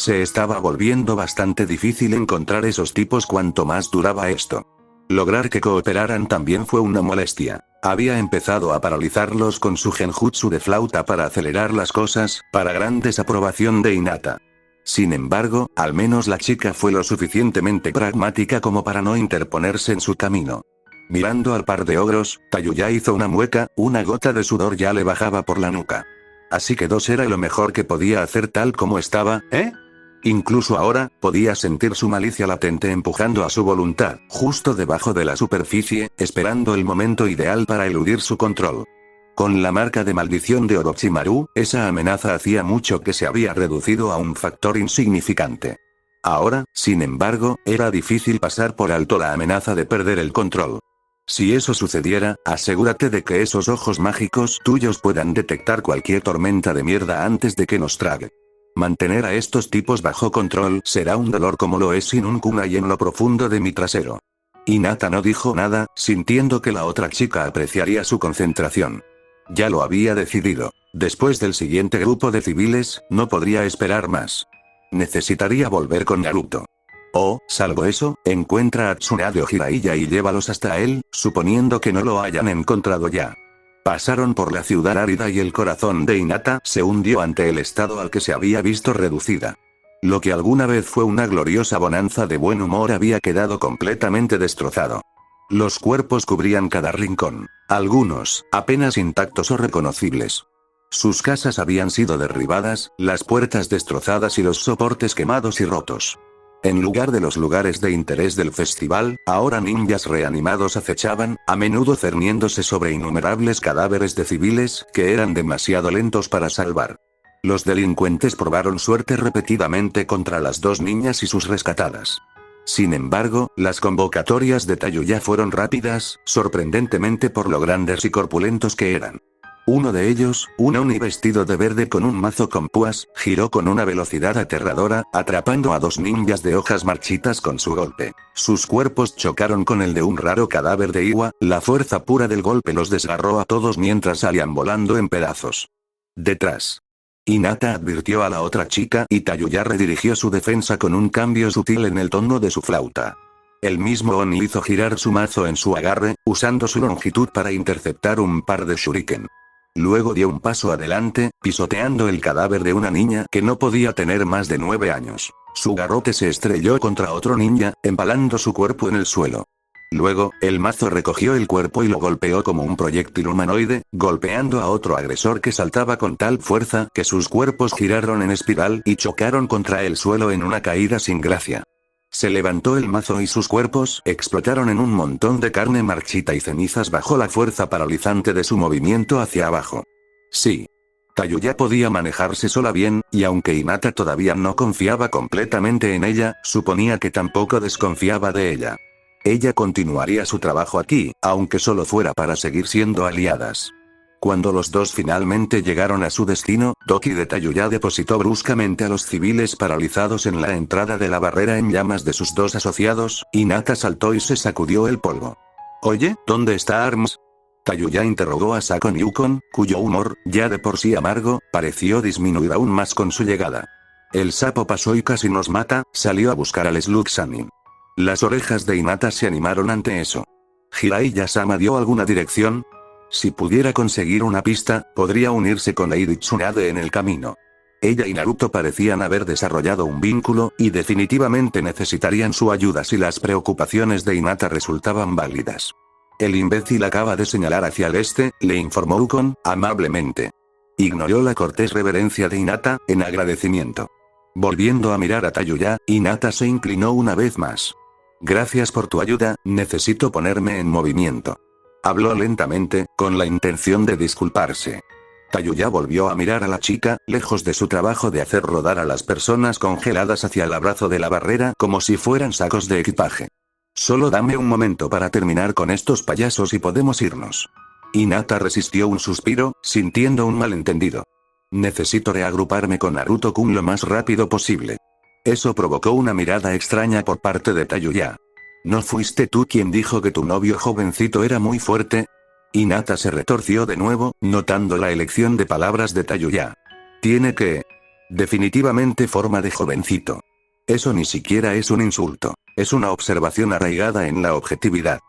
Se estaba volviendo bastante difícil encontrar esos tipos cuanto más duraba esto. Lograr que cooperaran también fue una molestia. Había empezado a paralizarlos con su genjutsu de flauta para acelerar las cosas, para gran desaprobación de Hinata. Sin embargo, al menos la chica fue lo suficientemente pragmática como para no interponerse en su camino. Mirando al par de ogros, Tayuya hizo una mueca, una gota de sudor ya le bajaba por la nuca. Así que dos era lo mejor que podía hacer tal como estaba, ¿eh? Incluso ahora, podía sentir su malicia latente empujando a su voluntad, justo debajo de la superficie, esperando el momento ideal para eludir su control. Con la marca de maldición de Orochimaru, esa amenaza hacía mucho que se había reducido a un factor insignificante. Ahora, sin embargo, era difícil pasar por alto la amenaza de perder el control. Si eso sucediera, asegúrate de que esos ojos mágicos tuyos puedan detectar cualquier tormenta de mierda antes de que nos trague. Mantener a estos tipos bajo control será un dolor como lo es sin un kunai en lo profundo de mi trasero. Hinata no dijo nada, sintiendo que la otra chica apreciaría su concentración. Ya lo había decidido. Después del siguiente grupo de civiles, no podría esperar más. Necesitaría volver con Naruto. O, salvo eso, encuentra a Tsunade o Jiraiya y llévalos hasta él, suponiendo que no lo hayan encontrado ya. Pasaron por la ciudad árida y el corazón de Hinata se hundió ante el estado al que se había visto reducida. Lo que alguna vez fue una gloriosa bonanza de buen humor había quedado completamente destrozado. Los cuerpos cubrían cada rincón, algunos, apenas intactos o reconocibles. Sus casas habían sido derribadas, las puertas destrozadas y los soportes quemados y rotos. En lugar de los lugares de interés del festival, ahora ninjas reanimados acechaban, a menudo cerniéndose sobre innumerables cadáveres de civiles que eran demasiado lentos para salvar. Los delincuentes probaron suerte repetidamente contra las dos niñas y sus rescatadas. Sin embargo, las convocatorias de Tayuya fueron rápidas, sorprendentemente por lo grandes y corpulentos que eran. Uno de ellos, un Oni vestido de verde con un mazo con púas, giró con una velocidad aterradora, atrapando a dos ninjas de hojas marchitas con su golpe. Sus cuerpos chocaron con el de un raro cadáver de Iwa, la fuerza pura del golpe los desgarró a todos mientras salían volando en pedazos. Detrás. Hinata advirtió a la otra chica y Tayuya redirigió su defensa con un cambio sutil en el tono de su flauta. El mismo Oni hizo girar su mazo en su agarre, usando su longitud para interceptar un par de shuriken. Luego dio un paso adelante, pisoteando el cadáver de una niña que no podía tener más de 9 años. Su garrote se estrelló contra otro ninja, empalando su cuerpo en el suelo. Luego, el mazo recogió el cuerpo y lo golpeó como un proyectil humanoide, golpeando a otro agresor que saltaba con tal fuerza que sus cuerpos giraron en espiral y chocaron contra el suelo en una caída sin gracia. Se levantó el mazo y sus cuerpos explotaron en un montón de carne marchita y cenizas bajo la fuerza paralizante de su movimiento hacia abajo. Sí. Tayuya podía manejarse sola bien, y aunque Hinata todavía no confiaba completamente en ella, suponía que tampoco desconfiaba de ella. Ella continuaría su trabajo aquí, aunque solo fuera para seguir siendo aliadas. Cuando los dos finalmente llegaron a su destino, Doki de Tayuya depositó bruscamente a los civiles paralizados en la entrada de la barrera en llamas de sus dos asociados, y Hinata saltó y se sacudió el polvo. «Oye, ¿dónde está Arms?», Tayuya interrogó a Sakon Yukon, cuyo humor, ya de por sí amargo, pareció disminuir aún más con su llegada. «El sapo pasó y casi nos mata», salió a buscar al Slug Sanin. Las orejas de Hinata se animaron ante eso. ¿Jiraiya-sama dio alguna dirección? Si pudiera conseguir una pista, podría unirse con Lady Tsunade en el camino. Ella y Naruto parecían haber desarrollado un vínculo, y definitivamente necesitarían su ayuda si las preocupaciones de Hinata resultaban válidas. «El imbécil acaba de señalar hacia el este», le informó Ukon, amablemente. Ignoró la cortés reverencia de Hinata, en agradecimiento. Volviendo a mirar a Tayuya, Hinata se inclinó una vez más. «Gracias por tu ayuda, necesito ponerme en movimiento». Habló lentamente, con la intención de disculparse. Tayuya volvió a mirar a la chica, lejos de su trabajo de hacer rodar a las personas congeladas hacia el abrazo de la barrera como si fueran sacos de equipaje. «Solo dame un momento para terminar con estos payasos y podemos irnos». Hinata resistió un suspiro, sintiendo un malentendido. «Necesito reagruparme con Naruto-kun lo más rápido posible». Eso provocó una mirada extraña por parte de Tayuya. «¿No fuiste tú quien dijo que tu novio jovencito era muy fuerte?». Hinata se retorció de nuevo, notando la elección de palabras de Tayuya. «Tiene que... definitivamente forma de jovencito. Eso ni siquiera es un insulto, es una observación arraigada en la objetividad.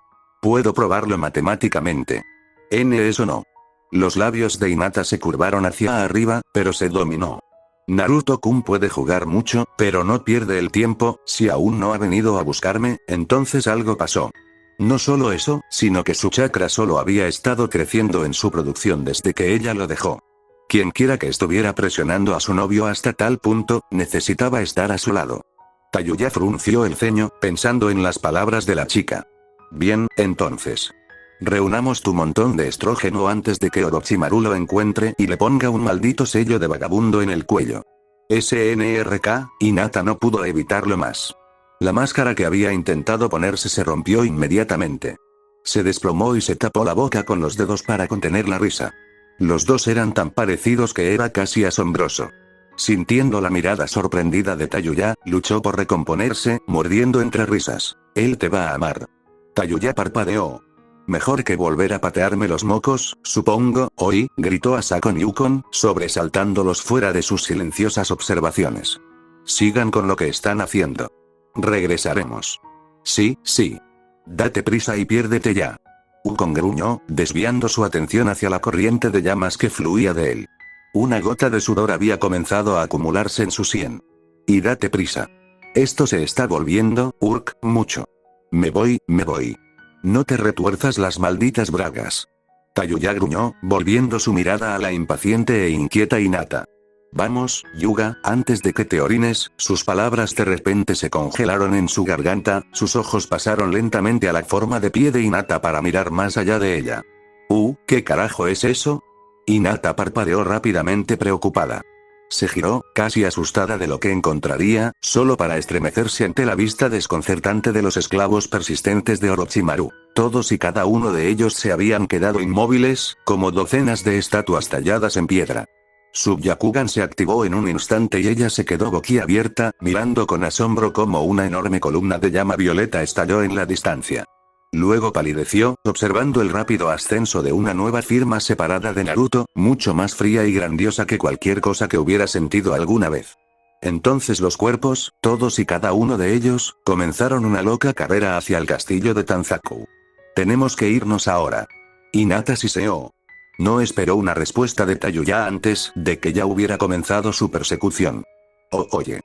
Puedo probarlo matemáticamente. Eso no». Los labios de Hinata se curvaron hacia arriba, pero se dominó. «Naruto-kun puede jugar mucho, pero no pierde el tiempo, si aún no ha venido a buscarme, entonces algo pasó». No solo eso, sino que su chakra solo había estado creciendo en su producción desde que ella lo dejó. Quienquiera que estuviera presionando a su novio hasta tal punto, necesitaba estar a su lado. Tayuya frunció el ceño, pensando en las palabras de la chica. «Bien, entonces. Reunamos tu montón de estrógeno antes de que Orochimaru lo encuentre y le ponga un maldito sello de vagabundo en el cuello». SNRK, Hinata no pudo evitarlo más. La máscara que había intentado ponerse se rompió inmediatamente. Se desplomó y se tapó la boca con los dedos para contener la risa. Los dos eran tan parecidos que era casi asombroso. Sintiendo la mirada sorprendida de Tayuya, luchó por recomponerse, mordiendo entre risas. «Él te va a amar». Tayuya parpadeó. «Mejor que volver a patearme los mocos, supongo», «Oí», gritó a Sakon Yukon, sobresaltándolos fuera de sus silenciosas observaciones. «Sigan con lo que están haciendo. Regresaremos». «Sí, sí. Date prisa y piérdete ya». Ukon gruñó, desviando su atención hacia la corriente de llamas que fluía de él. Una gota de sudor había comenzado a acumularse en su sien. «Y date prisa. Esto se está volviendo, mucho. Me voy. No te retuerzas las malditas bragas». Tayuya gruñó, volviendo su mirada a la impaciente e inquieta Hinata. «Vamos, Yuga, antes de que te orines». Sus palabras de repente se congelaron en su garganta, sus ojos pasaron lentamente a la forma de pie de Hinata para mirar más allá de ella. ¿Qué carajo es eso?». Hinata parpadeó rápidamente preocupada. Se giró, casi asustada de lo que encontraría, solo para estremecerse ante la vista desconcertante de los esclavos persistentes de Orochimaru. Todos y cada uno de ellos se habían quedado inmóviles, como docenas de estatuas talladas en piedra. Su Byakugan se activó en un instante y ella se quedó boquiabierta, mirando con asombro cómo una enorme columna de llama violeta estalló en la distancia. Luego palideció, observando el rápido ascenso de una nueva firma separada de Naruto, mucho más fría y grandiosa que cualquier cosa que hubiera sentido alguna vez. Entonces los cuerpos, todos y cada uno de ellos, comenzaron una loca carrera hacia el castillo de Tanzaku. «Tenemos que irnos ahora». Hinata siseó. No esperó una respuesta de Tayuya antes de que ya hubiera comenzado su persecución. Oye».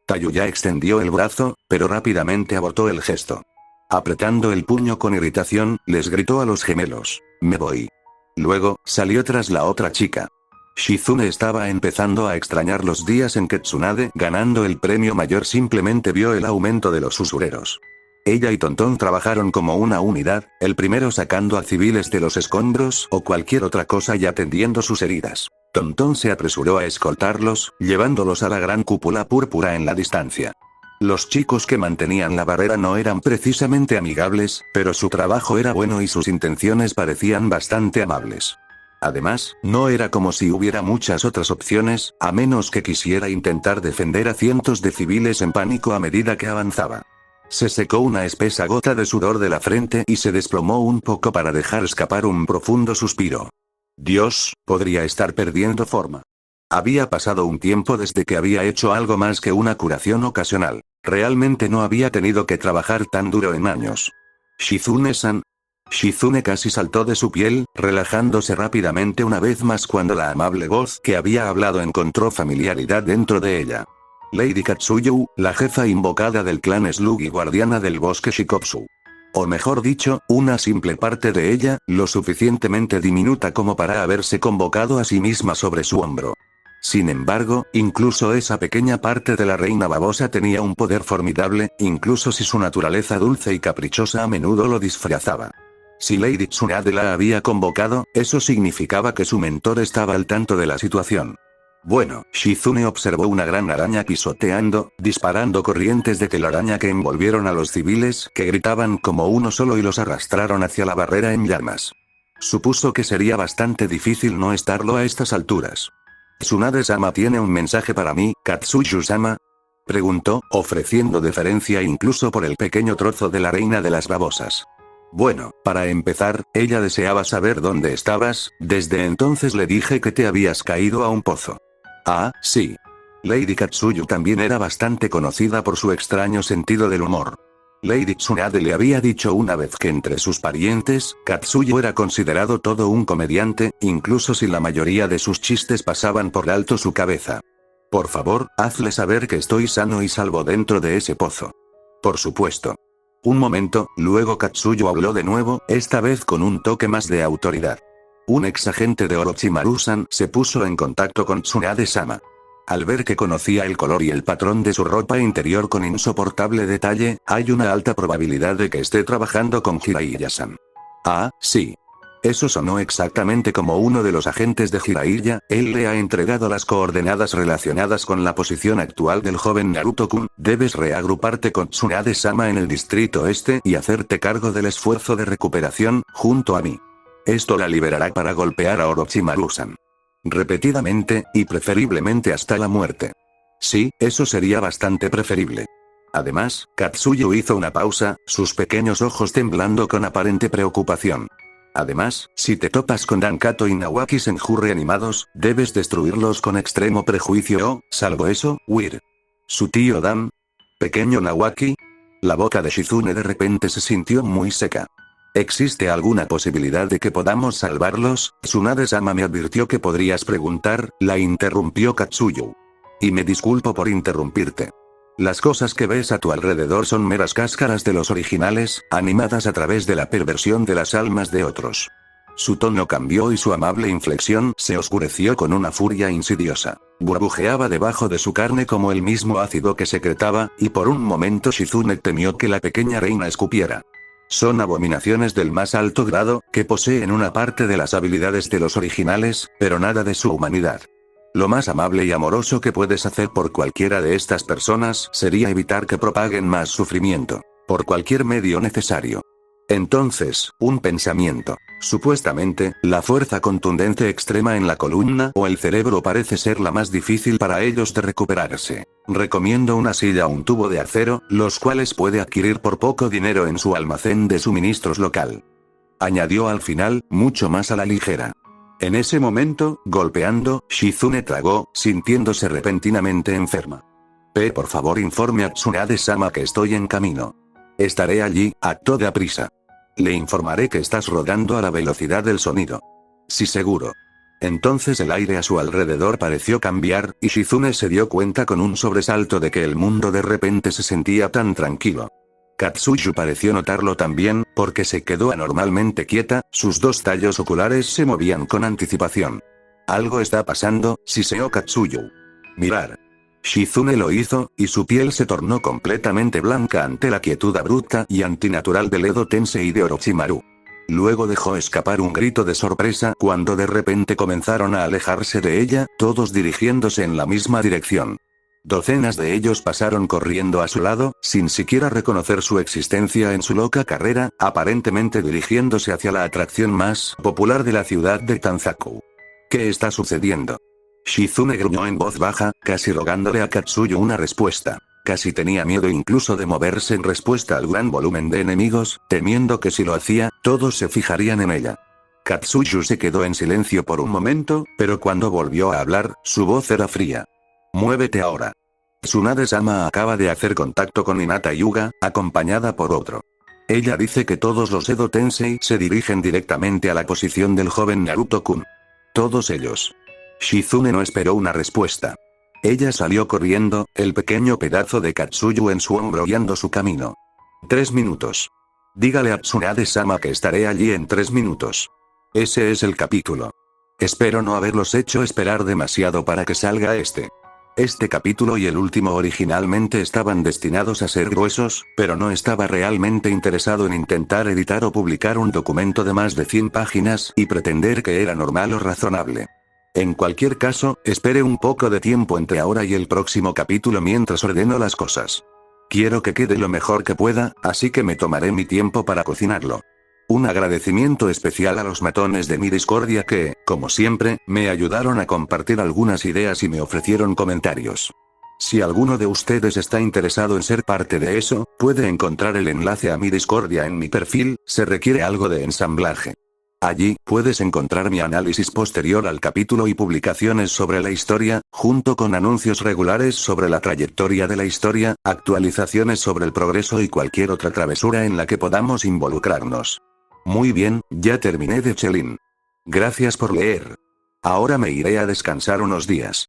Tayuya extendió el brazo, pero rápidamente abortó el gesto. Apretando el puño con irritación, les gritó a los gemelos: «Me voy». Luego, salió tras la otra chica. Shizune estaba empezando a extrañar los días en que Tsunade, ganando el premio mayor, simplemente vio el aumento de los usureros. Ella y Tonton trabajaron como una unidad, el primero sacando a civiles de los escombros o cualquier otra cosa y atendiendo sus heridas. Tonton se apresuró a escoltarlos, llevándolos a la gran cúpula púrpura en la distancia. Los chicos que mantenían la barrera no eran precisamente amigables, pero su trabajo era bueno y sus intenciones parecían bastante amables. Además, no era como si hubiera muchas otras opciones, a menos que quisiera intentar defender a cientos de civiles en pánico a medida que avanzaba. Se secó una espesa gota de sudor de la frente y se desplomó un poco para dejar escapar un profundo suspiro. Dios, podría estar perdiendo forma. Había pasado un tiempo desde que había hecho algo más que una curación ocasional. Realmente no había tenido que trabajar tan duro en años. Shizune-san. Shizune casi saltó de su piel, relajándose rápidamente una vez más cuando la amable voz que había hablado encontró familiaridad dentro de ella. Lady Katsuyu, la jefa invocada del clan Slug y guardiana del bosque Shikotsu. O mejor dicho, una simple parte de ella, lo suficientemente diminuta como para haberse convocado a sí misma sobre su hombro. Sin embargo, incluso esa pequeña parte de la reina babosa tenía un poder formidable, incluso si su naturaleza dulce y caprichosa a menudo lo disfrazaba. Si Lady Tsunade la había convocado, eso significaba que su mentor estaba al tanto de la situación. Bueno, Shizune observó una gran araña pisoteando, disparando corrientes de telaraña que envolvieron a los civiles, que gritaban como uno solo y los arrastraron hacia la barrera en llamas. Supuso que sería bastante difícil no estarlo a estas alturas. ¿Tsunade-sama tiene un mensaje para mí, Katsuyu-sama? Preguntó, ofreciendo deferencia incluso por el pequeño trozo de la reina de las babosas. Bueno, para empezar, ella deseaba saber dónde estabas, desde entonces le dije que te habías caído a un pozo. Ah, sí. Lady Katsuyu también era bastante conocida por su extraño sentido del humor. Lady Tsunade le había dicho una vez que entre sus parientes, Katsuyu era considerado todo un comediante, incluso si la mayoría de sus chistes pasaban por alto su cabeza. Por favor, hazle saber que estoy sano y salvo dentro de ese pozo. Por supuesto. Un momento, luego Katsuyu habló de nuevo, esta vez con un toque más de autoridad. Un exagente de Orochimaru-san se puso en contacto con Tsunade-sama. Al ver que conocía el color y el patrón de su ropa interior con insoportable detalle, hay una alta probabilidad de que esté trabajando con Jiraiya-san. Ah, sí. Eso sonó exactamente como uno de los agentes de Jiraiya, él le ha entregado las coordenadas relacionadas con la posición actual del joven Naruto-kun, debes reagruparte con Tsunade-sama en el distrito este y hacerte cargo del esfuerzo de recuperación, junto a mí. Esto la liberará para golpear a Orochimaru-san. Repetidamente, y preferiblemente hasta la muerte. Sí, eso sería bastante preferible. Además, Katsuyu hizo una pausa, sus pequeños ojos temblando con aparente preocupación. Además, si te topas con Dankato y Nawaki Senju reanimados, debes destruirlos con extremo prejuicio o, salvo eso, huir. ¿Su tío Dan? ¿Pequeño Nawaki? La boca de Shizune de repente se sintió muy seca. ¿Existe alguna posibilidad de que podamos salvarlos? Tsunade-sama me advirtió que podrías preguntar, la interrumpió Katsuyu. Y me disculpo por interrumpirte. Las cosas que ves a tu alrededor son meras cáscaras de los originales, animadas a través de la perversión de las almas de otros. Su tono cambió y su amable inflexión se oscureció con una furia insidiosa. Burbujeaba debajo de su carne como el mismo ácido que secretaba, y por un momento Shizune temió que la pequeña reina escupiera. Son abominaciones del más alto grado, que poseen una parte de las habilidades de los originales, pero nada de su humanidad. Lo más amable y amoroso que puedes hacer por cualquiera de estas personas sería evitar que propaguen más sufrimiento, por cualquier medio necesario. Entonces, un pensamiento. Supuestamente, la fuerza contundente extrema en la columna o el cerebro parece ser la más difícil para ellos de recuperarse. Recomiendo una silla o un tubo de acero, los cuales puede adquirir por poco dinero en su almacén de suministros local. Añadió al final, mucho más a la ligera. En ese momento, golpeando, Shizune tragó, sintiéndose repentinamente enferma. Por favor informe a Tsunade-sama que estoy en camino. Estaré allí, a toda prisa. Le informaré que estás rodando a la velocidad del sonido. Sí, seguro. Entonces el aire a su alrededor pareció cambiar, y Shizune se dio cuenta con un sobresalto de que el mundo de repente se sentía tan tranquilo. Katsuyu pareció notarlo también, porque se quedó anormalmente quieta, sus dos tallos oculares se movían con anticipación. Algo está pasando, siseó Katsuyu. Mirar. Shizune lo hizo, y su piel se tornó completamente blanca ante la quietud abrupta y antinatural del Edo Tensei de Orochimaru. Luego dejó escapar un grito de sorpresa cuando de repente comenzaron a alejarse de ella, todos dirigiéndose en la misma dirección. Docenas de ellos pasaron corriendo a su lado, sin siquiera reconocer su existencia en su loca carrera, aparentemente dirigiéndose hacia la atracción más popular de la ciudad de Tanzaku. ¿Qué está sucediendo? Shizune gruñó en voz baja, casi rogándole a Katsuyu una respuesta. Casi tenía miedo incluso de moverse en respuesta al gran volumen de enemigos, temiendo que si lo hacía, todos se fijarían en ella. Katsuyu se quedó en silencio por un momento, pero cuando volvió a hablar, su voz era fría. Muévete ahora. Tsunade-sama acaba de hacer contacto con Hinata Hyuga, acompañada por otro. Ella dice que todos los Edo Tensei se dirigen directamente a la posición del joven Naruto-kun. Todos ellos. Shizune no esperó una respuesta. Ella salió corriendo, el pequeño pedazo de Katsuyu en su hombro guiando su camino. 3 minutos. Dígale a Tsunade-sama que estaré allí en 3 minutos. Ese es el capítulo. Espero no haberlos hecho esperar demasiado para que salga este. Este capítulo y el último originalmente estaban destinados a ser gruesos, pero no estaba realmente interesado en intentar editar o publicar un documento de más de 100 páginas y pretender que era normal o razonable. En cualquier caso, espere un poco de tiempo entre ahora y el próximo capítulo mientras ordeno las cosas. Quiero que quede lo mejor que pueda, así que me tomaré mi tiempo para cocinarlo. Un agradecimiento especial a los matones de mi Discordia que, como siempre, me ayudaron a compartir algunas ideas y me ofrecieron comentarios. Si alguno de ustedes está interesado en ser parte de eso, puede encontrar el enlace a mi Discordia en mi perfil, se requiere algo de ensamblaje. Allí, puedes encontrar mi análisis posterior al capítulo y publicaciones sobre la historia, junto con anuncios regulares sobre la trayectoria de la historia, actualizaciones sobre el progreso y cualquier otra travesura en la que podamos involucrarnos. Muy bien, ya terminé de Chelin. Gracias por leer. Ahora me iré a descansar unos días.